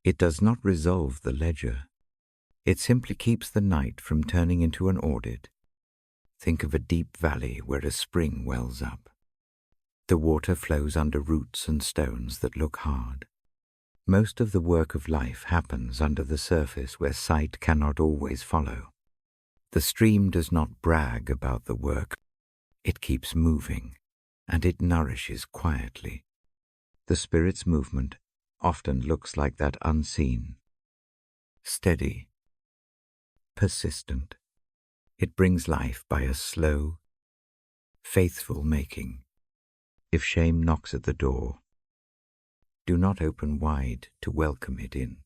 Speaker 1: It does not resolve the ledger. It simply keeps the night from turning into an audit. Think of a deep valley where a spring wells up. The water flows under roots and stones that look hard. Most of the work of life happens under the surface where sight cannot always follow. The stream does not brag about the work. It keeps moving, and it nourishes quietly. The Spirit's movement often looks like that unseen. Steady, persistent. It brings life by a slow, faithful making. If shame knocks at the door, do not open wide to welcome it in.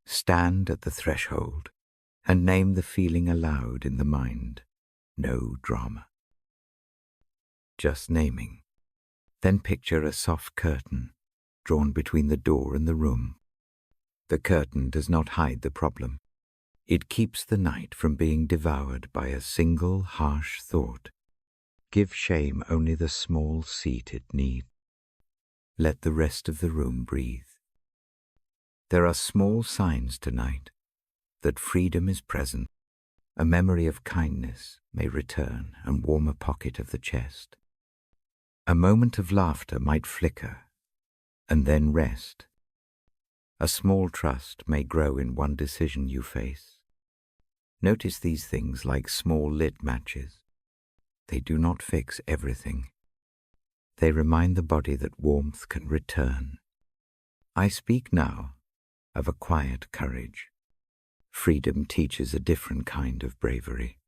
Speaker 1: Stand at the threshold and name the feeling aloud in the mind. No drama. Just naming. Then picture a soft curtain drawn between the door and the room. The curtain does not hide the problem. It keeps the night from being devoured by a single harsh thought. Give shame only the small seat it needs. Let the rest of the room breathe. There are small signs tonight that freedom is present. A memory of kindness may return and warm a pocket of the chest. A moment of laughter might flicker and then rest. A small trust may grow in one decision you face. Notice these things like small lit matches. They do not fix everything. They remind the body that warmth can return. I speak now of a quiet courage, Freedom teaches a different kind of bravery.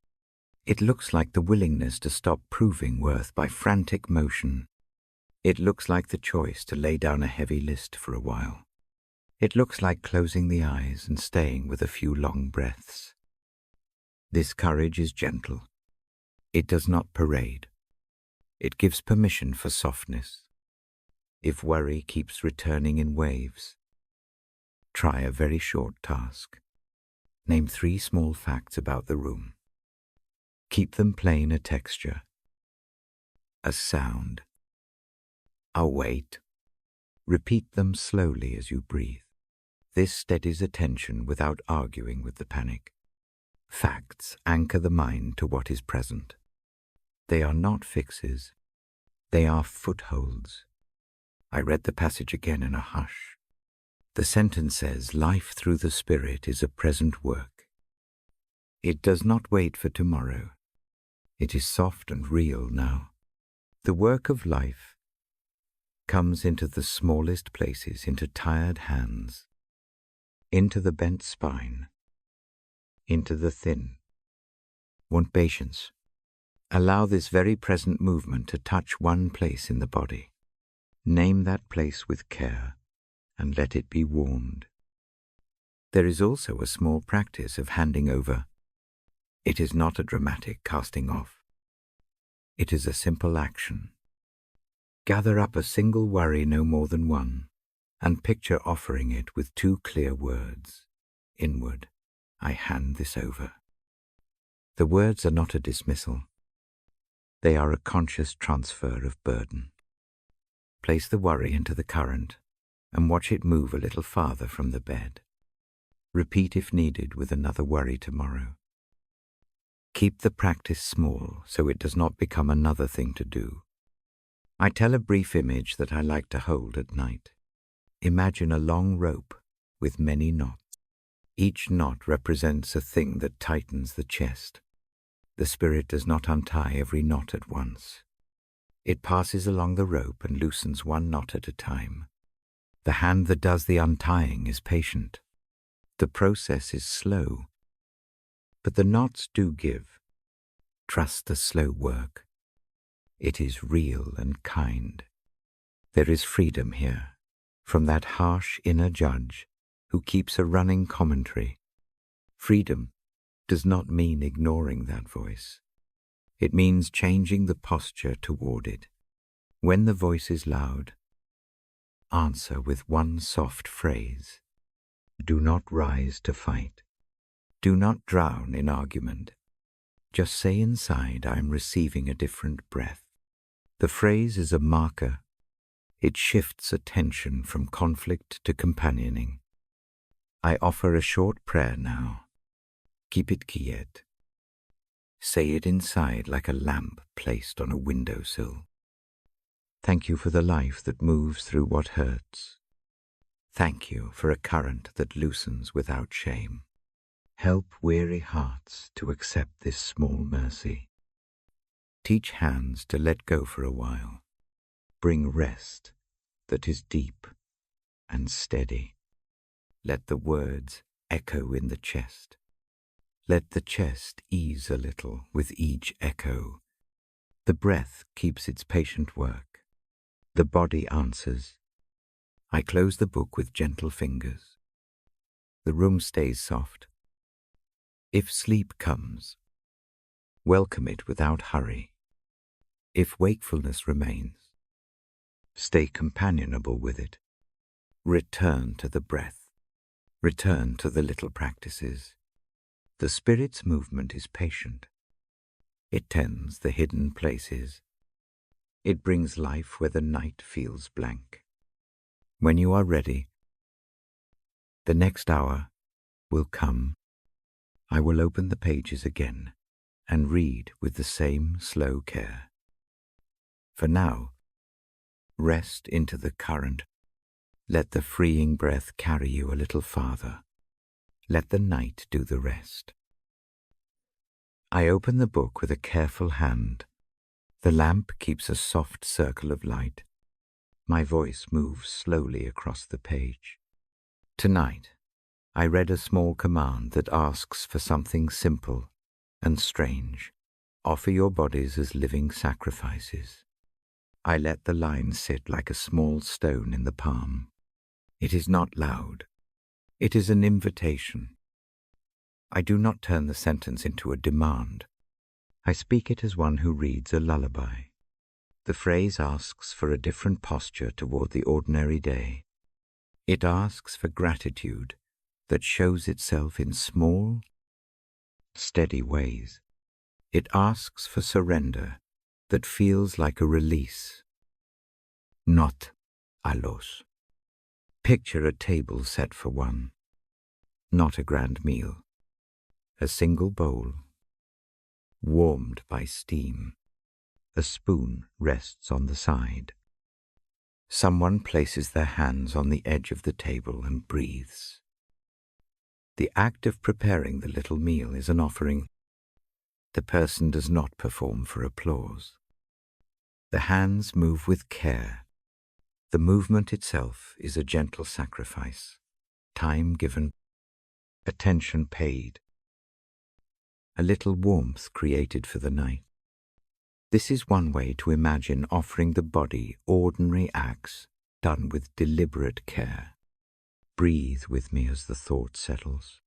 Speaker 1: It looks like the willingness to stop proving worth by frantic motion. It looks like the choice to lay down a heavy list for a while. It looks like closing the eyes and staying with a few long breaths. This courage is gentle. It does not parade. It gives permission for softness. If worry keeps returning in waves, try a very short task. Name 3 small facts about the room. Keep them plain: a texture, a sound, a weight. Repeat them slowly as you breathe. This steadies attention without arguing with the panic. Facts anchor the mind to what is present. They are not fixes. They are footholds. I read the passage again in a hush. The sentence says, "Life through the Spirit is a present work." It does not wait for tomorrow. It is soft and real now. The work of life comes into the smallest places, into tired hands, into the bent spine, into the thin. Want patience? Allow this very present movement to touch one place in the body. Name that place with care and let it be warmed. There is also a small practice of handing over. It is not a dramatic casting off. It is a simple action. Gather up a single worry, no more than one, and picture offering it with 2 clear words. Inward, I hand this over. The words are not a dismissal. They are a conscious transfer of burden. Place the worry into the current and watch it move a little farther from the bed. Repeat if needed with another worry tomorrow. Keep the practice small so it does not become another thing to do. I tell a brief image that I like to hold at night. Imagine a long rope with many knots. Each knot represents a thing that tightens the chest. The spirit does not untie every knot at once. It passes along the rope and loosens one knot at a time. The hand that does the untying is patient. The process is slow, but the knots do give. Trust the slow work. It is real and kind. There is freedom here from that harsh inner judge who keeps a running commentary. Freedom does not mean ignoring that voice. It means changing the posture toward it. When the voice is loud, answer with one soft phrase. Do not rise to fight. Do not drown in argument. Just say inside, I am receiving a different breath. The phrase is a marker. It shifts attention from conflict to companioning. I offer a short prayer now. Keep it quiet. Say it inside like a lamp placed on a windowsill. Thank you for the life that moves through what hurts. Thank you for a current that loosens without shame. Help weary hearts to accept this small mercy. Teach hands to let go for a while. Bring rest that is deep and steady. Let the words echo in the chest. Let the chest ease a little with each echo. The breath keeps its patient work. The body answers. I close the book with gentle fingers. The room stays soft. If sleep comes, welcome it without hurry. If wakefulness remains, stay companionable with it. Return to the breath. Return to the little practices. The spirit's movement is patient. It tends the hidden places. It brings life where the night feels blank. When you are ready, the next hour will come. I will open the pages again and read with the same slow care. For now, rest into the current. Let the freeing breath carry you a little farther. Let the night do the rest. I open the book with a careful hand. The lamp keeps a soft circle of light. My voice moves slowly across the page. Tonight, I read a small command that asks for something simple and strange. Offer your bodies as living sacrifices. I let the line sit like a small stone in the palm. It is not loud. It is an invitation. I do not turn the sentence into a demand. I speak it as one who reads a lullaby. The phrase asks for a different posture toward the ordinary day. It asks for gratitude that shows itself in small, steady ways. It asks for surrender that feels like a release, not a loss. Picture a table set for one, not a grand meal. A single bowl, warmed by steam. A spoon rests on the side. Someone places their hands on the edge of the table and breathes. The act of preparing the little meal is an offering. The person does not perform for applause. The hands move with care. The movement itself is a gentle sacrifice, time given, attention paid, a little warmth created for the night. This is one way to imagine offering the body ordinary acts done with deliberate care. Breathe with me as the thought settles.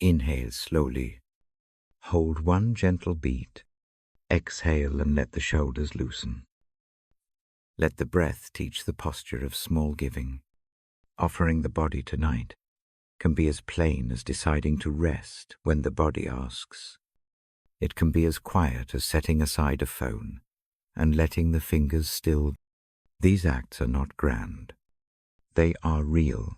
Speaker 1: Inhale slowly. Hold one gentle beat. Exhale and let the shoulders loosen. Let the breath teach the posture of small giving. Offering the body tonight can be as plain as deciding to rest when the body asks. It can be as quiet as setting aside a phone and letting the fingers still. These acts are not grand. They are real.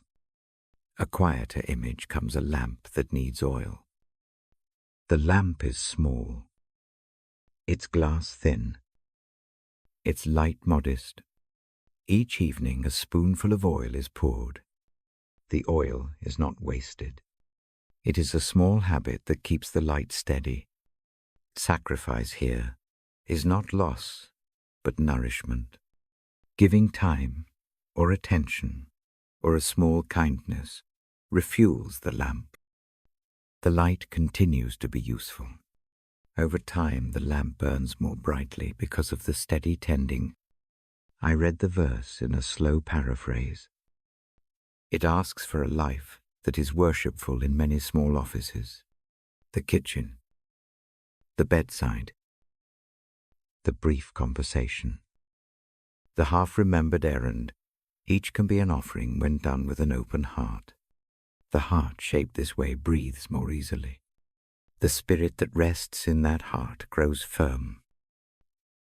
Speaker 1: A quieter image comes a lamp that needs oil. The lamp is small. Its glass thin. Its light modest. Each evening a spoonful of oil is poured. The oil is not wasted. It is a small habit that keeps the light steady. Sacrifice here is not loss, but nourishment. Giving time, or attention, or a small kindness refuels the lamp. The light continues to be useful. Over time, the lamp burns more brightly because of the steady tending. I read the verse in a slow paraphrase. It asks for a life that is worshipful in many small offices. The kitchen, the bedside, the brief conversation, the half-remembered errand. Each can be an offering when done with an open heart. The heart shaped this way breathes more easily. The spirit that rests in that heart grows firm.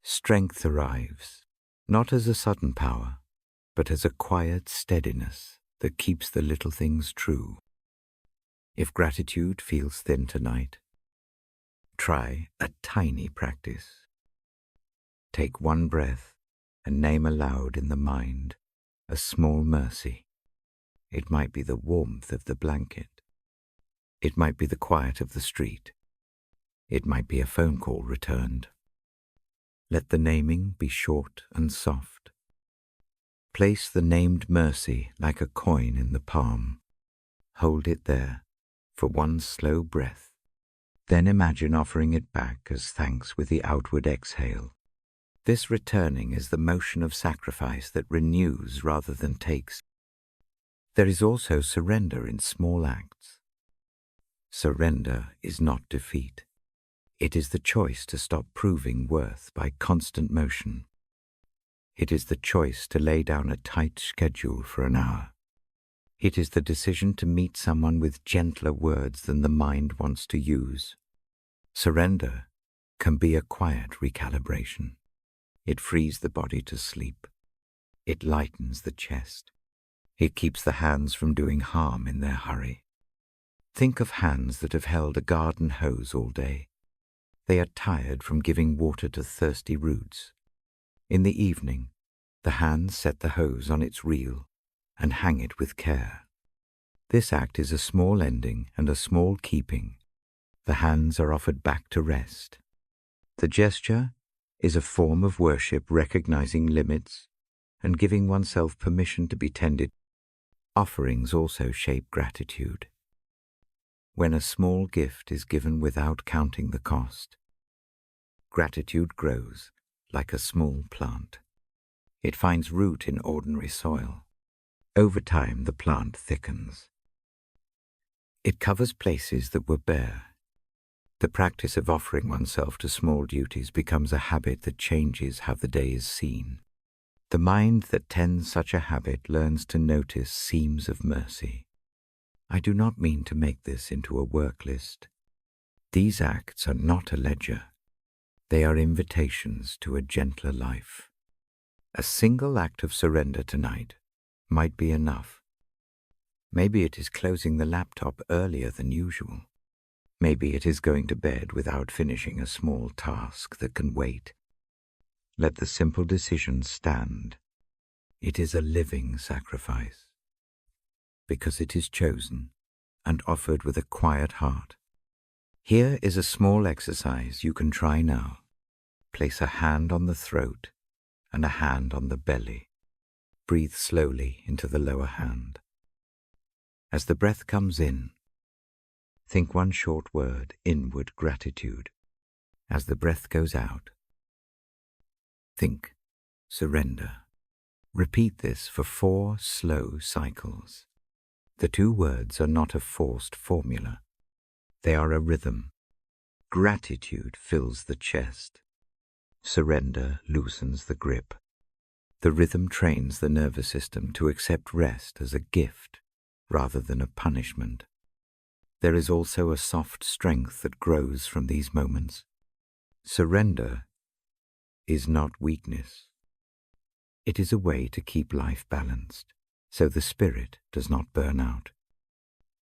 Speaker 1: Strength arrives, not as a sudden power, but as a quiet steadiness that keeps the little things true. If gratitude feels thin tonight, try a tiny practice. Take one breath and name aloud in the mind a small mercy. It might be the warmth of the blanket. It might be the quiet of the street. It might be a phone call returned. Let the naming be short and soft. Place the named mercy like a coin in the palm. Hold it there for one slow breath. Then imagine offering it back as thanks with the outward exhale. This returning is the motion of sacrifice that renews rather than takes. There is also surrender in small acts. Surrender is not defeat. It is the choice to stop proving worth by constant motion. It is the choice to lay down a tight schedule for an hour. It is the decision to meet someone with gentler words than the mind wants to use. Surrender can be a quiet recalibration. It frees the body to sleep. It lightens the chest. It keeps the hands from doing harm in their hurry. Think of hands that have held a garden hose all day. They are tired from giving water to thirsty roots. In the evening, the hands set the hose on its reel and hang it with care. This act is a small ending and a small keeping. The hands are offered back to rest. The gesture is a form of worship recognizing limits and giving oneself permission to be tended. Offerings also shape gratitude. when a small gift is given without counting the cost. Gratitude grows like a small plant. It finds root in ordinary soil. Over time, the plant thickens. It covers places that were bare. The practice of offering oneself to small duties becomes a habit that changes how the day is seen. The mind that tends such a habit learns to notice seams of mercy. I do not mean to make this into a work list. These acts are not a ledger. They are invitations to a gentler life. A single act of surrender tonight might be enough. Maybe it is closing the laptop earlier than usual. Maybe it is going to bed without finishing a small task that can wait. Let the simple decision stand. It is a living sacrifice, because it is chosen and offered with a quiet heart. Here is a small exercise you can try now. Place a hand on the throat and a hand on the belly. Breathe slowly into the lower hand. As the breath comes in, think one short word, inward gratitude. As the breath goes out, think surrender. Repeat this for 4 slow cycles. The 2 words are not a forced formula. They are a rhythm. Gratitude fills the chest. Surrender loosens the grip. The rhythm trains the nervous system to accept rest as a gift rather than a punishment. There is also a soft strength that grows from these moments. Surrender is not weakness. It is a way to keep life balanced, so the spirit does not burn out.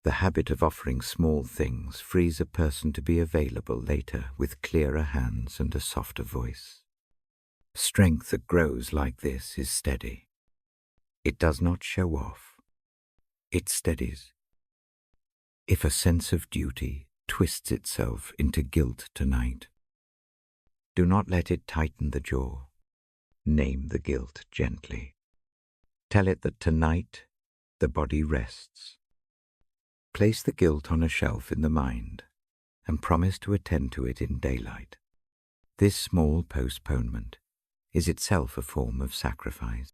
Speaker 1: The habit of offering small things frees a person to be available later with clearer hands and a softer voice. Strength that grows like this is steady. It does not show off. It steadies. If a sense of duty twists itself into guilt tonight, do not let it tighten the jaw. Name the guilt gently. Tell it that tonight the body rests. Place the guilt on a shelf in the mind and promise to attend to it in daylight. This small postponement is itself a form of sacrifice.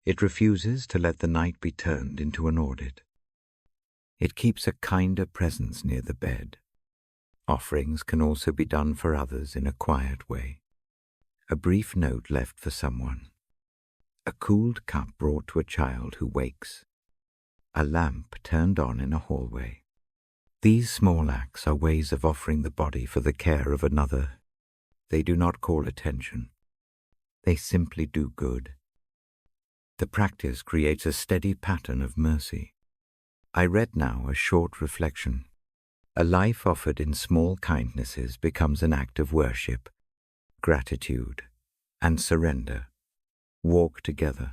Speaker 1: It refuses to let the night be turned into an audit. It keeps a kinder presence near the bed. Offerings can also be done for others in a quiet way. A brief note left for someone. A cooled cup brought to a child who wakes. A lamp turned on in a hallway. These small acts are ways of offering the body for the care of another. They do not call attention. They simply do good. The practice creates a steady pattern of mercy. I read now a short reflection. A life offered in small kindnesses becomes an act of worship. Gratitude and surrender walk together.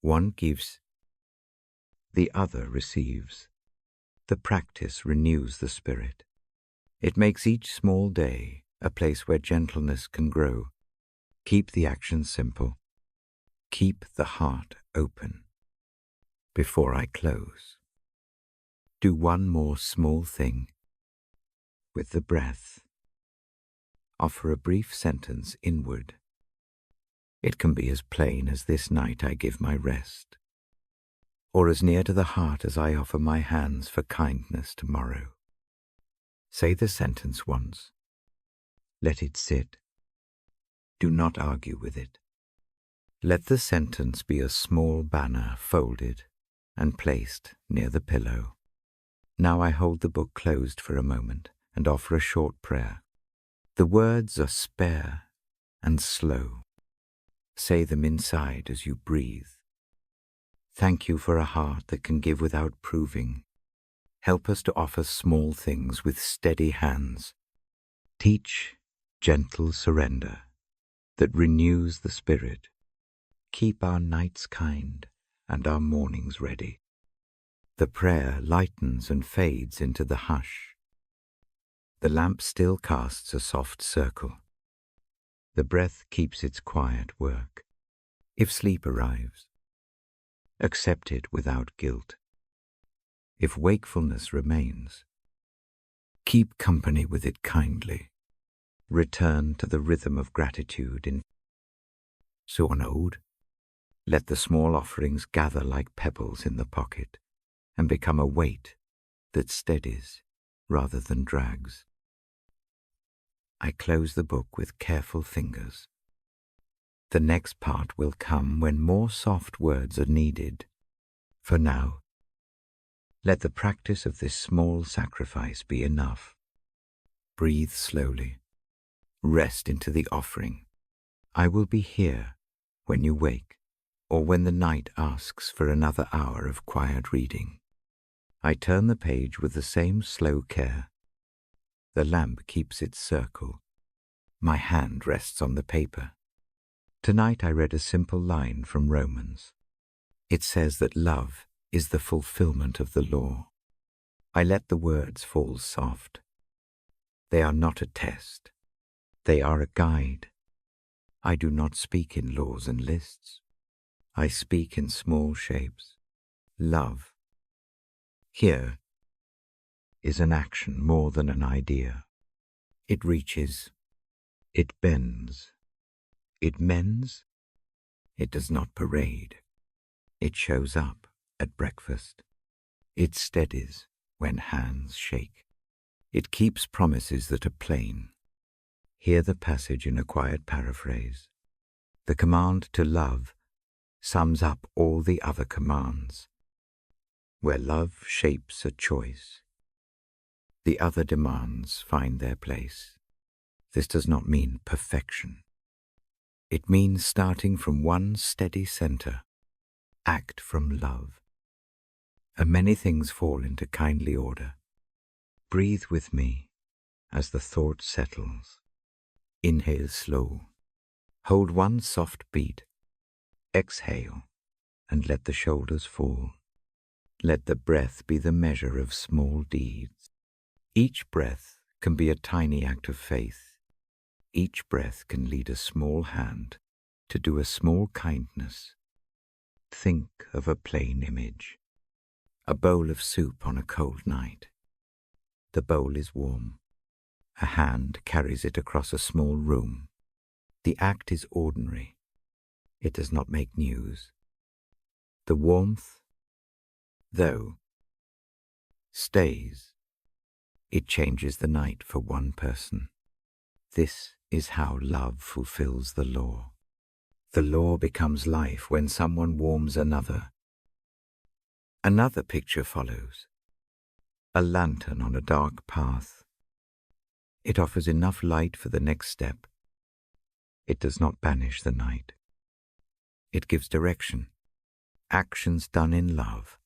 Speaker 1: One gives, the other receives. The practice renews the spirit. It makes each small day a place where gentleness can grow. Keep the action simple. Keep the heart open. Before I close, do one more small thing. With the breath, offer a brief sentence inward. It can be as plain as "This night I give my rest," or as near to the heart as "I offer my hands for kindness tomorrow." Say the sentence once. Let it sit. Do not argue with it. Let the sentence be a small banner folded and placed near the pillow. Now I hold the book closed for a moment and offer a short prayer. The words are spare and slow. Say them inside as you breathe. Thank you for a heart that can give without proving. Help us to offer small things with steady hands. Teach gentle surrender that renews the spirit. Keep our nights kind and our mornings ready. The prayer lightens and fades into the hush. The lamp still casts a soft circle. The breath keeps its quiet work. If sleep arrives, accept it without guilt. If wakefulness remains, Keep company with it kindly. Return to the rhythm of gratitude in soothe. Let the small offerings gather like pebbles in the pocket and become a weight that steadies rather than drags. I close the book with careful fingers. The next part will come when more soft words are needed. For now, let the practice of this small sacrifice be enough. Breathe slowly. Rest into the offering. I will be here when you wake, or when the night asks for another hour of quiet reading. I turn the page with the same slow care. The lamp keeps its circle. My hand rests on the paper. Tonight I read a simple line from Romans. It says that love is the fulfillment of the law. I let the words fall soft. They are not a test. They are a guide. I do not speak in laws and lists. I speak in small shapes. Love. Here is an action more than an idea. It reaches. It bends. It mends. It does not parade. It shows up at breakfast. It steadies when hands shake. It keeps promises that are plain. Hear the passage in a quiet paraphrase. The command to love sums up all the other commands. Where love shapes a choice, the other demands find their place. This does not mean perfection. It means starting from one steady center. Act from love. And many things fall into kindly order. Breathe with me as the thought settles. Inhale slow. Hold one soft beat. Exhale and let the shoulders fall. Let the breath be the measure of small deeds. Each breath can be a tiny act of faith. Each breath can lead a small hand to do a small kindness. Think of a plain image. A bowl of soup on a cold night. The bowl is warm. A hand carries it across a small room. The act is ordinary. It does not make news. The warmth, though, stays. It changes the night for one person. This is how love fulfills the law. The law becomes life when someone warms another. Another picture follows. A lantern on a dark path. It offers enough light for the next step. It does not banish the night. It gives direction. Actions done in love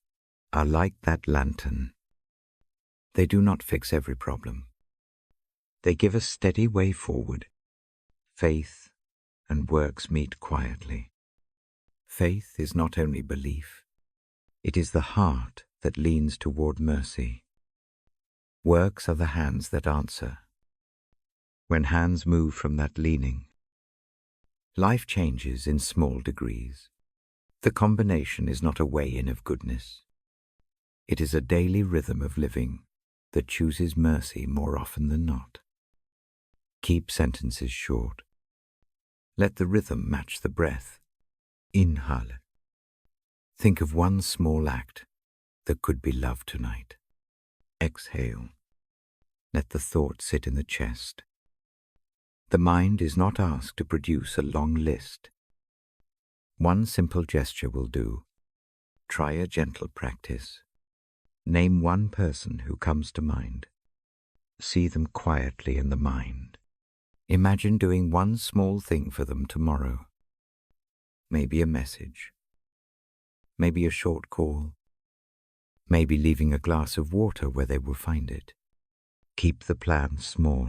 Speaker 1: are like that lantern. They do not fix every problem. They give a steady way forward. Faith and works meet quietly. Faith is not only belief. It is the heart that leans toward mercy. Works are the hands that answer. When hands move from that leaning, life changes in small degrees. The combination is not a way-in of goodness. It is a daily rhythm of living that chooses mercy more often than not. Keep sentences short. Let the rhythm match the breath. Inhale. Think of one small act that could be love tonight. Exhale. Let the thought sit in the chest. The mind is not asked to produce a long list. One simple gesture will do. Try a gentle practice. Name one person who comes to mind. See them quietly in the mind. Imagine doing one small thing for them tomorrow. Maybe a message. Maybe a short call. Maybe leaving a glass of water where they will find it. Keep the plan small.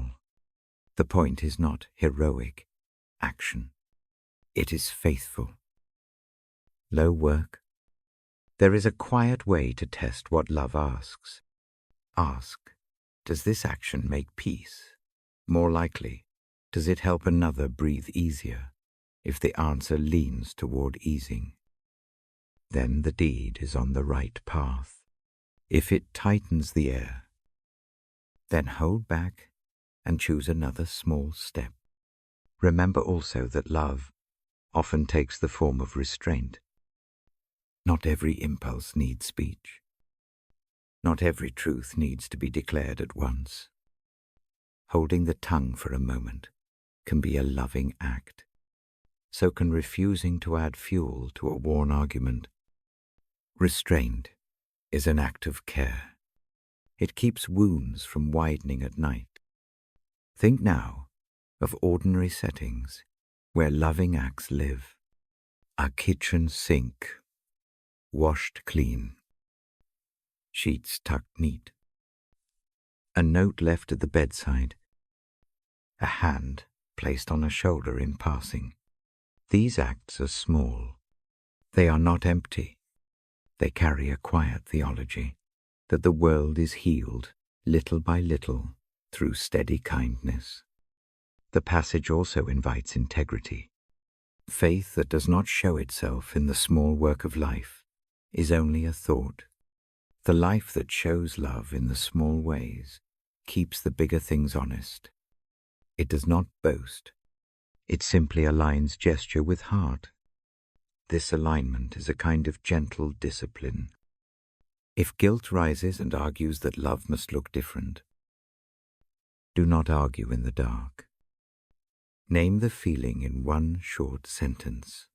Speaker 1: The point is not heroic action. It is faithful. Low work. There is a quiet way to test what love asks. Ask, does this action make peace? More likely, does it help another breathe easier? If the answer leans toward easing, then the deed is on the right path. If it tightens the air, Then hold back and choose another small step. Remember also that love often takes the form of restraint. Not every impulse needs speech. Not every truth needs to be declared at once. Holding the tongue for a moment can be a loving act. So can refusing to add fuel to a worn argument. Restraint is an act of care. It keeps wounds from widening at night. Think now of ordinary settings where loving acts live. A kitchen sink, washed clean. Sheets tucked neat. A note left at the bedside. A hand placed on a shoulder in passing. These acts are small. They are not empty. They carry a quiet theology that the world is healed little by little through steady kindness. The passage also invites integrity. Faith that does not show itself in the small work of life is only a thought. The life that shows love in the small ways keeps the bigger things honest. It does not boast. It simply aligns gesture with heart. This alignment is a kind of gentle discipline. If guilt rises and argues that love must look different, do not argue in the dark. Name the feeling in one short sentence.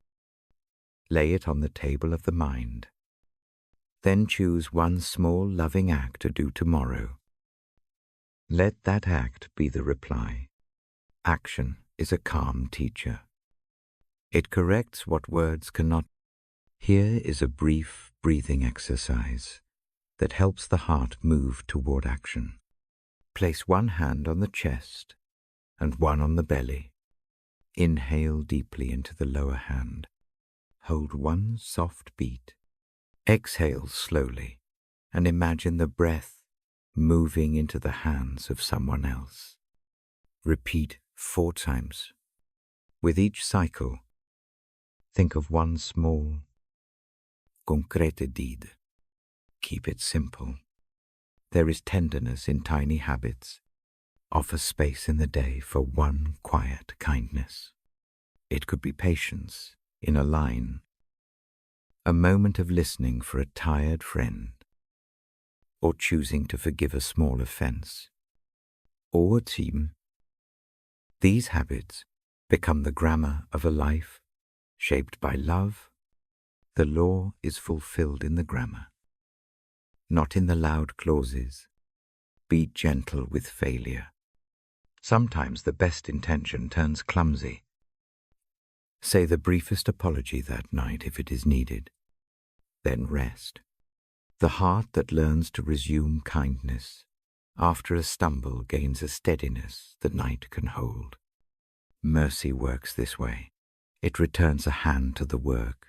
Speaker 1: Lay it on the table of the mind. Then choose one small loving act to do tomorrow. Let that act be the reply. Action is a calm teacher. It corrects what words cannot. Here is a brief breathing exercise that helps the heart move toward action. Place one hand on the chest and one on the belly. Inhale deeply into the lower hand. Hold one soft beat. Exhale slowly and imagine the breath moving into the hands of someone else. Repeat 4 times. With each cycle, think of one small, concrete deed. Keep it simple. There is tenderness in tiny habits. Offer space in the day for one quiet kindness. It could be patience in a line, a moment of listening for a tired friend, or choosing to forgive a small offense, or a team. These habits become the grammar of a life shaped by love. The law is fulfilled in the grammar, not in the loud clauses. Be gentle with failure. Sometimes the best intention turns clumsy. Say the briefest apology that night if it is needed. Then rest. The heart that learns to resume kindness after a stumble gains a steadiness the night can hold. Mercy works this way. It returns a hand to the work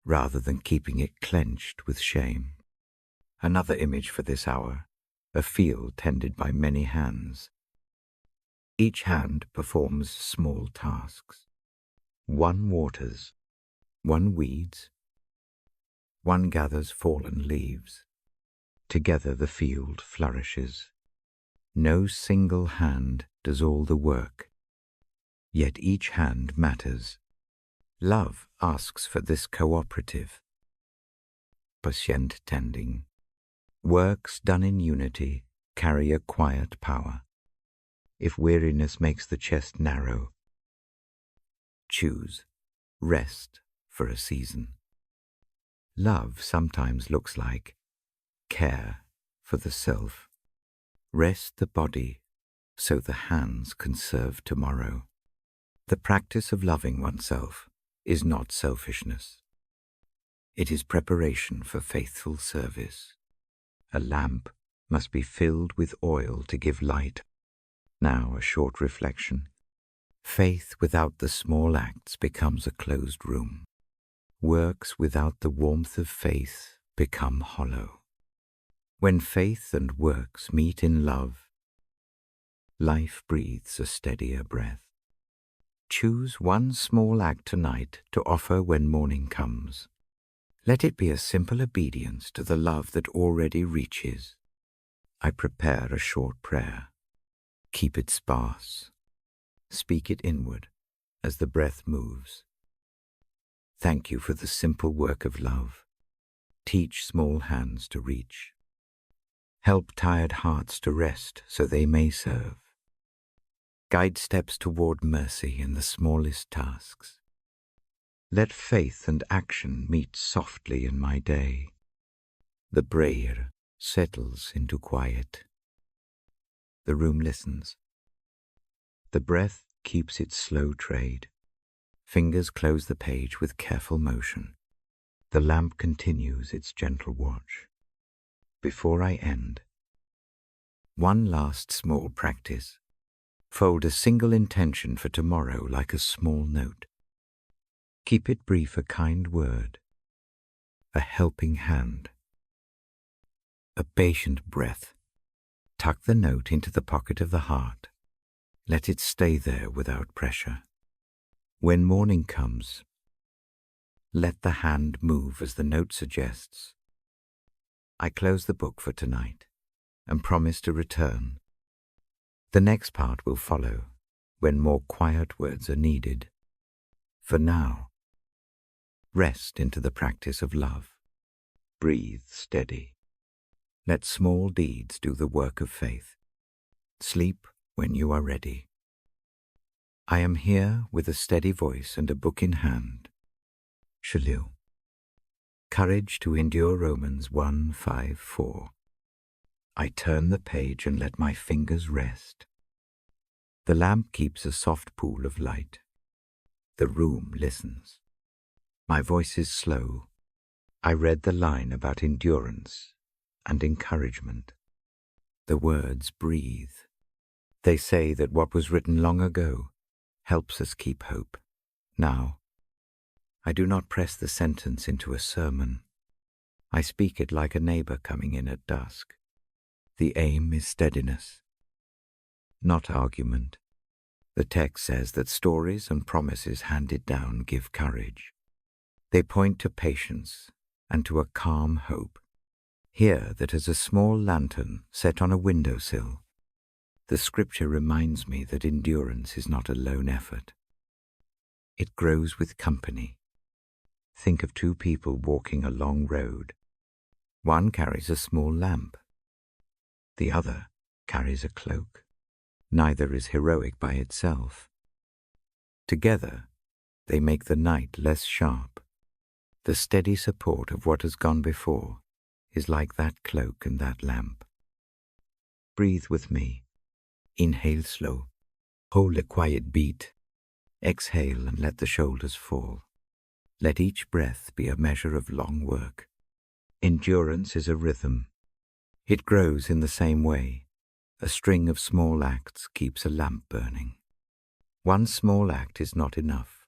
Speaker 1: rather than keeping it clenched with shame. Another image for this hour, a field tended by many hands. Each hand performs small tasks. One waters, one weeds, one gathers fallen leaves. Together the field flourishes. No single hand does all the work, yet each hand matters. Love asks for this cooperative, patient tending. Works done in unity carry a quiet power. If weariness makes the chest narrow, choose rest for a season. Love sometimes looks like care for the self. Rest the body so the hands can serve tomorrow. The practice of loving oneself is not selfishness. It is preparation for faithful service. A lamp must be filled with oil to give light. Now a short reflection. Faith without the small acts becomes a closed room. Works without the warmth of faith become hollow. When faith and works meet in love, life breathes a steadier breath. Choose one small act tonight to offer when morning comes. Let it be a simple obedience to the love that already reaches. I prepare a short prayer. Keep it sparse. Speak it inward as the breath moves. Thank you for the simple work of love. Teach small hands to reach. Help tired hearts to rest so they may serve. Guide steps toward mercy in the smallest tasks. Let faith and action meet softly in my day. The prayer settles into quiet. The room listens. The breath keeps its slow trade. Fingers close the page with careful motion. The lamp continues its gentle watch. Before I end, one last small practice. Fold a single intention for tomorrow like a small note. Keep it brief, a kind word, a helping hand, a patient breath. Tuck the note into the pocket of the heart. Let it stay there without pressure. When morning comes, let the hand move as the note suggests. I close the book for tonight and promise to return. The next part will follow when more quiet words are needed. For now, rest into the practice of love. Breathe steady. Let small deeds do the work of faith. Sleep when you are ready. I am here with a steady voice and a book in hand. Shalom. Courage to endure Romans 1:5-4. I turn the page and let my fingers rest. The lamp keeps a soft pool of light. The room listens. My voice is slow. I read the line about endurance and encouragement. The words breathe. They say that what was written long ago helps us keep hope. Now, I do not press the sentence into a sermon. I speak it like a neighbor coming in at dusk. The aim is steadiness, not argument. The text says that stories and promises handed down give courage. They point to patience and to a calm hope. Here, that is a small lantern set on a windowsill. The scripture reminds me that endurance is not a lone effort. It grows with company. Think of two people walking a long road. One carries a small lamp. The other carries a cloak. Neither is heroic by itself. Together, they make the night less sharp. The steady support of what has gone before is like that cloak and that lamp. Breathe with me. Inhale slow. Hold a quiet beat. Exhale and let the shoulders fall. Let each breath be a measure of long work. Endurance is a rhythm. It grows in the same way. A string of small acts keeps a lamp burning. One small act is not enough.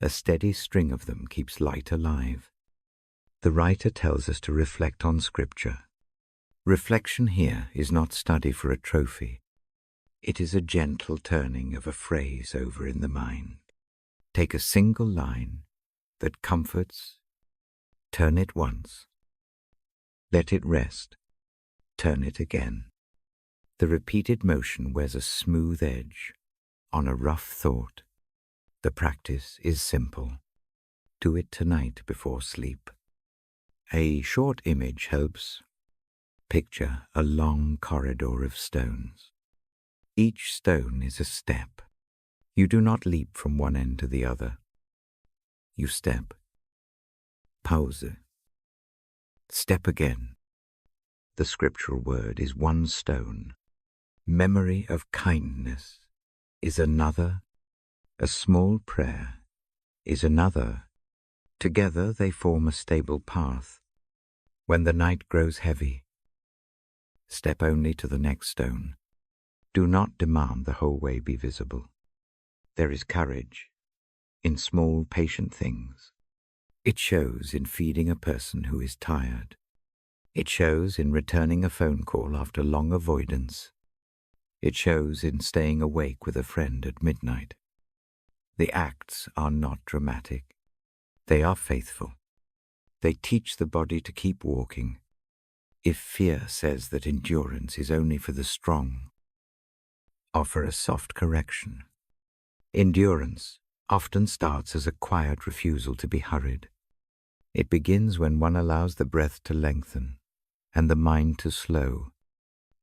Speaker 1: A steady string of them keeps light alive. The writer tells us to reflect on Scripture. Reflection here is not study for a trophy. It is a gentle turning of a phrase over in the mind. Take a single line that comforts, turn it once. Let it rest, turn it again. The repeated motion wears a smooth edge on a rough thought. The practice is simple. Do it tonight before sleep. A short image helps. Picture a long corridor of stones. Each stone is a step. You do not leap from one end to the other. You step. Pause. Step again. The scriptural word is one stone. Memory of kindness is another. A small prayer is another. Together they form a stable path. When the night grows heavy, step only to the next stone. Do not demand the whole way be visible. There is courage in small, patient things. It shows in feeding a person who is tired. It shows in returning a phone call after long avoidance. It shows in staying awake with a friend at midnight. The acts are not dramatic. They are faithful. They teach the body to keep walking. If fear says that endurance is only for the strong, offer a soft correction. Endurance often starts as a quiet refusal to be hurried. It begins when one allows the breath to lengthen and the mind to slow.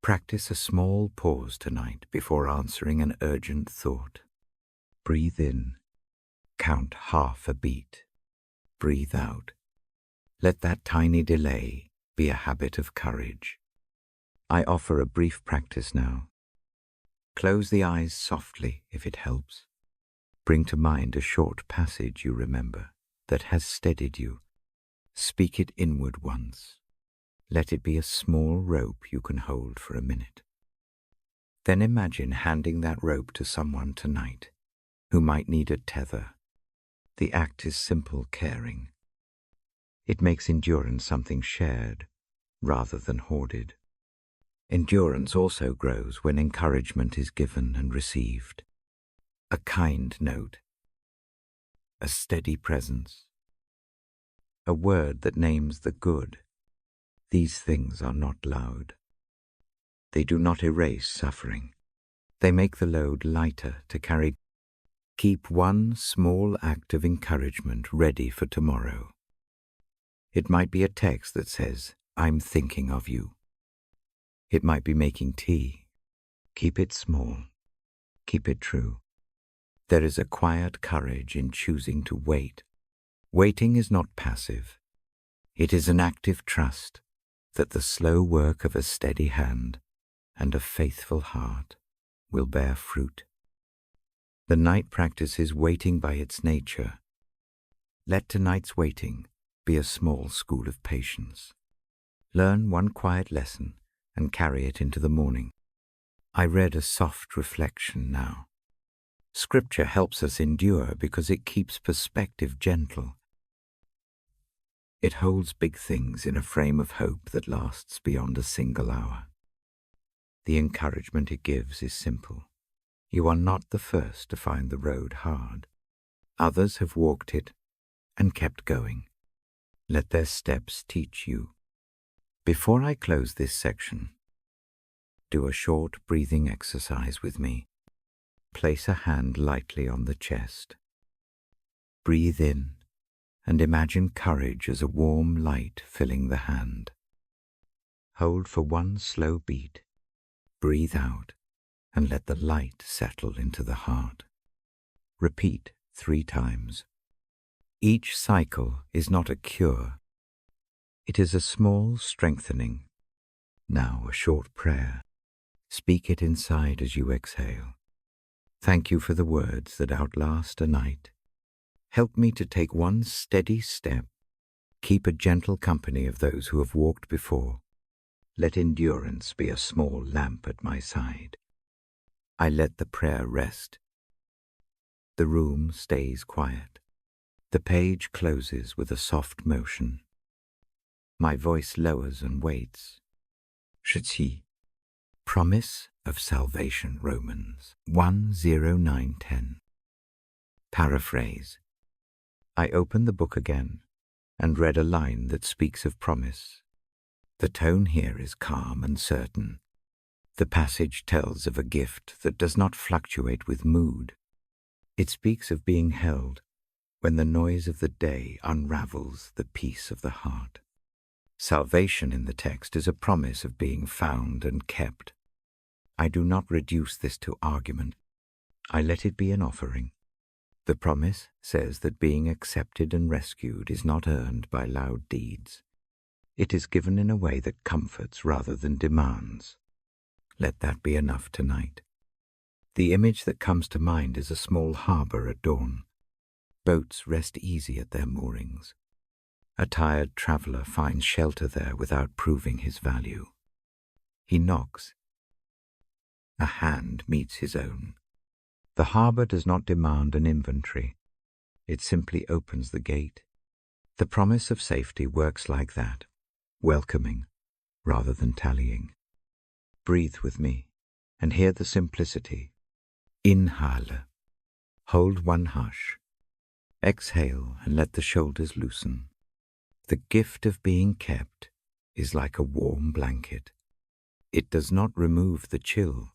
Speaker 1: Practice a small pause tonight before answering an urgent thought. Breathe in. Count half a beat. Breathe out. Let that tiny delay be a habit of courage. I offer a brief practice now. Close the eyes softly if it helps. Bring to mind a short passage you remember that has steadied you. Speak it inward once. Let it be a small rope you can hold for a minute. Then imagine handing that rope to someone tonight who might need a tether. The act is simple caring. It makes endurance something shared rather than hoarded. Endurance also grows when encouragement is given and received. A kind note, a steady presence, a word that names the good. These things are not loud. They do not erase suffering. They make the load lighter to carry. Keep one small act of encouragement ready for tomorrow. It might be a text that says, "I'm thinking of you." It might be making tea. Keep it small. Keep it true. There is a quiet courage in choosing to wait. Waiting is not passive. It is an active trust that the slow work of a steady hand and a faithful heart will bear fruit. The night practice is waiting by its nature. Let tonight's waiting be a small school of patience. Learn one quiet lesson and carry it into the morning. I read a soft reflection now. Scripture helps us endure because it keeps perspective gentle. It holds big things in a frame of hope that lasts beyond a single hour. The encouragement it gives is simple. You are not the first to find the road hard. Others have walked it and kept going. Let their steps teach you. Before I close this section, do a short breathing exercise with me. Place a hand lightly on the chest. Breathe in and imagine courage as a warm light filling the hand. Hold for one slow beat. Breathe out and let the light settle into the heart. Repeat 3 times. Each cycle is not a cure. It is a small strengthening. Now a short prayer. Speak it inside as you exhale. Thank you for the words that outlast a night. Help me to take one steady step. Keep a gentle company of those who have walked before. Let endurance be a small lamp at my side. I let the prayer rest. The room stays quiet. The page closes with a soft motion. My voice lowers and waits. 17. Promise of salvation, Romans 1:09-10. Paraphrase. I opened the book again and read a line that speaks of promise. The tone here is calm and certain. The passage tells of a gift that does not fluctuate with mood. It speaks of being held when the noise of the day unravels the peace of the heart. Salvation in the text is a promise of being found and kept. I do not reduce this to argument. I let it be an offering. The promise says that being accepted and rescued is not earned by loud deeds. It is given in a way that comforts rather than demands. Let that be enough tonight. The image that comes to mind is a small harbor at dawn. Boats rest easy at their moorings. A tired traveler finds shelter there without proving his value. He knocks. A hand meets his own. The harbor does not demand an inventory. It simply opens the gate. The promise of safety works like that, welcoming rather than tallying. Breathe with me and hear the simplicity. Inhale. Hold one hush. Exhale and let the shoulders loosen. The gift of being kept is like a warm blanket. It does not remove the chill.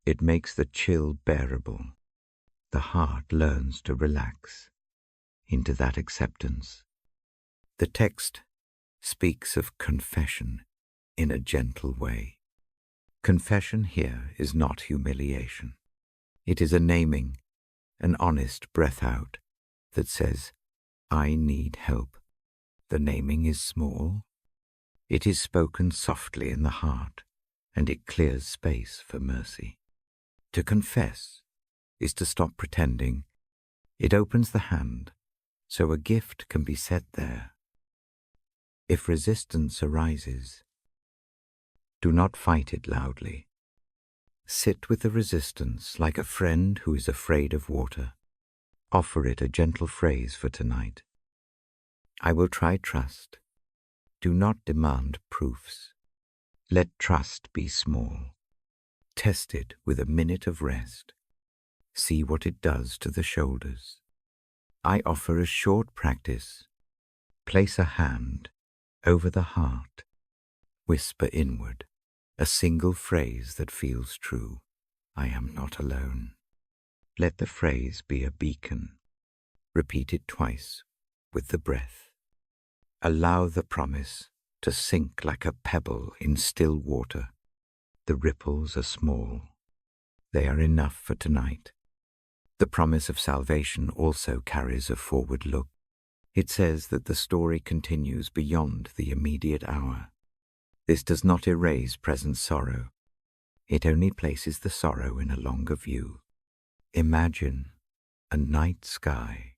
Speaker 1: It makes the chill bearable. The heart learns to relax into that acceptance. The text speaks of confession in a gentle way. Confession here is not humiliation. It is a naming, an honest breath out that says, I need help. The naming is small. It is spoken softly in the heart, and it clears space for mercy. To confess is to stop pretending. It opens the hand, so a gift can be set there. If resistance arises, do not fight it loudly. Sit with the resistance like a friend who is afraid of water. Offer it a gentle phrase for tonight. I will try trust. Do not demand proofs. Let trust be small. Test it with a minute of rest. See what it does to the shoulders. I offer a short practice. Place a hand over the heart. Whisper inward a single phrase that feels true. I am not alone. Let the phrase be a beacon. Repeat it twice with the breath. Allow the promise to sink like a pebble in still water. The ripples are small. They are enough for tonight. The promise of salvation also carries a forward look. It says that the story continues beyond the immediate hour. This does not erase present sorrow. It only places the sorrow in a longer view. Imagine a night sky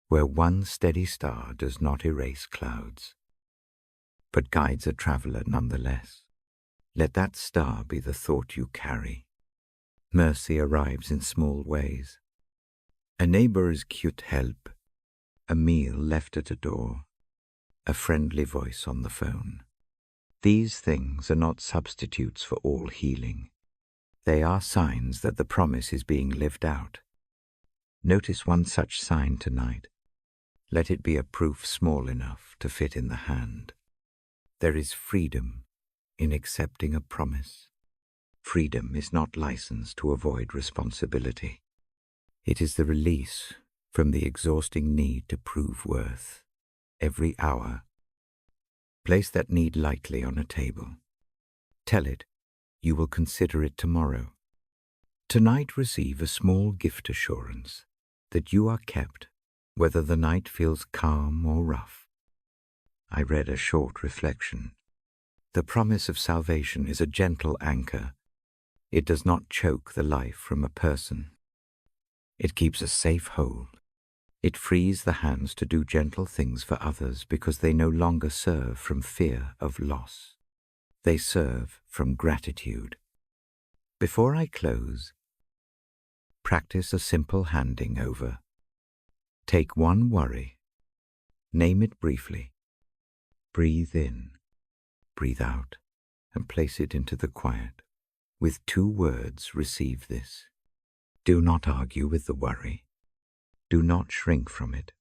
Speaker 1: where one steady star does not erase clouds, but guides a traveler nonetheless. Let that star be the thought you carry. Mercy arrives in small ways. A neighbor's cute help, a meal left at a door, a friendly voice on the phone. These things are not substitutes for all healing. They are signs that the promise is being lived out. Notice one such sign tonight. Let it be a proof small enough to fit in the hand. There is freedom in accepting a promise. Freedom is not license to avoid responsibility. It is the release from the exhausting need to prove worth. Every hour, place that need lightly on a table. Tell it you will consider it tomorrow. Tonight receive a small gift assurance that you are kept, whether the night feels calm or rough. I read a short reflection. The promise of salvation is a gentle anchor. It does not choke the life from a person. It keeps a safe hold. It frees the hands to do gentle things for others because they no longer serve from fear of loss. They serve from gratitude. Before I close, practice a simple handing over. Take one worry, name it briefly, breathe in, breathe out, and place it into the quiet. With 2 words, receive this. Do not argue with the worry. Do not shrink from it.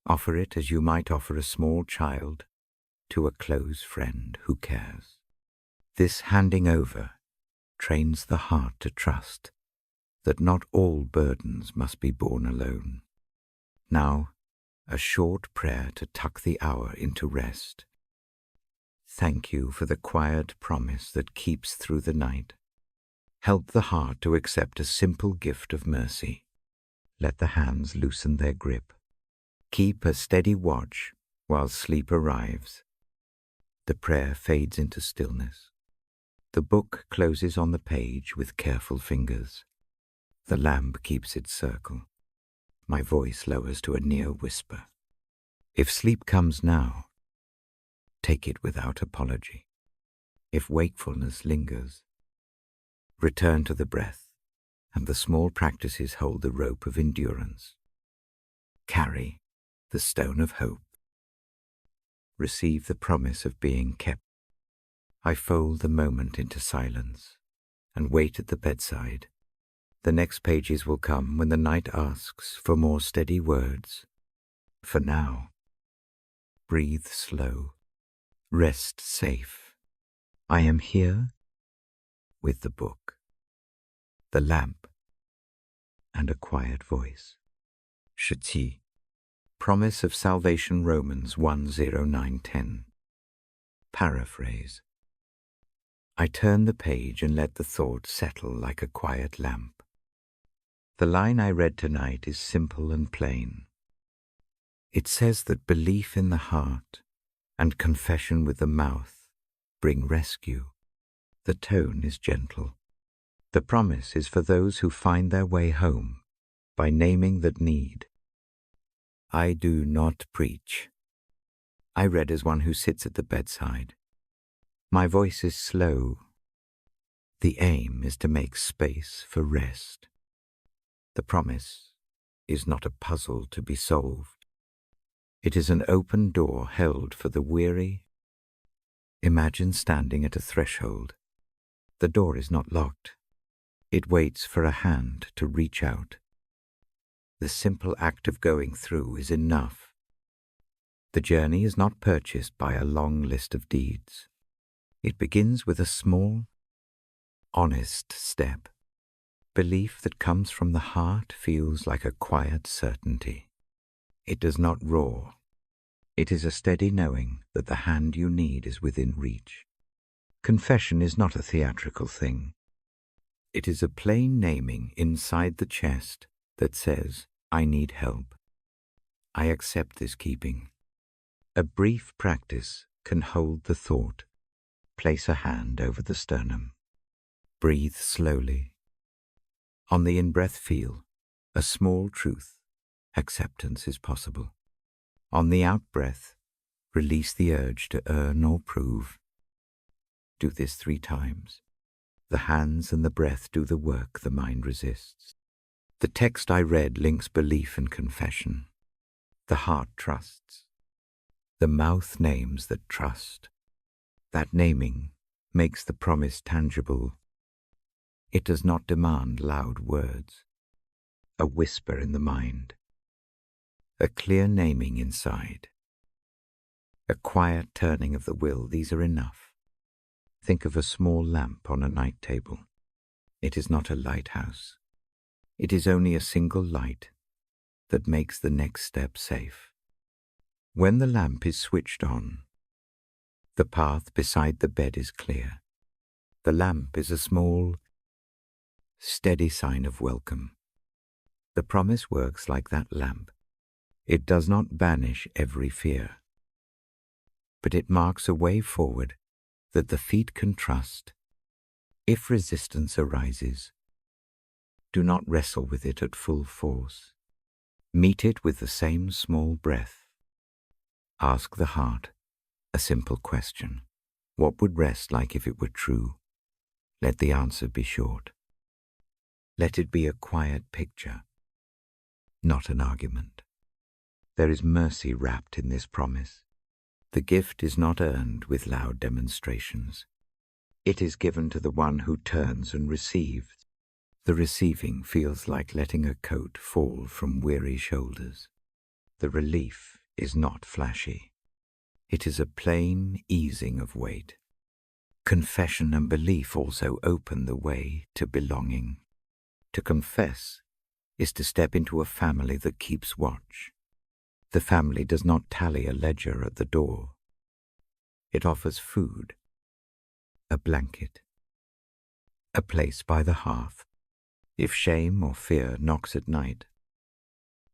Speaker 1: Offer it as you might offer a small child to a close friend who cares. This handing over trains the heart to trust that not all burdens must be borne alone. Now, a short prayer to tuck the hour into rest. Thank you for the quiet promise that keeps through the night. Help the heart to accept a simple gift of mercy. Let the hands loosen their grip. Keep a steady watch while sleep arrives. The prayer fades into stillness. The book closes on the page with careful fingers. The lamp keeps its circle. My voice lowers to a near whisper. If sleep comes now, take it without apology. If wakefulness lingers, return to the breath, and the small practices hold the rope of endurance. Carry the stone of hope. Receive the promise of being kept. I fold the moment into silence and wait at the bedside. The next pages will come when the night asks for more steady words. For now, breathe slow. Rest safe. I am here with the book, the lamp, and a quiet voice. Shati. Promise of Salvation, Romans 1:09-10. Paraphrase. I turn the page and let the thought settle like a quiet lamp. The line I read tonight is simple and plain. It says that belief in the heart and confession with the mouth bring rescue. The tone is gentle. The promise is for those who find their way home by naming that need. I do not preach. I read as one who sits at the bedside. My voice is slow. The aim is to make space for rest. The promise is not a puzzle to be solved. It is an open door held for the weary. Imagine standing at a threshold. The door is not locked. It waits for a hand to reach out. The simple act of going through is enough. The journey is not purchased by a long list of deeds. It begins with a small, honest step. Belief that comes from the heart feels like a quiet certainty. It does not roar. It is a steady knowing that the hand you need is within reach. Confession is not a theatrical thing. It is a plain naming inside the chest that says, I need help. I accept this keeping. A brief practice can hold the thought. Place a hand over the sternum. Breathe slowly. On the in-breath feel a small truth. Acceptance is possible. On the out-breath, release the urge to earn or prove. Do this 3 times. The hands and the breath do the work the mind resists. The text I read links belief and confession. The heart trusts. The mouth names that trust. That naming makes the promise tangible. It does not demand loud words. A whisper in the mind. A clear naming inside. A quiet turning of the will. These are enough. Think of a small lamp on a night table. It is not a lighthouse. It is only a single light that makes the next step safe. When the lamp is switched on, the path beside the bed is clear. The lamp is a small, steady sign of welcome. The promise works like that lamp. It does not banish every fear, but it marks a way forward that the feet can trust. If resistance arises, do not wrestle with it at full force. Meet it with the same small breath. Ask the heart a simple question. What would rest like if it were true? Let the answer be short. Let it be a quiet picture, not an argument. There is mercy wrapped in this promise. The gift is not earned with loud demonstrations. It is given to the one who turns and receives. The receiving feels like letting a coat fall from weary shoulders. The relief is not flashy. It is a plain easing of weight. Confession and belief also open the way to belonging. To confess is to step into a family that keeps watch. The family does not tally a ledger at the door. It offers food, a blanket, a place by the hearth. If shame or fear knocks at night,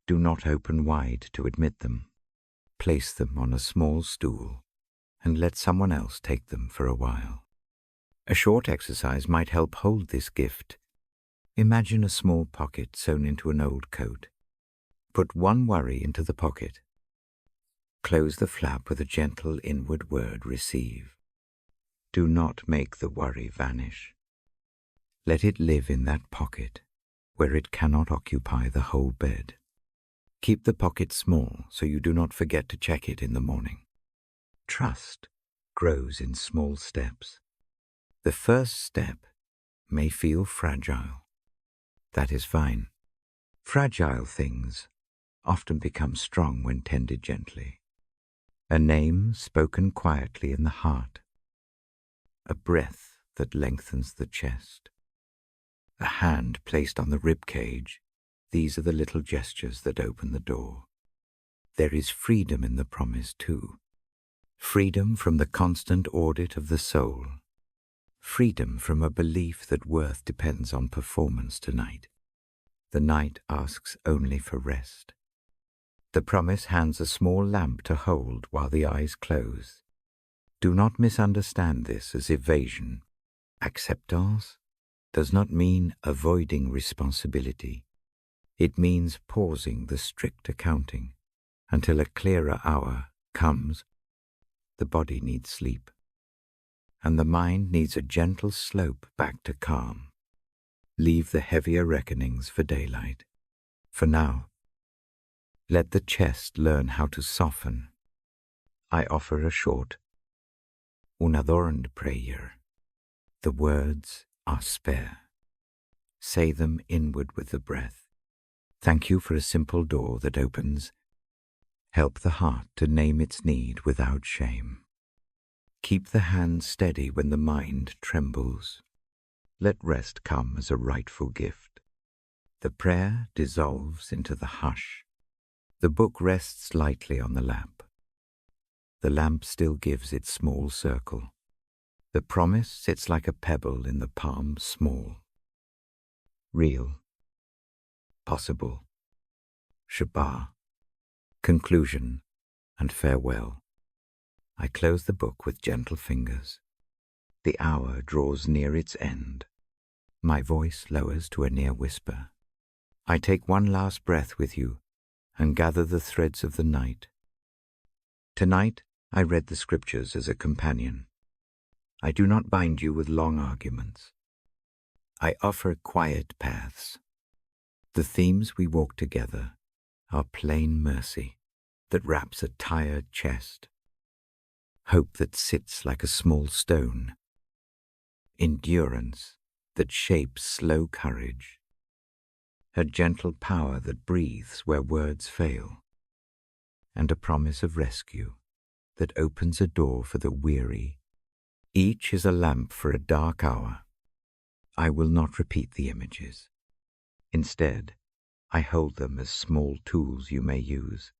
Speaker 1: do not open wide to admit them. Place them on a small stool and let someone else take them for a while. A short exercise might help hold this gift. Imagine a small pocket sewn into an old coat. Put one worry into the pocket. Close the flap with a gentle inward word, receive. Do not make the worry vanish. Let it live in that pocket where it cannot occupy the whole bed. Keep the pocket small so you do not forget to check it in the morning. Trust grows in small steps. The first step may feel fragile. That is fine. Fragile things often become strong when tended gently. A name spoken quietly in the heart. A breath that lengthens the chest. A hand placed on the rib cage. These are the little gestures that open the door. There is freedom in the promise too. Freedom from the constant audit of the soul. Freedom from a belief that worth depends on performance tonight. The night asks only for rest. The promise hands a small lamp to hold while the eyes close. Do not misunderstand this as evasion. Acceptance does not mean avoiding responsibility. It means pausing the strict accounting until a clearer hour comes. The body needs sleep, and the mind needs a gentle slope back to calm. Leave the heavier reckonings for daylight. For now, let the chest learn how to soften. I offer a short, unadorned prayer. The words are spare. Say them inward with the breath. Thank you for a simple door that opens. Help the heart to name its need without shame. Keep the hand steady when the mind trembles. Let rest come as a rightful gift. The prayer dissolves into the hush. The book rests lightly on the lap. The lamp still gives its small circle. The promise sits like a pebble in the palm small. Real. Possible. Shabbat. Conclusion and farewell. I close the book with gentle fingers. The hour draws near its end. My voice lowers to a near whisper. I take one last breath with you and gather the threads of the night. Tonight I read the scriptures as a companion. I do not bind you with long arguments. I offer quiet paths. The themes we walk together are plain mercy that wraps a tired chest, hope that sits like a small stone, endurance that shapes slow courage, a gentle power that breathes where words fail, and a promise of rescue that opens a door for the weary. Each is a lamp for a dark hour. I will not repeat the images. Instead, I hold them as small tools you may use.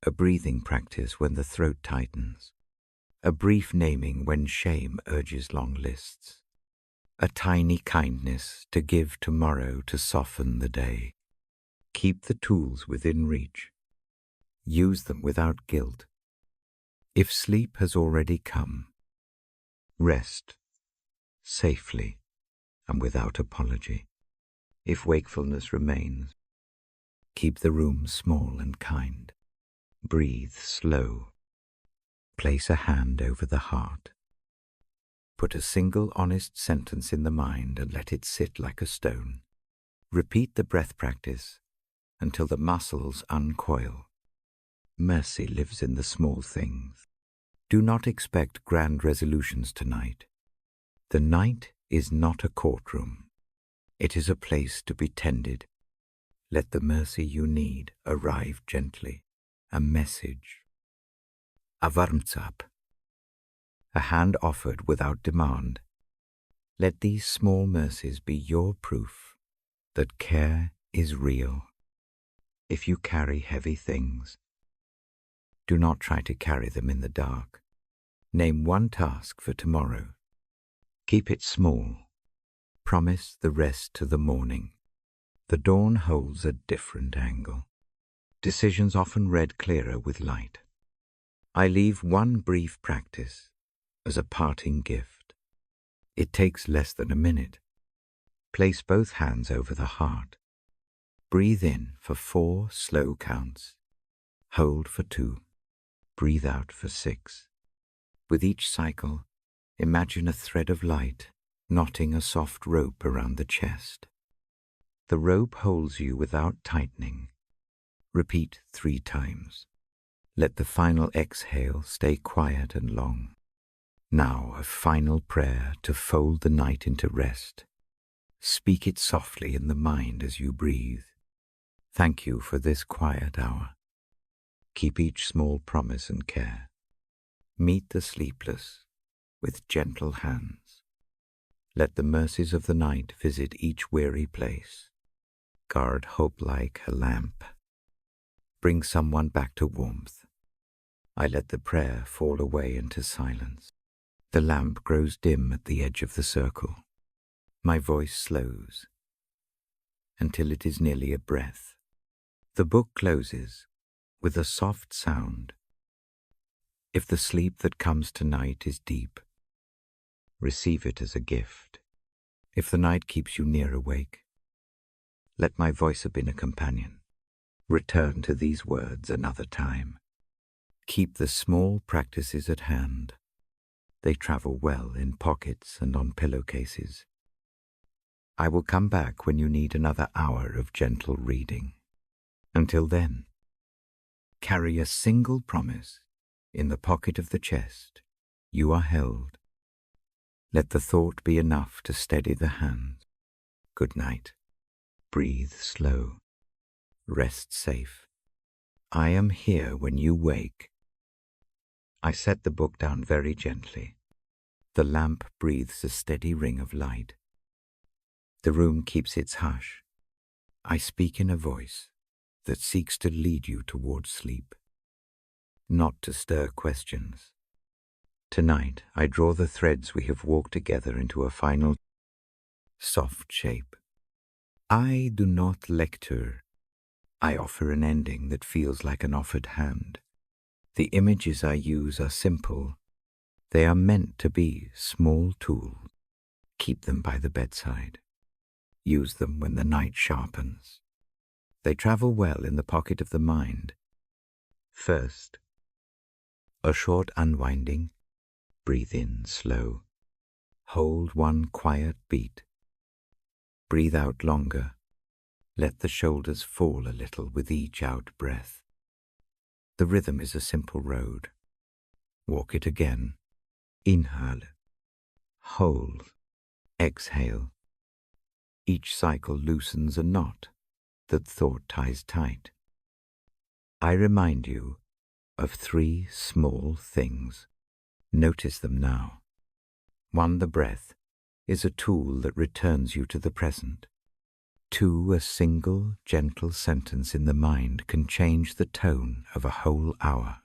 Speaker 1: A breathing practice when the throat tightens. A brief naming when shame urges long lists. A tiny kindness to give tomorrow to soften the day. Keep the tools within reach. Use them without guilt. If sleep has already come, rest safely and without apology. If wakefulness remains, keep the room small and kind. Breathe slow. Place a hand over the heart. Put a single honest sentence in the mind and let it sit like a stone. Repeat the breath practice until the muscles uncoil. Mercy lives in the small things. Do not expect grand resolutions tonight. The night is not a courtroom. It is a place to be tended. Let the mercy you need arrive gently. A message. A warmtsap. A hand offered without demand. Let these small mercies be your proof that care is real. If you carry heavy things, do not try to carry them in the dark. Name one task for tomorrow. Keep it small. Promise the rest to the morning. The dawn holds a different angle. Decisions often read clearer with light. I leave one brief practice as a parting gift. It takes less than a minute. Place both hands over the heart. Breathe in for 4 slow counts. Hold for 2. Breathe out for 6. With each cycle, imagine a thread of light knotting a soft rope around the chest. The rope holds you without tightening. Repeat 3 times. Let the final exhale stay quiet and long. Now a final prayer to fold the night into rest. Speak it softly in the mind as you breathe. Thank you for this quiet hour. Keep each small promise and care. Meet the sleepless with gentle hands. Let the mercies of the night visit each weary place. Guard hope like a lamp. Bring someone back to warmth. I let the prayer fall away into silence. The lamp grows dim at the edge of the circle. My voice slows until it is nearly a breath. The book closes with a soft sound. If the sleep that comes tonight is deep, receive it as a gift. If the night keeps you near awake, let my voice have been a companion. Return to these words another time. Keep the small practices at hand. They travel well in pockets and on pillowcases. I will come back when you need another hour of gentle reading. Until then, carry a single promise in the pocket of the chest. You are held. Let the thought be enough to steady the hand. Good night. Breathe slow. Rest safe. I am here when you wake. I set the book down very gently. The lamp breathes a steady ring of light. The room keeps its hush. I speak in a voice that seeks to lead you toward sleep, not to stir questions. Tonight, I draw the threads we have walked together into a final, soft shape. I do not lecture. I offer an ending that feels like an offered hand. The images I use are simple. They are meant to be small tools. Keep them by the bedside. Use them when the night sharpens. They travel well in the pocket of the mind. First, a short unwinding. Breathe in slow. Hold one quiet beat. Breathe out longer. Let the shoulders fall a little with each out breath. The rhythm is a simple road. Walk it again. Inhale. Hold. Exhale. Each cycle loosens a knot that thought ties tight. I remind you of 3 small things. Notice them now. 1, the breath, is a tool that returns you to the present. 2, a single, gentle sentence in the mind can change the tone of a whole hour.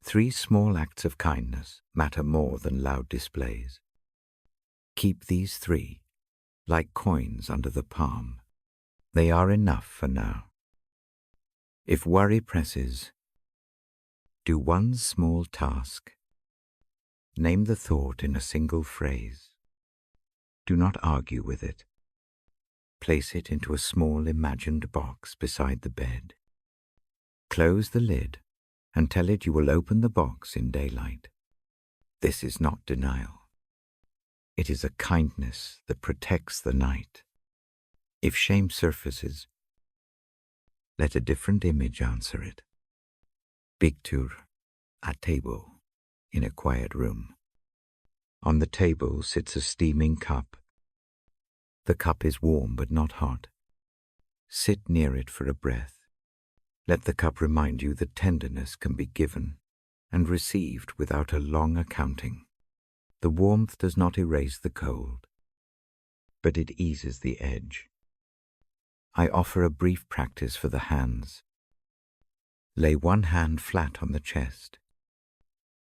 Speaker 1: 3 small acts of kindness matter more than loud displays. Keep these 3 like coins under the palm. They are enough for now. If worry presses, do one small task. Name the thought in a single phrase. Do not argue with it. Place it into a small imagined box beside the bed. Close the lid and tell it you will open the box in daylight. This is not denial. It is a kindness that protects the night. If shame surfaces, let a different image answer it. Picture a table in a quiet room. On the table sits a steaming cup. The cup is warm but not hot. Sit near it for a breath. Let the cup remind you that tenderness can be given and received without a long accounting. The warmth does not erase the cold, but it eases the edge. I offer a brief practice for the hands. Lay one hand flat on the chest.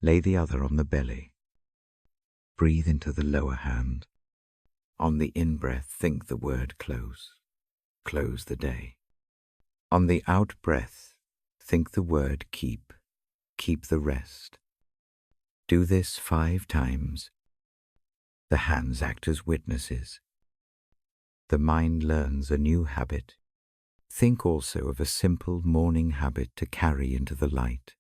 Speaker 1: Lay the other on the belly. Breathe into the lower hand. On the in-breath, think the word close. Close the day. On the out-breath, think the word keep. Keep the rest. Do this 5 times. The hands act as witnesses. The mind learns a new habit. Think also of a simple morning habit to carry into the light.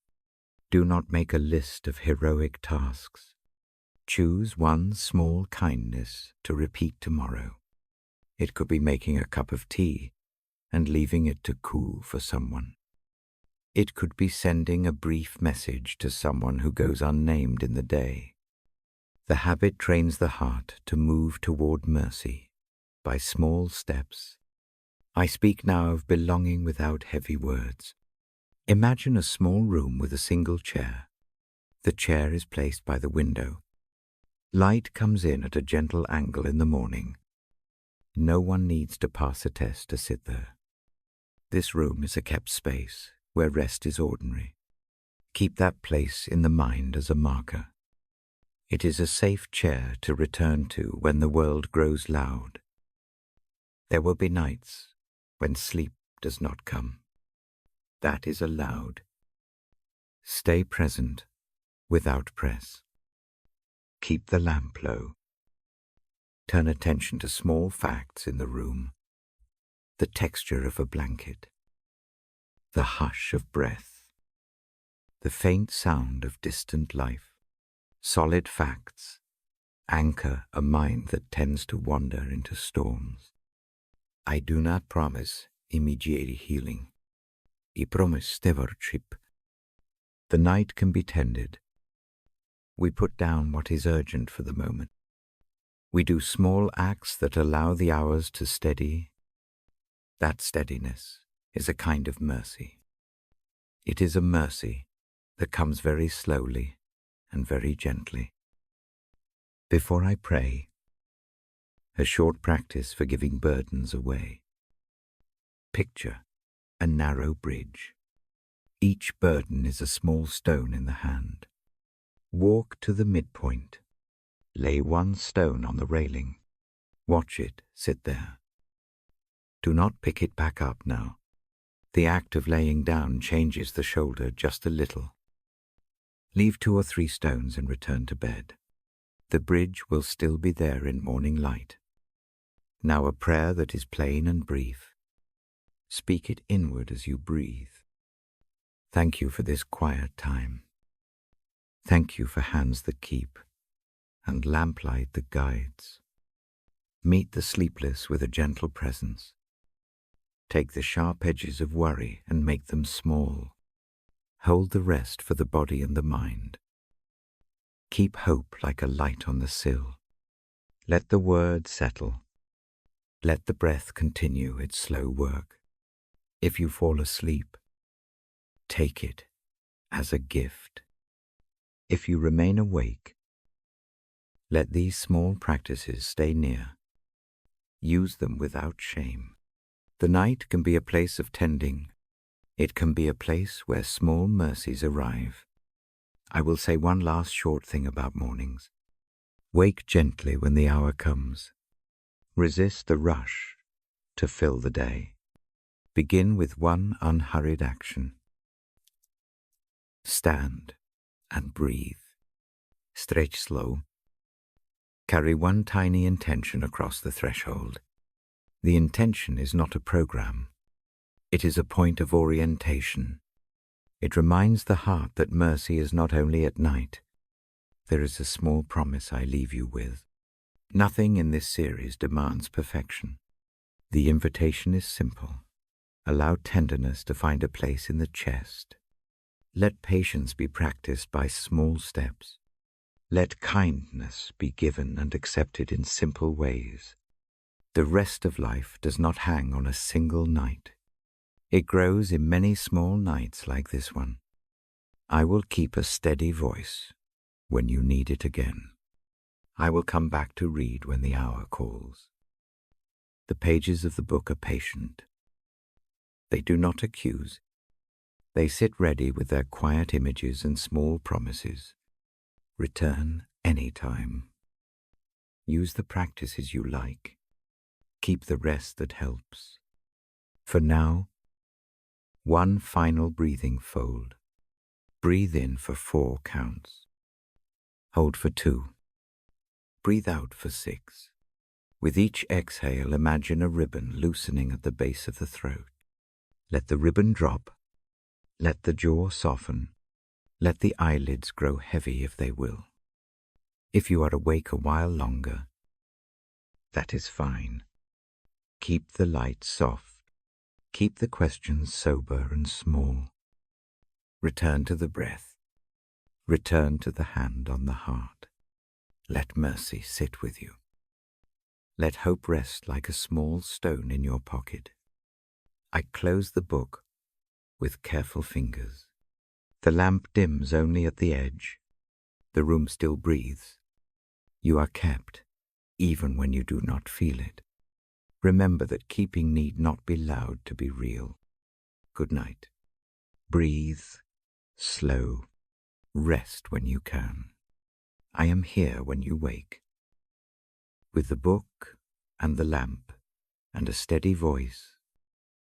Speaker 1: Do not make a list of heroic tasks. Choose one small kindness to repeat tomorrow. It could be making a cup of tea and leaving it to cool for someone. It could be sending a brief message to someone who goes unnamed in the day. The habit trains the heart to move toward mercy by small steps. I speak now of belonging without heavy words. Imagine a small room with a single chair. The chair is placed by the window. Light comes in at a gentle angle in the morning. No one needs to pass a test to sit there. This room is a kept space where rest is ordinary. Keep that place in the mind as a marker. It is a safe chair to return to when the world grows loud. There will be nights when sleep does not come. That is allowed. Stay present without press. Keep the lamp low. Turn attention to small facts in the room. The texture of a blanket. The hush of breath. The faint sound of distant life. Solid facts anchor a mind that tends to wander into storms. I do not promise immediate healing. I promise stewardship. The night can be tended. We put down what is urgent for the moment. We do small acts that allow the hours to steady. That steadiness is a kind of mercy. It is a mercy that comes very slowly and very gently. Before I pray, a short practice for giving burdens away. Picture a narrow bridge. Each burden is a small stone in the hand. Walk to the midpoint. Lay one stone on the railing. Watch it sit there. Do not pick it back up now. The act of laying down changes the shoulder just a little. Leave 2 or 3 stones and return to bed. The bridge will still be there in morning light. Now a prayer that is plain and brief. Speak it inward as you breathe. Thank you for this quiet time. Thank you for hands that keep, and lamplight that guides. Meet the sleepless with a gentle presence. Take the sharp edges of worry and make them small. Hold the rest for the body and the mind. Keep hope like a light on the sill. Let the word settle. Let the breath continue its slow work. If you fall asleep, take it as a gift. If you remain awake, let these small practices stay near. Use them without shame. The night can be a place of tending. It can be a place where small mercies arrive. I will say one last short thing about mornings. Wake gently when the hour comes. Resist the rush to fill the day. Begin with one unhurried action. Stand and breathe. Stretch slow. Carry one tiny intention across the threshold. The intention is not a program. It is a point of orientation. It reminds the heart that mercy is not only at night. There is a small promise I leave you with. Nothing in this series demands perfection. The invitation is simple. Allow tenderness to find a place in the chest. Let patience be practiced by small steps. Let kindness be given and accepted in simple ways. The rest of life does not hang on a single night. It grows in many small nights like this one. I will keep a steady voice when you need it again. I will come back to read when the hour calls. The pages of the book are patient. They do not accuse. They sit ready with their quiet images and small promises. Return any time. Use the practices you like. Keep the rest that helps. For now, one final breathing fold. Breathe in for 4 counts. Hold for 2. Breathe out for 6. With each exhale, imagine a ribbon loosening at the base of the throat. Let the ribbon drop. Let the jaw soften. Let the eyelids grow heavy if they will. If you are awake a while longer, that is fine. Keep the light soft. Keep the questions sober and small. Return to the breath. Return to the hand on the heart. Let mercy sit with you. Let hope rest like a small stone in your pocket. I close the book with careful fingers. The lamp dims only at the edge. The room still breathes. You are kept, even when you do not feel it. Remember that keeping need not be loud to be real. Good night. Breathe, slow, rest when you can. I am here when you wake. With the book and the lamp and a steady voice,